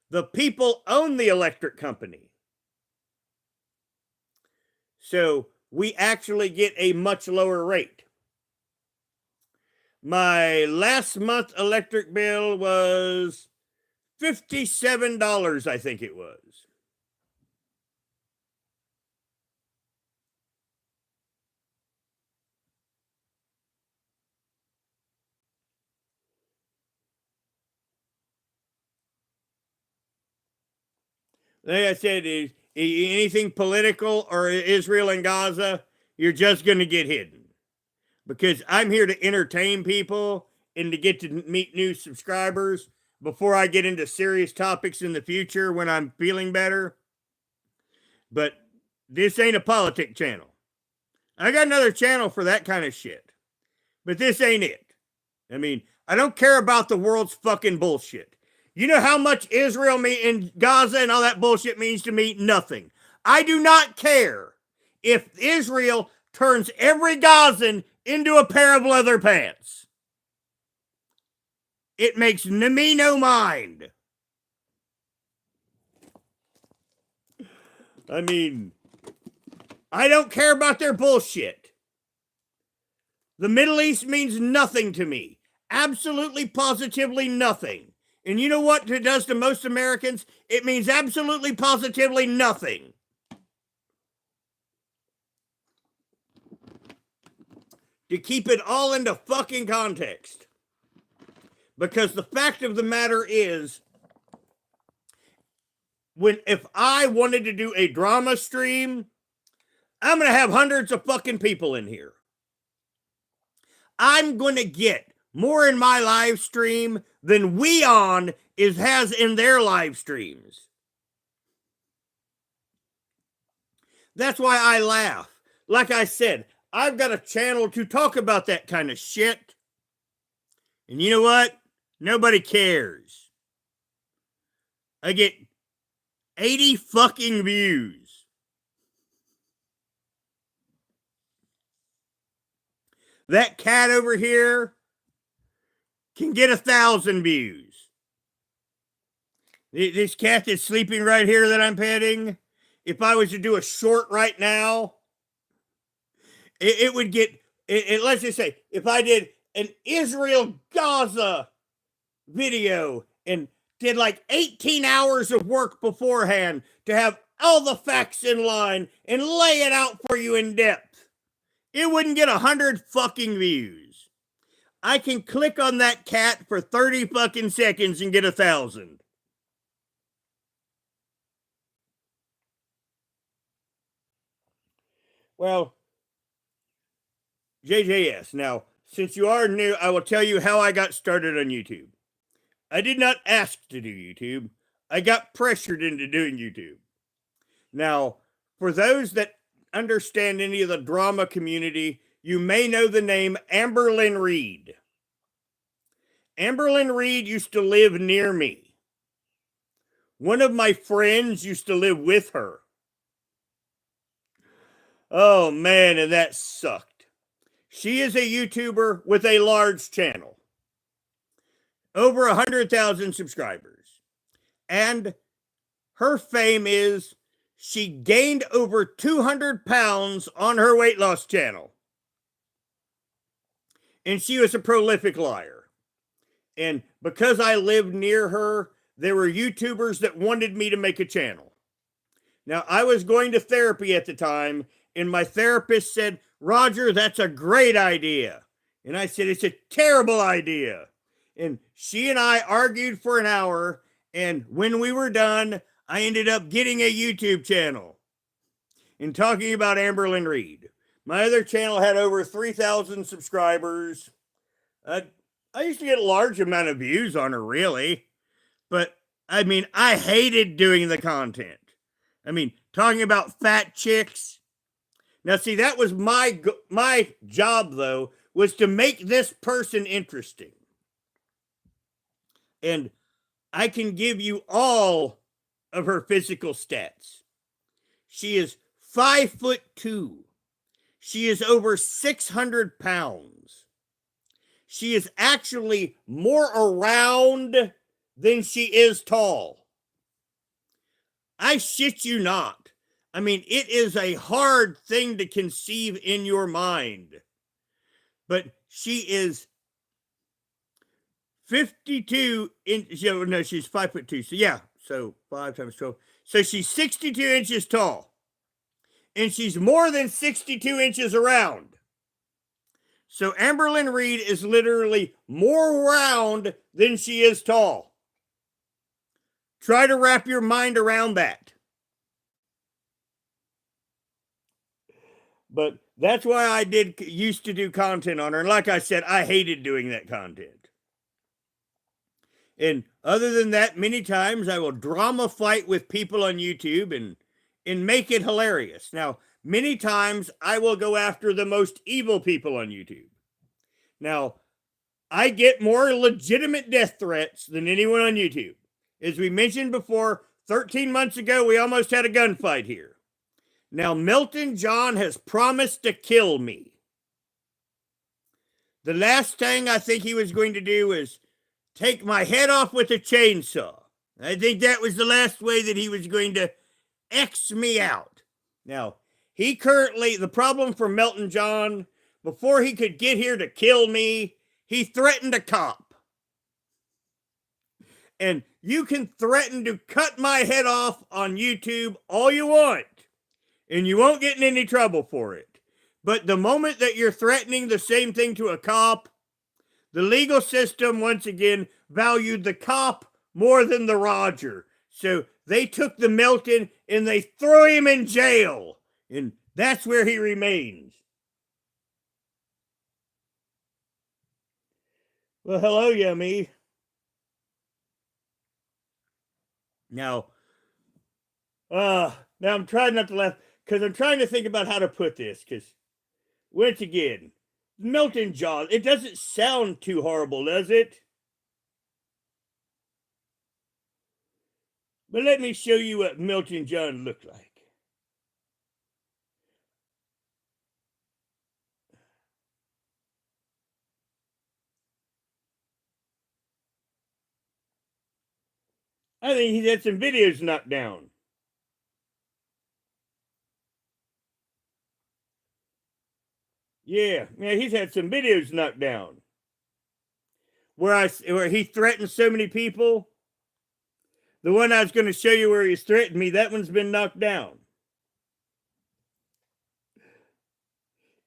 The people own the electric company. So we actually get a much lower rate. My last month electric bill was $57, I think it was. Like I said, anything political or Israel and Gaza, you're just going to get hidden. Because I'm here to entertain people and to get to meet new subscribers before I get into serious topics in the future when I'm feeling better. But this ain't a politic channel. I got another channel for that kind of shit. But this ain't it. I mean, I don't care about the world's fucking bullshit. You know how much Israel and Gaza and all that bullshit means to me? Nothing. I do not care if Israel turns every Gazan into a pair of leather pants. It makes me no mind. I mean, I don't care about their bullshit. The Middle East means nothing to me. Absolutely, positively nothing. And you know what it does to most Americans? It means absolutely, positively nothing. To keep it all into fucking context. Because the fact of the matter is, if I wanted to do a drama stream, I'm going to have hundreds of fucking people in here. I'm going to get more in my live stream than Weon has in their live streams. That's why I laugh. Like I said, I've got a channel to talk about that kind of shit. And you know what? Nobody cares. I get 80 fucking views. That cat over here can get 1,000 views. This cat that's sleeping right here that I'm petting, if I was to do a short right now, it would get, let's just say, if I did an Israel-Gaza video and did like 18 hours of work beforehand to have all the facts in line and lay it out for you in depth, it wouldn't get 100 fucking views. I can click on that cat for 30 fucking seconds and get 1,000. Well, JJS, now, since you are new, I will tell you how I got started on YouTube. I did not ask to do YouTube. I got pressured into doing YouTube. Now, for those that understand any of the drama community, you may know the name Amberlynn Reed. Amberlynn Reed used to live near me. One of my friends used to live with her. Oh man, and that sucked. She is a YouTuber with a large channel. Over 100,000 subscribers. And her fame is she gained over 200 pounds on her weight loss channel. And she was a prolific liar. And because I lived near her, there were YouTubers that wanted me to make a channel. Now, I was going to therapy at the time, and my therapist said, Roger, that's a great idea. And I said, it's a terrible idea. And she and I argued for an hour, and when we were done, I ended up getting a YouTube channel and talking about Amberlyn Reed. My other channel had over 3,000 subscribers. I used to get a large amount of views on her, really. But, I mean, I hated doing the content. I mean, talking about fat chicks. Now, see, that was my job, though, was to make this person interesting. And I can give you all of her physical stats. She is 5'2". She is over 600 pounds. She is actually more around than she is tall. I shit you not. I mean, it is a hard thing to conceive in your mind. But she is 52 inches. No, she's 5'2". So yeah, so 5 times 12. So she's 62 inches tall. And she's more than 62 inches around. So Amberlyn Reed is literally more round than she is tall. Try to wrap your mind around that. But that's why I used to do content on her. And like I said, I hated doing that content. And other than that, many times I will drama fight with people on YouTube and make it hilarious. Now, many times I will go after the most evil people on YouTube. Now, I get more legitimate death threats than anyone on YouTube. As we mentioned before, 13 months ago, we almost had a gunfight here. Now, Milton John has promised to kill me. The last thing I think he was going to do was take my head off with a chainsaw. I think that was the last way that he was going to X me out. Now, the problem for Milton John, before he could get here to kill me, he threatened a cop. And you can threaten to cut my head off on YouTube all you want, and you won't get in any trouble for it. But the moment that you're threatening the same thing to a cop, the legal system, once again, valued the cop more than the Roger. So they took the Milton and they threw him in jail. And that's where he remains. Well, hello, Yummy. Now I'm trying not to laugh because I'm trying to think about how to put this. Because, once again, Milton John, it doesn't sound too horrible, does it? But let me show you what Milton John looked like. I think he's had some videos knocked down. Yeah, he's had some videos knocked down. Where he threatened so many people. The one I was going to show you where he's threatened me, that one's been knocked down.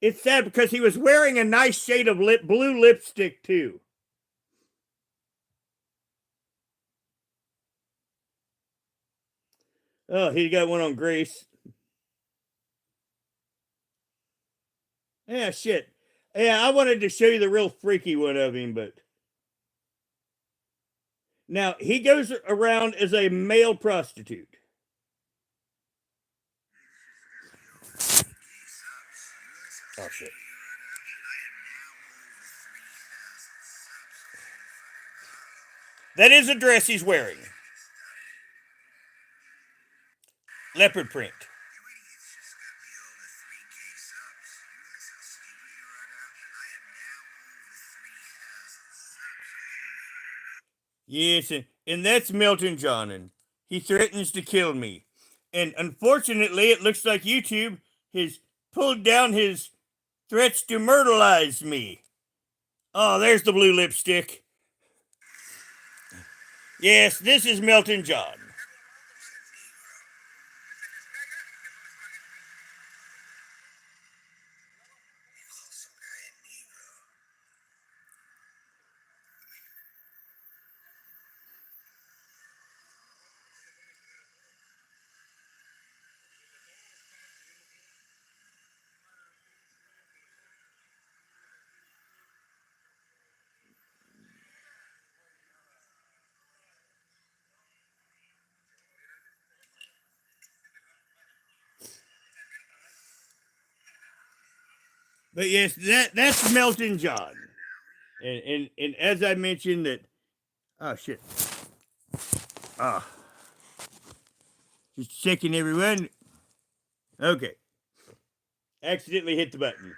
It's sad because he was wearing a nice shade of blue lipstick too. Oh, he got one on Grace. Yeah, shit. Yeah, I wanted to show you the real freaky one of him, but... Now, he goes around as a male prostitute. Oh, shit. That is a dress he's wearing. Leopard print. Yes, and that's Milton John, and he threatens to kill me. And unfortunately, it looks like YouTube has pulled down his threats to myrtleize me. Oh, there's the blue lipstick. Yes, this is Milton John. But yes, that's Melton John. And as I mentioned that, oh shit. Ah, just checking everyone. Okay. Accidentally hit the button.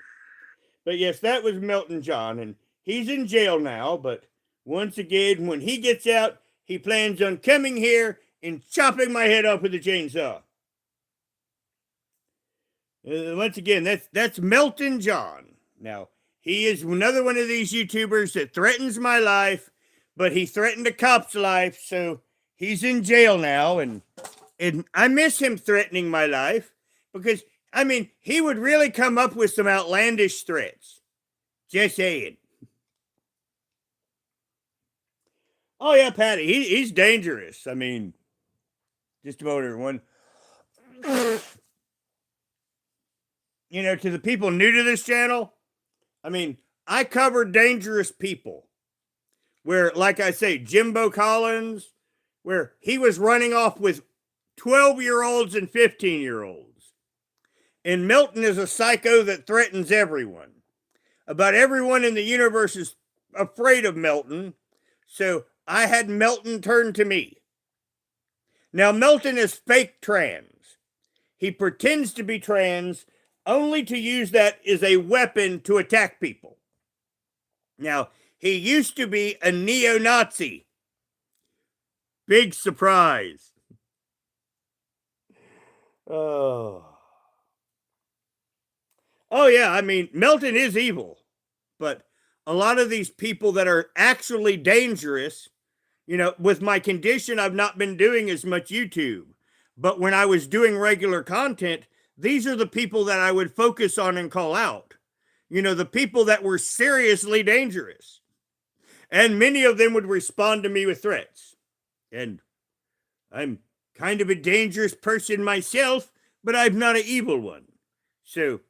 But yes, that was Melton John, and he's in jail now. But once again, when he gets out, he plans on coming here and chopping my head off with a chainsaw. Once again, that's Melton John. Now, he is another one of these YouTubers that threatens my life, but he threatened a cop's life, so he's in jail now, and I miss him threatening my life because, I mean, he would really come up with some outlandish threats. Just saying. Oh, yeah, Patty, he's dangerous. I mean, just about everyone. You know, to the people new to this channel, I mean, I cover dangerous people. Where, like I say, Jimbo Collins, where he was running off with 12-year-olds and 15-year-olds. And Milton is a psycho that threatens everyone. About everyone in the universe is afraid of Milton. So I had Milton turn to me. Now, Milton is fake trans. He pretends to be trans only to use that as a weapon to attack people. Now, he used to be a neo-Nazi. Big surprise. Oh. Oh, yeah. I mean, Milton is evil. But a lot of these people that are actually dangerous, you know, with my condition, I've not been doing as much YouTube. But when I was doing regular content, these are the people that I would focus on and call out. You know, the people that were seriously dangerous. And many of them would respond to me with threats. And I'm kind of a dangerous person myself, but I'm not an evil one. So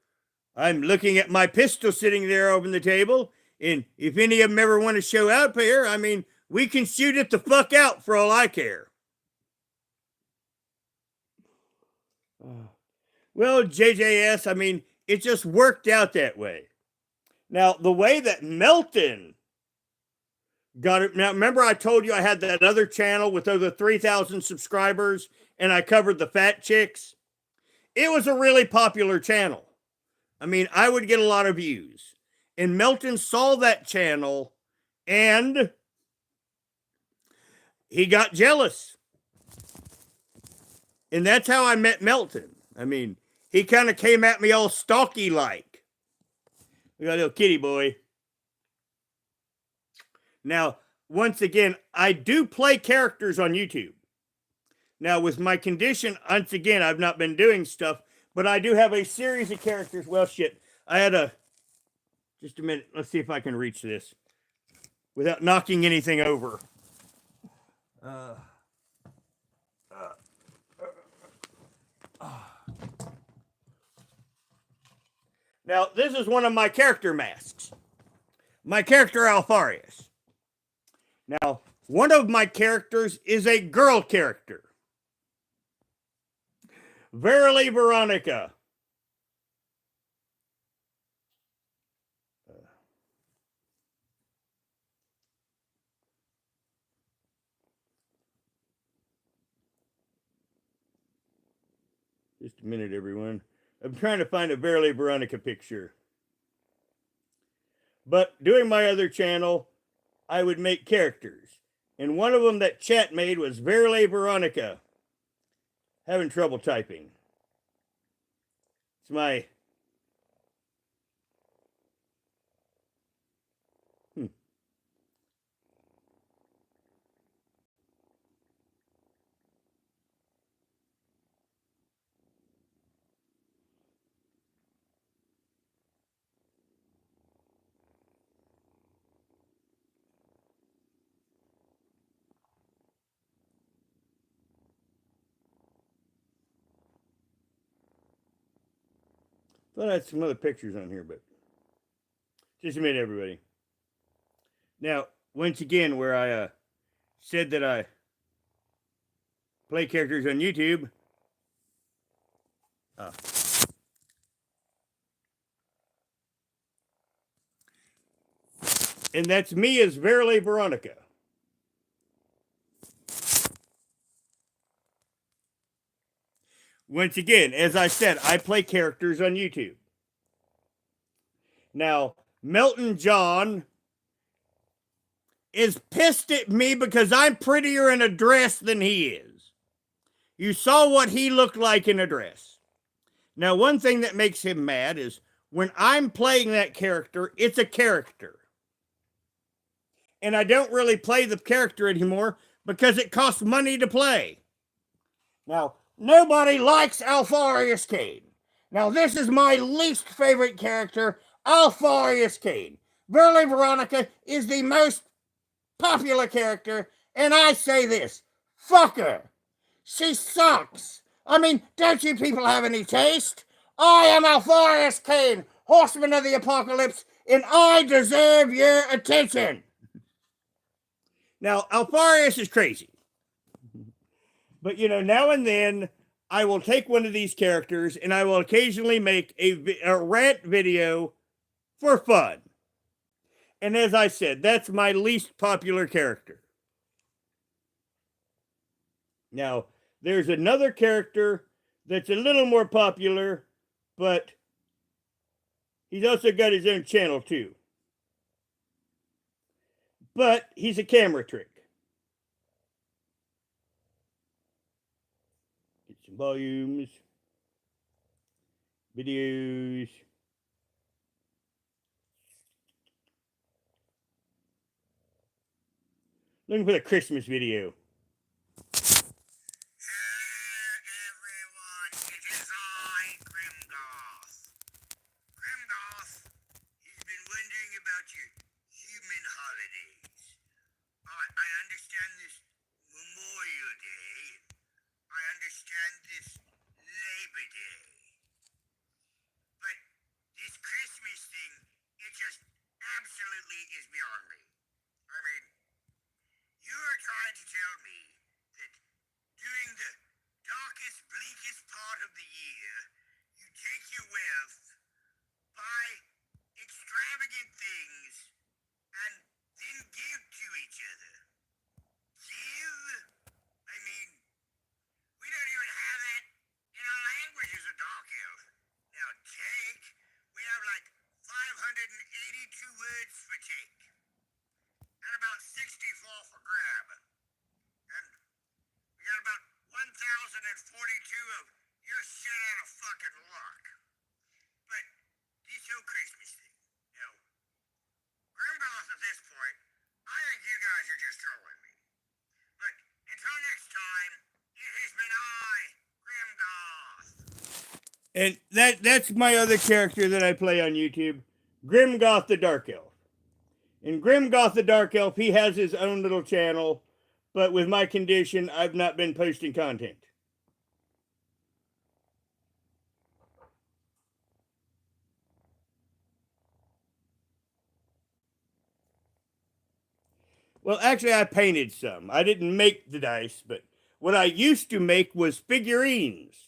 I'm looking at my pistol sitting there over the table, and if any of them ever want to show up here, I mean, we can shoot it the fuck out for all I care. Well, JJS, I mean, it just worked out that way. Now, the way that Melton got it. Now, remember I told you I had that other channel with over 3,000 subscribers and I covered the fat chicks? It was a really popular channel. I mean, I would get a lot of views. And Melton saw that channel and he got jealous. And that's how I met Melton. I mean, he kind of came at me all stalky like. We got a little kitty boy. Now, once again, I do play characters on YouTube. Now, with my condition, once again, I've not been doing stuff, but I do have a series of characters. Well, shit. I had a... Just a minute. Let's see if I can reach this without knocking anything over. Now, this is one of my character masks. My character Alfarius. Now, one of my characters is a girl character. Verily Veronica. Just a minute, everyone. I'm trying to find a Verily Veronica picture. But doing my other channel, I would make characters. And one of them that chat made was Verily Veronica. Having trouble typing. It's my... Thought I had some other pictures on here, but just a minute, everybody. Now, once again, where I said that I play characters on YouTube. And that's me as Verily Veronica. Once again, as I said, I play characters on YouTube. Now, Melton John is pissed at me because I'm prettier in a dress than he is. You saw what he looked like in a dress. Now, one thing that makes him mad is when I'm playing that character, it's a character. And I don't really play the character anymore because it costs money to play. Now, nobody likes Alfarius Kane. Now, this is my least favorite character, Alfarius Kane. Verily Veronica is the most popular character, and I say this, fuck her. She sucks. I mean, don't you people have any taste? I am Alfarius Kane, Horseman of the Apocalypse, and I deserve your attention. Now, Alfarius is crazy. But, you know, now and then, I will take one of these characters, and I will occasionally make a rant video for fun. And as I said, that's my least popular character. Now, there's another character that's a little more popular, but he's also got his own channel too. But he's a camera trick. Get some volumes, videos. Looking for the Christmas video. And that's my other character that I play on YouTube, Grimgoth the Dark Elf. And Grimgoth the Dark Elf, he has his own little channel, but with my condition, I've not been posting content. Well, actually, I painted some. I didn't make the dice, but what I used to make was figurines.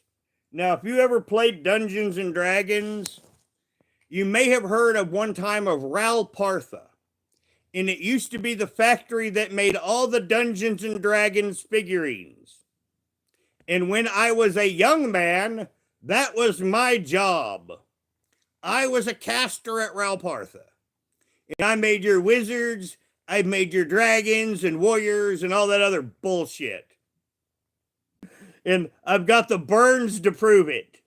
Now, if you ever played Dungeons and Dragons, you may have heard of one time of Ralpartha. And it used to be the factory that made all the Dungeons and Dragons figurines. And when I was a young man, that was my job. I was a caster at Ralpartha. And I made your wizards, I made your dragons and warriors and all that other bullshit. And I've got the burns to prove it.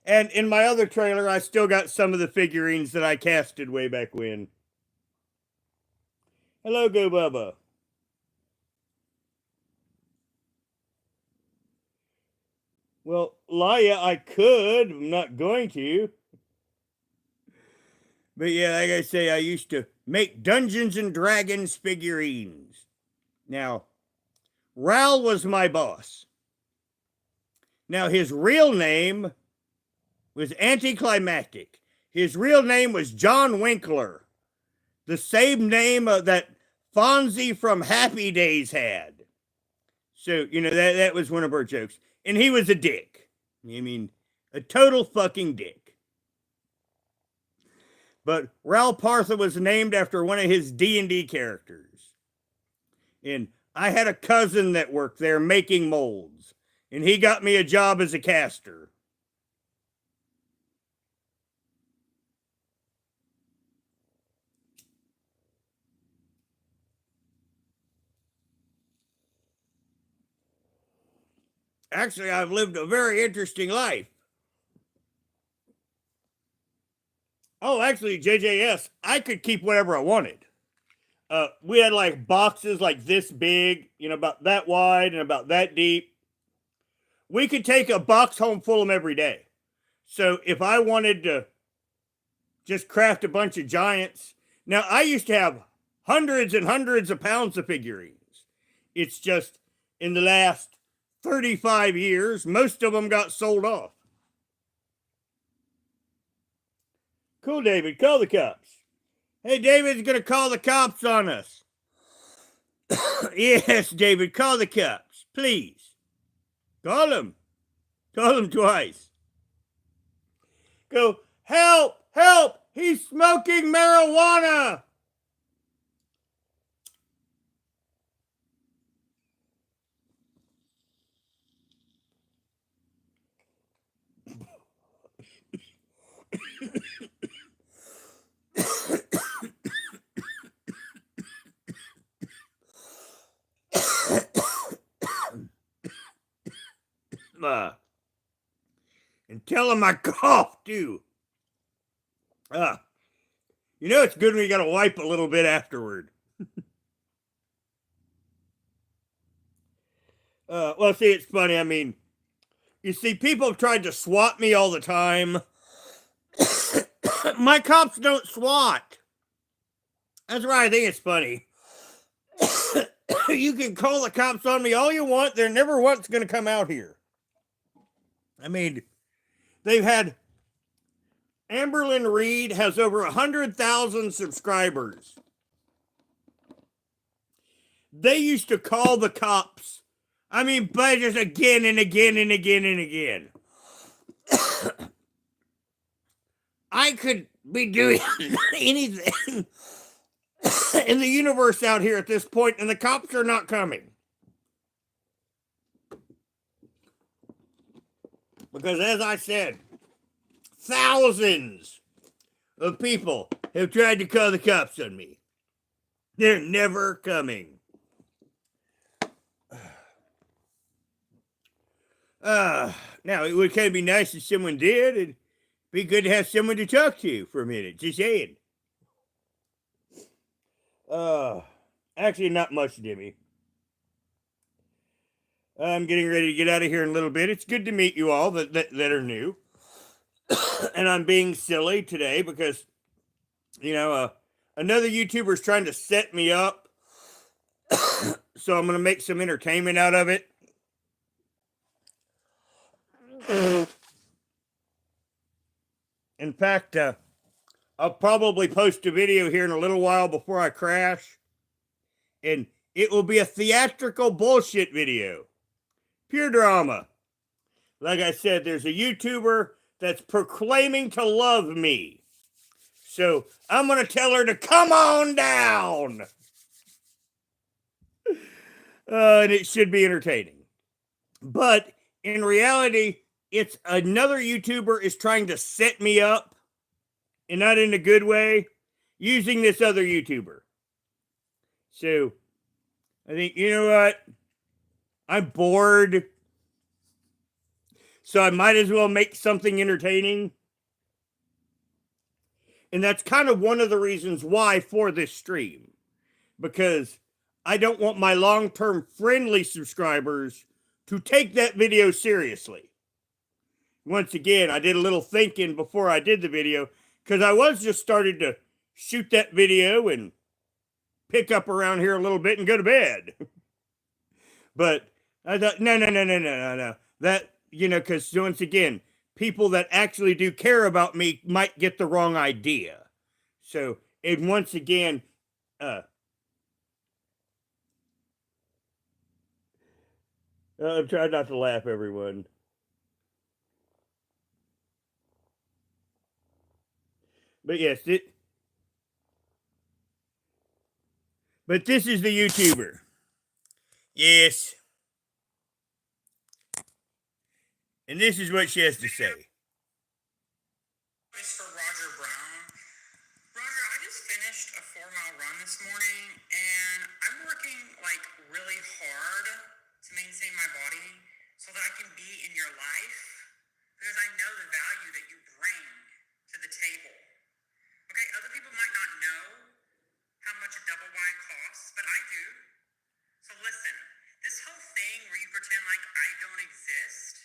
And in my other trailer, I still got some of the figurines that I casted way back when. Hello, Go Bubba. Well, Laia, I could. I'm not going to. But yeah, like I say, I used to make Dungeons and Dragons figurines. Now, Ral was my boss. Now, his real name was anticlimactic. His real name was John Winkler. The same name that Fonzie from Happy Days had. So, you know, that was one of our jokes. And he was a dick. I mean, a total fucking dick. but Ralph Partha was named after one of his D&D characters. And I had a cousin that worked there making molds, and he got me a job as a caster. Actually, I've lived a very interesting life. Oh, actually, JJS, I could keep whatever I wanted. We had like boxes like this big, about that wide and about that deep. We could take a box home full of them every day. So if I wanted to just craft a bunch of giants, now I used to have hundreds and hundreds of pounds of figurines. It's just in the last 35 years, most of them got sold off. Cool, David. Call the cops. Hey, David's going to call the cops on us. Yes, David, call the cops. Please. Call them. Call them twice. Go, help, help, he's smoking marijuana. And tell him I cough too. It's good when you gotta wipe a little bit afterward. Well, see, it's funny. I mean, you see, people have tried to swat me all the time. My cops don't swat. That's why I think it's funny. You can call the cops on me all you want. They're never once going to come out here. I mean, they've had... Amberlynn Reed has over 100,000 subscribers. They used to call the cops. I mean, but just again and again and again and again. I could be doing anything in the universe out here at this point, and the cops are not coming. Because as I said, thousands of people have tried to call the cops on me. They're never coming. Now, it would kind of be nice if someone did. It'd be good to have someone to talk to for a minute. Just saying. Actually, not much, Jimmy. I'm getting ready to get out of here in a little bit. It's good to meet you all that are new. And I'm being silly today because, another YouTuber's trying to set me up. So I'm going to make some entertainment out of it. In fact, I'll probably post a video here in a little while before I crash. And it will be a theatrical bullshit video. Pure drama. Like I said, there's a YouTuber that's proclaiming to love me. So I'm going to tell her to come on down. And it should be entertaining. But in reality, it's another YouTuber is trying to set me up, and not in a good way, using this other YouTuber. So I think, you know what? I'm bored. So I might as well make something entertaining. And that's kind of one of the reasons why for this stream. Because I don't want my long-term friendly subscribers to take that video seriously. Once again, I did a little thinking before I did the video, because I was just starting to shoot that video and pick up around here a little bit and go to bed. But I thought, no. That, because once again, people that actually do care about me might get the wrong idea. So, and once again, I'm trying not to laugh, everyone. But yes, But this is the YouTuber. Yes. And this is what she has to say. It's for Roger Brown. Roger, I just finished a 4-mile run this morning, and I'm working like really hard to maintain my body so that I can be in your life because I know the value that you bring to the table. Okay, other people might not know how much a double wide costs, but I do. So listen, this whole thing where you pretend like I don't exist,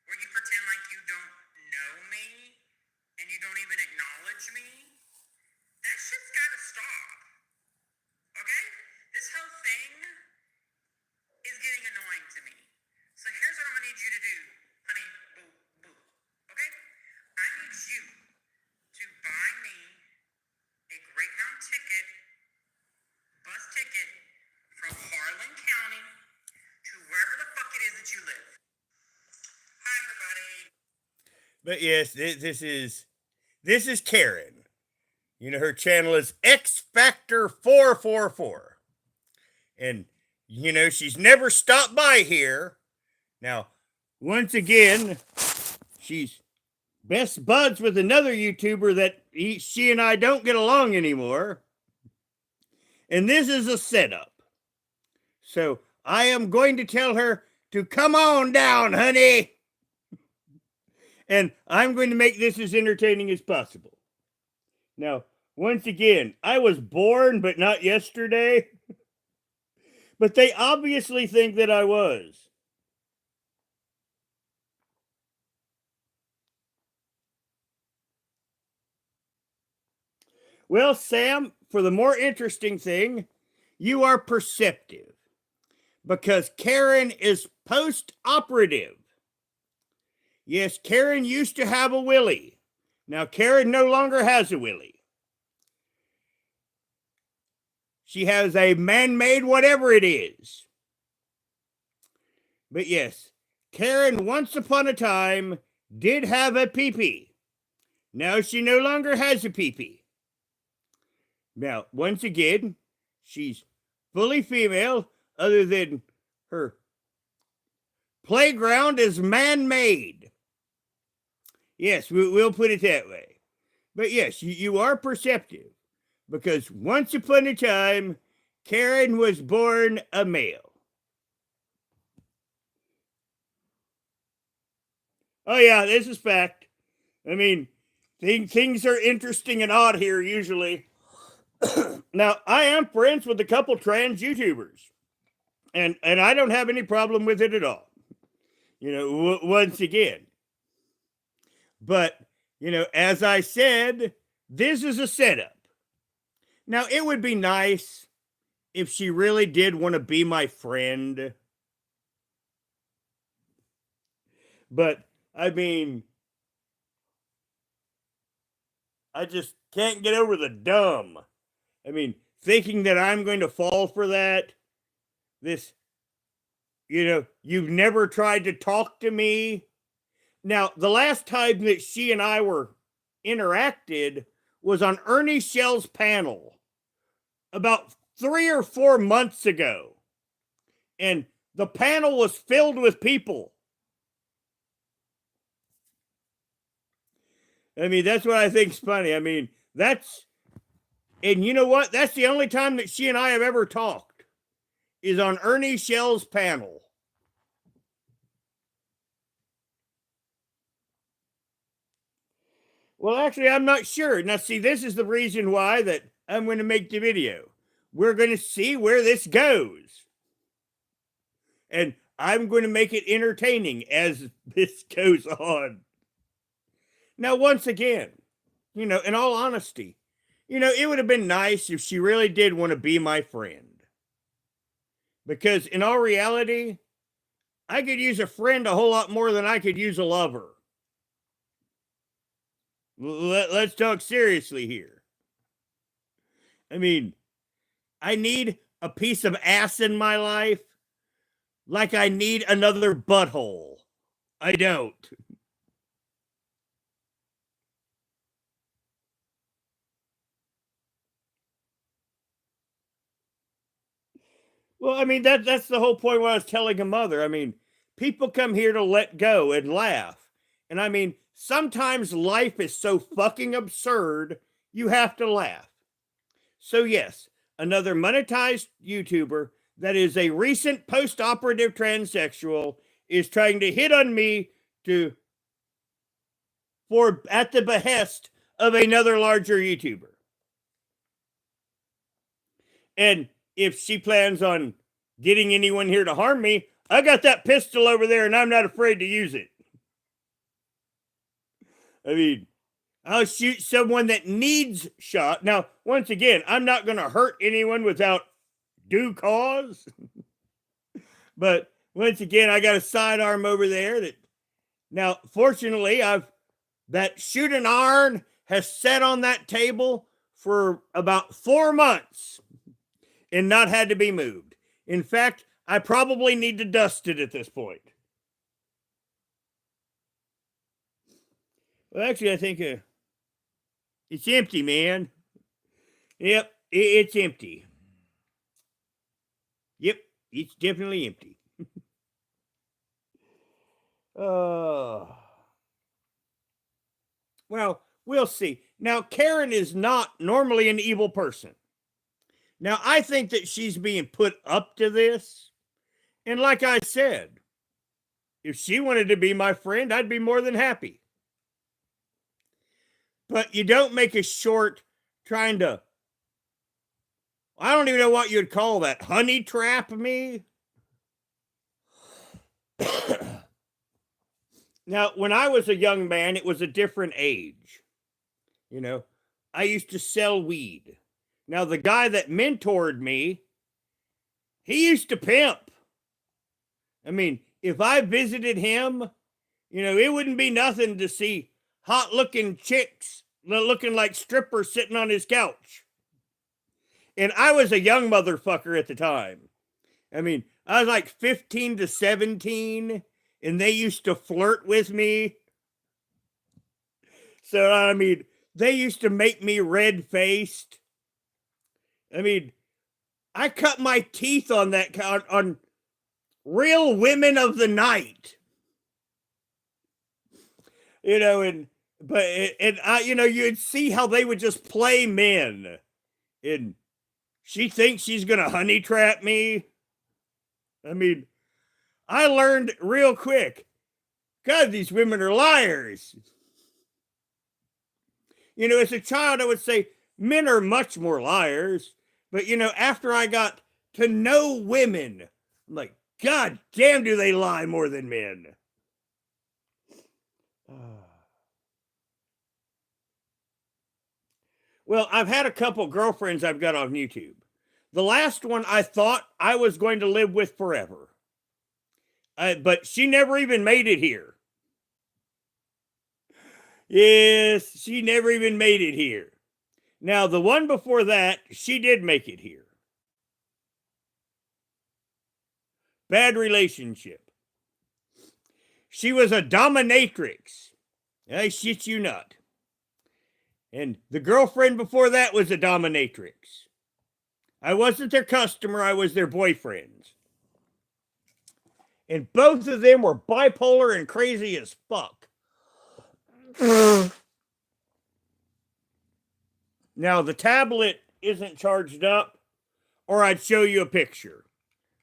where you pretend like you don't know me and you don't even acknowledge me, that shit's gotta stop. Okay? This whole thing is getting annoying to me. So here's what I'm gonna need you to do, honey boo boo. Okay? I need you to buy me a Greyhound ticket, bus ticket from Harlan County to wherever the fuck it is that you live. Hi everybody. But yes, this is Karen. You know, her channel is X Factor 444. And you know, she's never stopped by here. Now, once again, she's best buds with another YouTuber that she and I don't get along anymore. And this is a setup. So I am going to tell her to come on down, honey. And I'm going to make this as entertaining as possible. Now, once again, I was born, but not yesterday. But they obviously think that I was. Well, Sam, for the more interesting thing, you are perceptive. Because Karen is post-operative. Yes, Karen used to have a willy. Now, Karen no longer has a willy. She has a man-made whatever it is. But yes, Karen once upon a time did have a pee-pee. Now she no longer has a pee-pee. Now, once again, she's fully female, other than her playground is man-made. Yes, we'll put it that way. But yes, you are perceptive. Because once upon a time, Karen was born a male. Oh yeah, this is fact. I mean, things are interesting and odd here usually. Now, I am friends with a couple trans YouTubers. And I don't have any problem with it at all. You know, once again. But, you know, as I said, this is a setup. Now, it would be nice if she really did want to be my friend. But, I mean, I just can't get over the dumb. I mean, thinking that I'm going to fall for that. This, you know, you've never tried to talk to me. Now, the last time that she and I were interacted was on Ernie Shell's panel about 3 or 4 months ago. And the panel was filled with people. I mean, that's what I think's funny. I mean, and you know what? That's the only time that she and I have ever talked, is on Ernie Shell's panel. Well, actually, I'm not sure. Now, see, this is the reason why that I'm going to make the video. We're going to see where this goes. And I'm going to make it entertaining as this goes on. Now, once again, you know, in all honesty, you know, it would have been nice if she really did want to be my friend. Because in all reality, I could use a friend a whole lot more than I could use a lover. Let's talk seriously here. I mean, I need a piece of ass in my life like I need another butthole. I don't. Well, I mean, that's the whole point what I was telling a mother. I mean, people come here to let go and laugh. And I mean, sometimes life is so fucking absurd, you have to laugh. So, yes, another monetized YouTuber that is a recent post operative transsexual is trying to hit on me for at the behest of another larger YouTuber. And if she plans on getting anyone here to harm me, I got that pistol over there and I'm not afraid to use it. I mean, I'll shoot someone that needs shot. Now, once again, I'm not going to hurt anyone without due cause. But once again, I got a sidearm over there that now, fortunately, that shooting iron has sat on that table for about 4 months and not had to be moved. In fact, I probably need to dust it at this point. Well, actually, I think it's empty, man. Yep, it's empty. Yep, it's definitely empty. Well, we'll see. Now, Karen is not normally an evil person. Now, I think that she's being put up to this. And like I said, if she wanted to be my friend, I'd be more than happy. But you don't make a short trying to, I don't even know what you'd call that, honey trap me. Now, when I was a young man, it was a different age. You know, I used to sell weed. Now, the guy that mentored me, he used to pimp. I mean, if I visited him, you know, it wouldn't be nothing to see hot looking chicks looking like strippers sitting on his couch. And I was a young motherfucker at the time. I mean, I was like 15 to 17, and they used to flirt with me. So, I mean, they used to make me red faced. I mean, I cut my teeth on that on real women of the night. You know, and I, you know, you'd see how they would just play men. And she thinks she's gonna honey trap me. I mean, I learned real quick. God, these women are liars. You know, as a child, I would say men are much more liars. But, you know, after I got to know women, I'm like, God damn, do they lie more than men? Well, I've had a couple girlfriends I've got on YouTube. The last one I thought I was going to live with forever. But she never even made it here. Yes, she never even made it here. Now, the one before that, she did make it here. Bad relationship. She was a dominatrix. I shit you not. And the girlfriend before that was a dominatrix. I wasn't their customer, I was their boyfriend. And both of them were bipolar and crazy as fuck. Now, the tablet isn't charged up, or I'd show you a picture.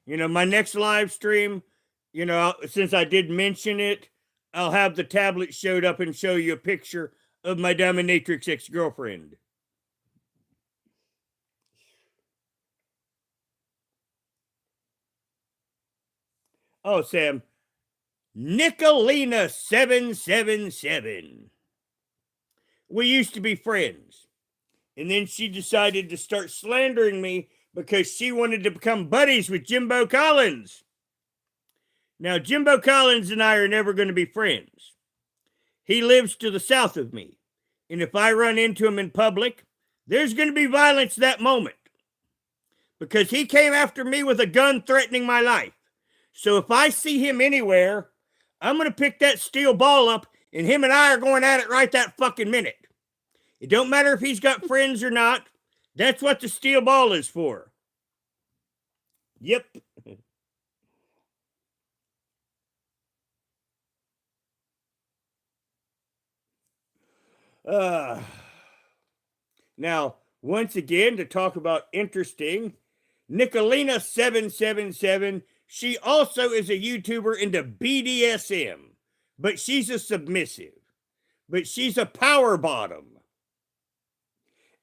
You know, my next live stream, you know, since I did mention it, I'll have the tablet showed up and show you a picture of my dominatrix ex-girlfriend. Oh, Sam. Nicolina777. We used to be friends. And then she decided to start slandering me because she wanted to become buddies with Jimbo Collins. Now, Jimbo Collins and I are never going to be friends. He lives to the south of me. And if I run into him in public, there's going to be violence that moment. Because he came after me with a gun threatening my life. So if I see him anywhere, I'm going to pick that steel ball up and him and I are going at it right that fucking minute. It don't matter if he's got friends or not. That's what the steel ball is for. Yep. Uh, Now, once again, to talk about interesting, Nicolina777, she also is a YouTuber into BDSM, but she's a submissive, but she's a power bottom.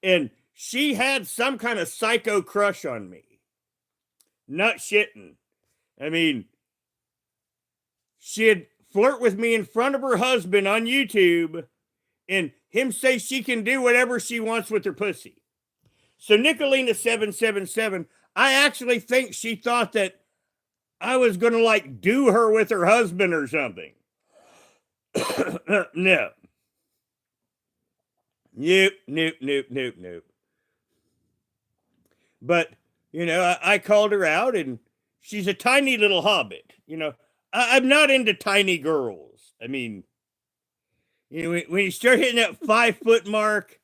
And she had some kind of psycho crush on me. Not shitting. I mean, she'd flirt with me in front of her husband on YouTube and him say she can do whatever she wants with her pussy. So Nicolina777, I actually think she thought that I was going to like do her with her husband or something. No. Nope, nope, nope, nope, nope. But, I called her out and she's a tiny little hobbit. I'm not into tiny girls. I mean, when you start hitting that 5 foot mark,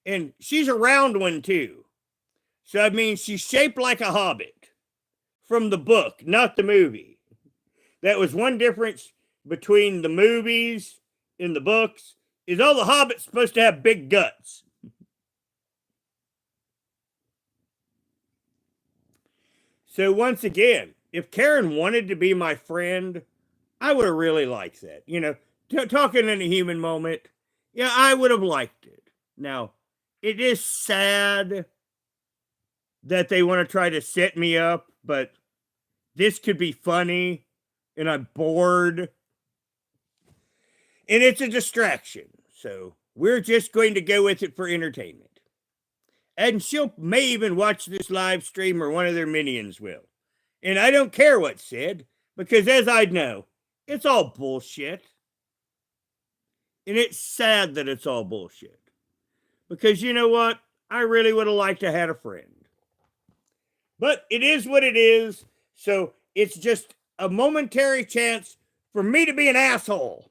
and she's a round one too. So, I mean, she's shaped like a hobbit from the book, not the movie. That was one difference between the movies and the books, is all the hobbits supposed to have big guts. So once again, if Karen wanted to be my friend, I would have really liked that. Talking in a human moment, yeah, I would have liked it. Now, it is sad that they want to try to set me up, but this could be funny, and I'm bored, and it's a distraction. So we're just going to go with it for entertainment. And she'll may even watch this live stream, or one of their minions will. And I don't care what's said, because as I know, it's all bullshit. And it's sad that it's all bullshit. Because you know what? I really would have liked to have had a friend. But it is what it is. So it's just a momentary chance for me to be an asshole.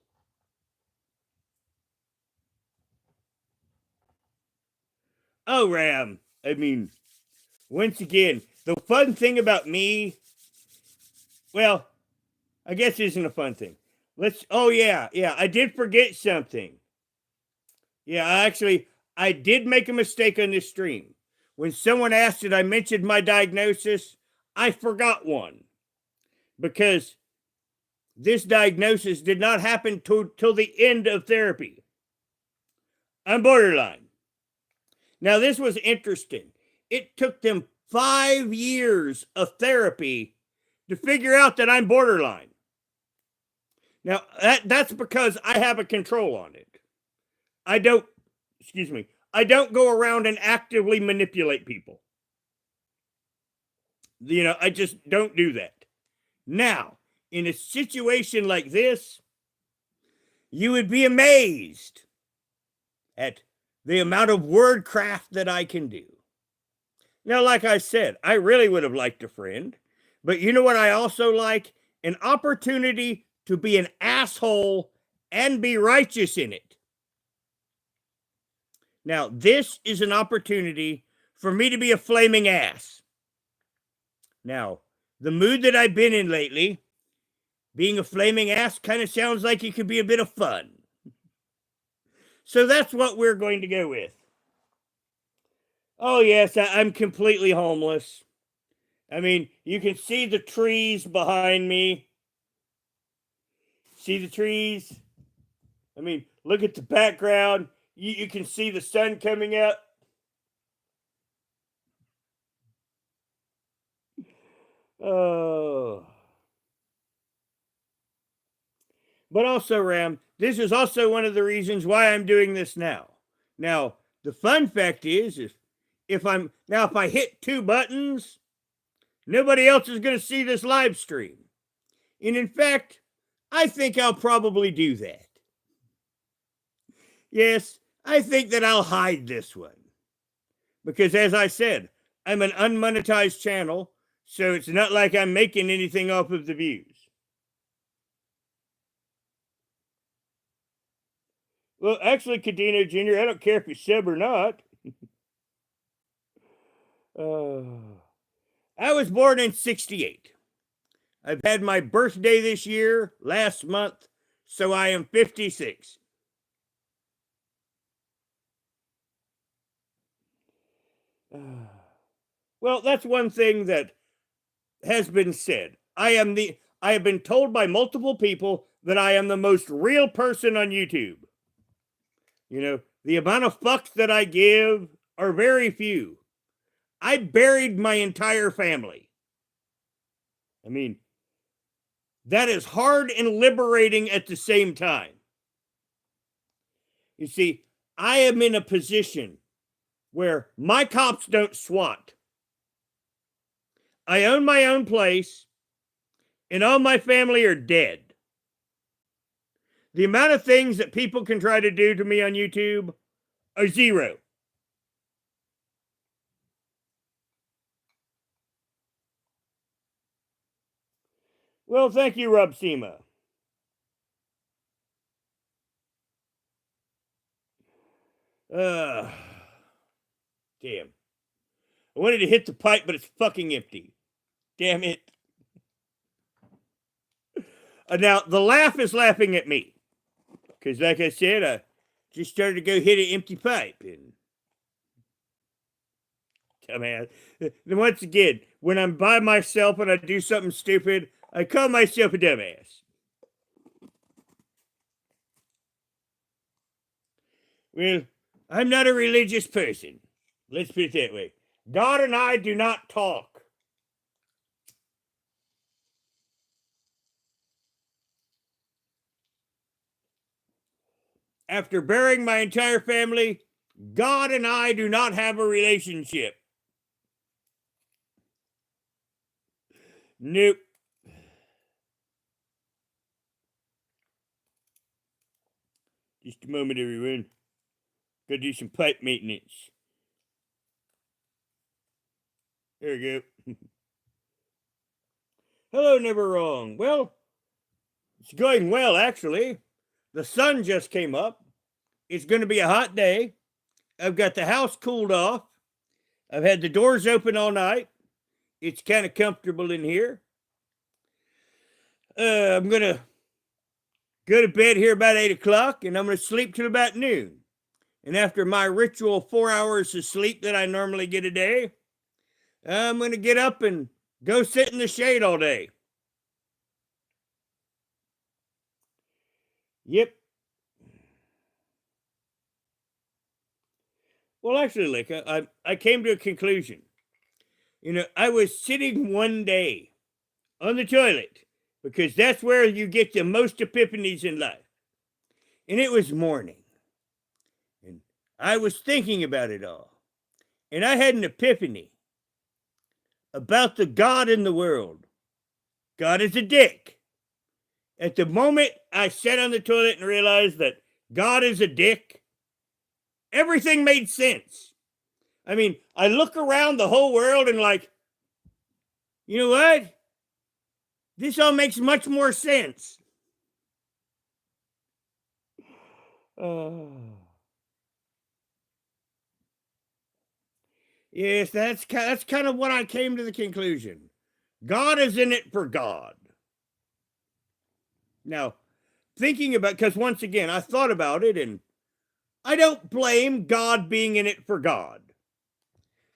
Oh, Ram. I mean, once again, the fun thing about me, well, I guess it isn't a fun thing. Oh yeah, I did forget something. Yeah, I did make a mistake on this stream. When someone asked did I mention my diagnosis, I forgot one. Because this diagnosis did not happen till the end of therapy. I'm borderline. Now, this was interesting. It took them 5 years of therapy to figure out that I'm borderline. Now, that's because I have a control on it. I don't go around and actively manipulate people. I just don't do that. Now, in a situation like this, you would be amazed at the amount of wordcraft that I can do. Now, like I said, I really would have liked a friend, but you know what I also like? An opportunity to be an asshole and be righteous in it. Now, this is an opportunity for me to be a flaming ass. Now, the mood that I've been in lately, being a flaming ass kind of sounds like it could be a bit of fun. So that's what we're going to go with. Oh, yes, I'm completely homeless. I mean, you can see the trees behind me. See the trees? I mean, look at the background. You can see the sun coming up. Oh. But also, Ram, this is also one of the reasons why I'm doing this now. Now, the fun fact is, if I hit 2 buttons, nobody else is going to see this live stream. And in fact, I think I'll probably do that. Yes, I think that I'll hide this one. Because as I said, I'm an unmonetized channel, so it's not like I'm making anything off of the views. Well, actually, Cadino Jr., I don't care if you sub or not. I was born in 68. I've had my birthday this year, last month, so I am 56. Well, that's one thing that has been said. I have been told by multiple people that I am the most real person on YouTube. You know, the amount of fucks that I give are very few. I buried my entire family. I mean, that is hard and liberating at the same time. You see, I am in a position where my cops don't SWAT. I own my own place, and all my family are dead. The amount of things that people can try to do to me on YouTube are zero. Well, thank you, Rob Sema. Damn. I wanted to hit the pipe, but it's fucking empty. Damn it. Now, the laugh is laughing at me. Because, like I said, I just started to go hit an empty pipe. And dumbass. Then once again, when I'm by myself and I do something stupid, I call myself a dumbass. Well, I'm not a religious person. Let's put it that way. God and I do not talk. After burying my entire family, God and I do not have a relationship. Nope. Just a moment, everyone. Gotta do some pipe maintenance. There we go. Hello, Never Wrong. Well, it's going well, actually. The sun just came up. It's going to be a hot day. I've got the house cooled off. I've had the doors open all night. It's kind of comfortable in here. I'm going to go to bed here about 8 o'clock, and I'm going to sleep till about noon. And after my ritual 4 hours of sleep that I normally get a day, I'm going to get up and go sit in the shade all day. Yep. Well, actually, Lick, I came to a conclusion. You know, I was sitting one day on the toilet because that's where you get the most epiphanies in life. And it was morning. And I was thinking about it all. And I had an epiphany about the God in the world. God is a dick. At the moment I sat on the toilet and realized that God is a dick, everything made sense. I mean, I look around the whole world and like, you know what? This all makes much more sense. Yes, that's kind of what I came to the conclusion. God is in it for God. Now, thinking about, because once again, I thought about it and I don't blame God being in it for God.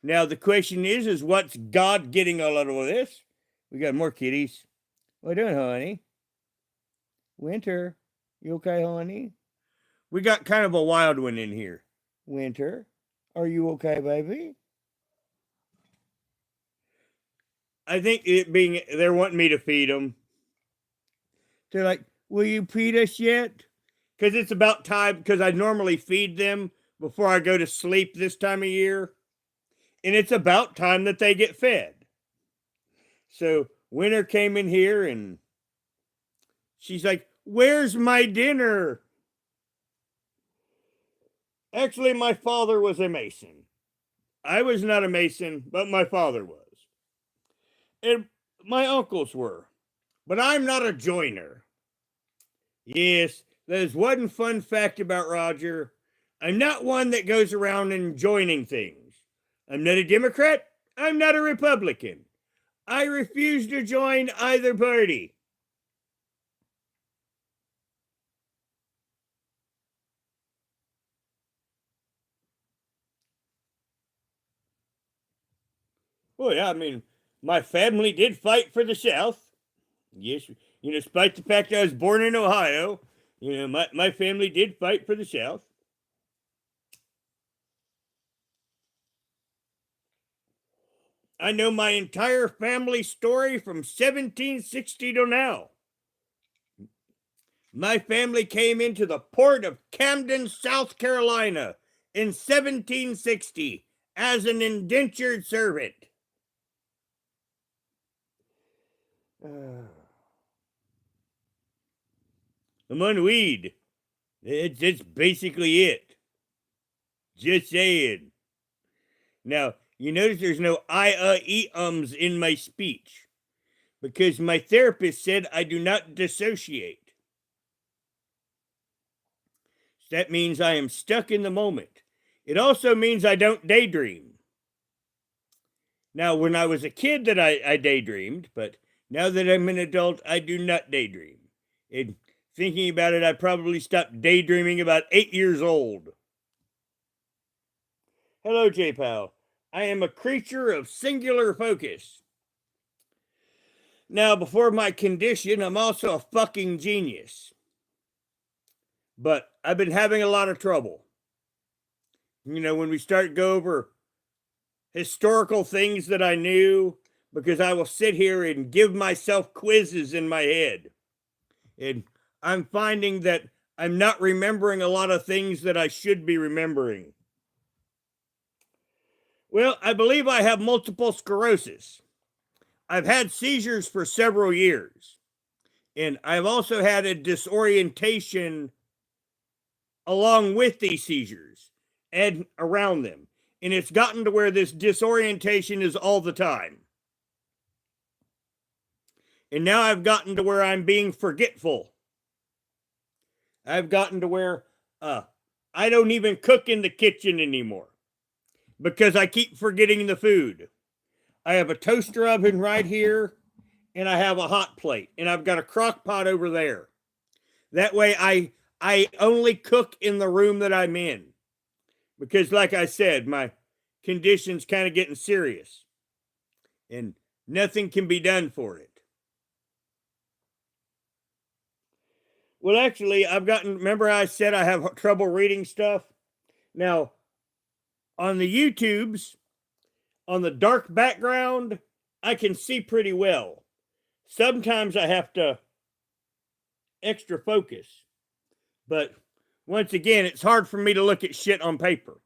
Now, the question is what's God getting all out of this? We got more kitties. What doing, honey? Winter, you okay, honey? We got kind of a wild one in here. Winter, are you okay, baby? I think it being, they're wanting me to feed them. They're like, will you feed us yet? Because it's about time, because I normally feed them before I go to sleep this time of year. And it's about time that they get fed. So Winter came in here and she's like, where's my dinner? Actually, my father was a Mason. I was not a Mason, but my father was. And my uncles were. But I'm not a joiner. Yes, there's one fun fact about Roger. I'm not one that goes around and joining things. I'm not a Democrat. I'm not a Republican. I refuse to join either party. Well, yeah, I mean, my family did fight for the South. Yes, despite the fact I was born in Ohio, my family did fight for the South. I know my entire family story from 1760 to now. My family came into the port of Camden, South Carolina in 1760 as an indentured servant. I'm on weed. That's basically it. Just saying. Now, you notice there's no ums in my speech because my therapist said I do not dissociate. That means I am stuck in the moment. It also means I don't daydream. Now, when I was a kid that I daydreamed, but now that I'm an adult, I do not daydream. And thinking about it, I probably stopped daydreaming about 8 years old. Hello, J-Pal. I am a creature of singular focus. Now, before my condition, I'm also a fucking genius. But I've been having a lot of trouble. When we start go over historical things that I knew, because I will sit here and give myself quizzes in my head. And I'm finding that I'm not remembering a lot of things that I should be remembering. Well, I believe I have multiple sclerosis. I've had seizures for several years. And I've also had a disorientation along with these seizures and around them. And it's gotten to where this disorientation is all the time. And now I've gotten to where I'm being forgetful. I've gotten to where I don't even cook in the kitchen anymore because I keep forgetting the food. I have a toaster oven right here, and I have a hot plate, and I've got a crock pot over there. That way I only cook in the room that I'm in. Because like I said, my condition's kind of getting serious. And nothing can be done for it. Well, actually, remember I said I have trouble reading stuff? Now, on the YouTubes, on the dark background, I can see pretty well. Sometimes I have to extra focus. But once again, it's hard for me to look at shit on paper.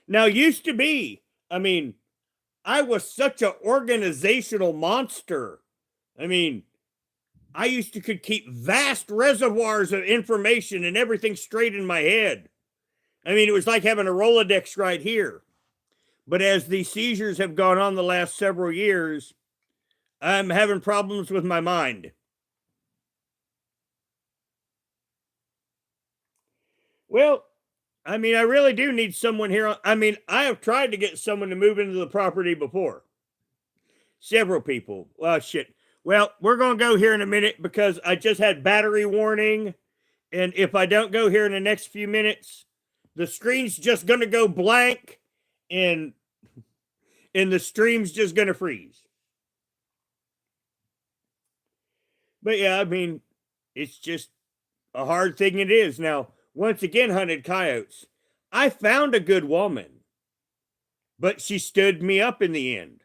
Now, used to be, I was such an organizational monster. I used to could keep vast reservoirs of information and everything straight in my head. It was like having a Rolodex right here. But as these seizures have gone on the last several years, I'm having problems with my mind. Well, I really do need someone here. I have tried to get someone to move into the property before. Several people. Well, shit. Well, we're going to go here in a minute because I just had battery warning. And if I don't go here in the next few minutes, the screen's just going to go blank and the stream's just going to freeze. But yeah, it's just a hard thing it is. Now, once again, hunted coyotes. I found a good woman, but she stood me up in the end.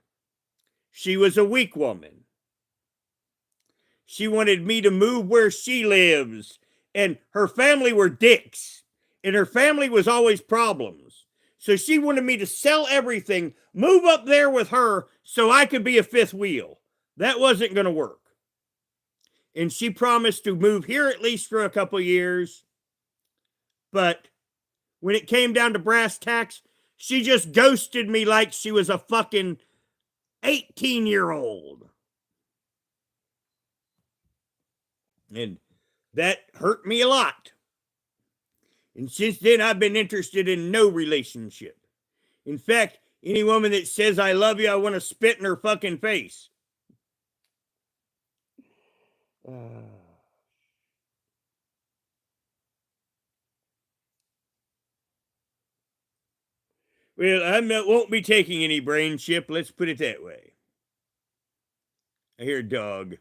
She was a weak woman. She wanted me to move where she lives, and her family were dicks, and her family was always problems. So she wanted me to sell everything, move up there with her so I could be a fifth wheel. That wasn't going to work. And she promised to move here at least for a couple years. But when it came down to brass tacks, she just ghosted me like she was a fucking 18-year-old. And that hurt me a lot. And since then, I've been interested in no relationship. In fact, any woman that says I love you, I want to spit in her fucking face. Well, won't be taking any brain chip. Let's put it that way. I hear dog.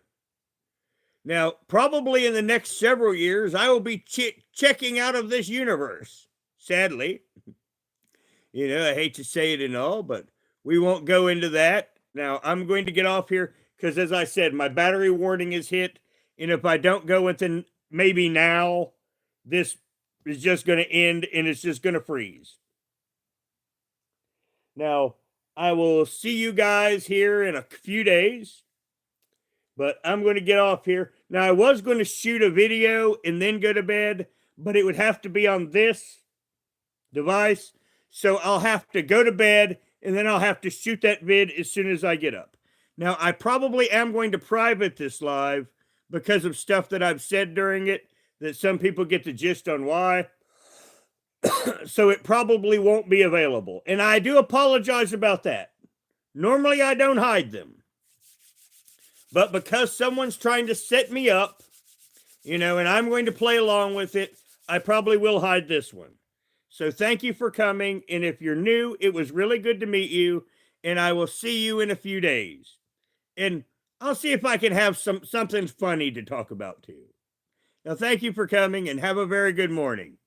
Now, probably in the next several years, I will be checking out of this universe. Sadly, I hate to say it and all, but we won't go into that. Now, I'm going to get off here because, as I said, my battery warning is hit. And if I don't go within maybe now, this is just going to end and it's just going to freeze. Now, I will see you guys here in a few days, but I'm going to get off here. Now, I was going to shoot a video and then go to bed, but it would have to be on this device. So I'll have to go to bed and then I'll have to shoot that vid as soon as I get up. Now, I probably am going to private this live because of stuff that I've said during it that some people get the gist on why. So it probably won't be available. And I do apologize about that. Normally I don't hide them. But because someone's trying to set me up, and I'm going to play along with it, I probably will hide this one. So thank you for coming. And if you're new, it was really good to meet you. And I will see you in a few days. And I'll see if I can have something funny to talk about too. Now, thank you for coming and have a very good morning.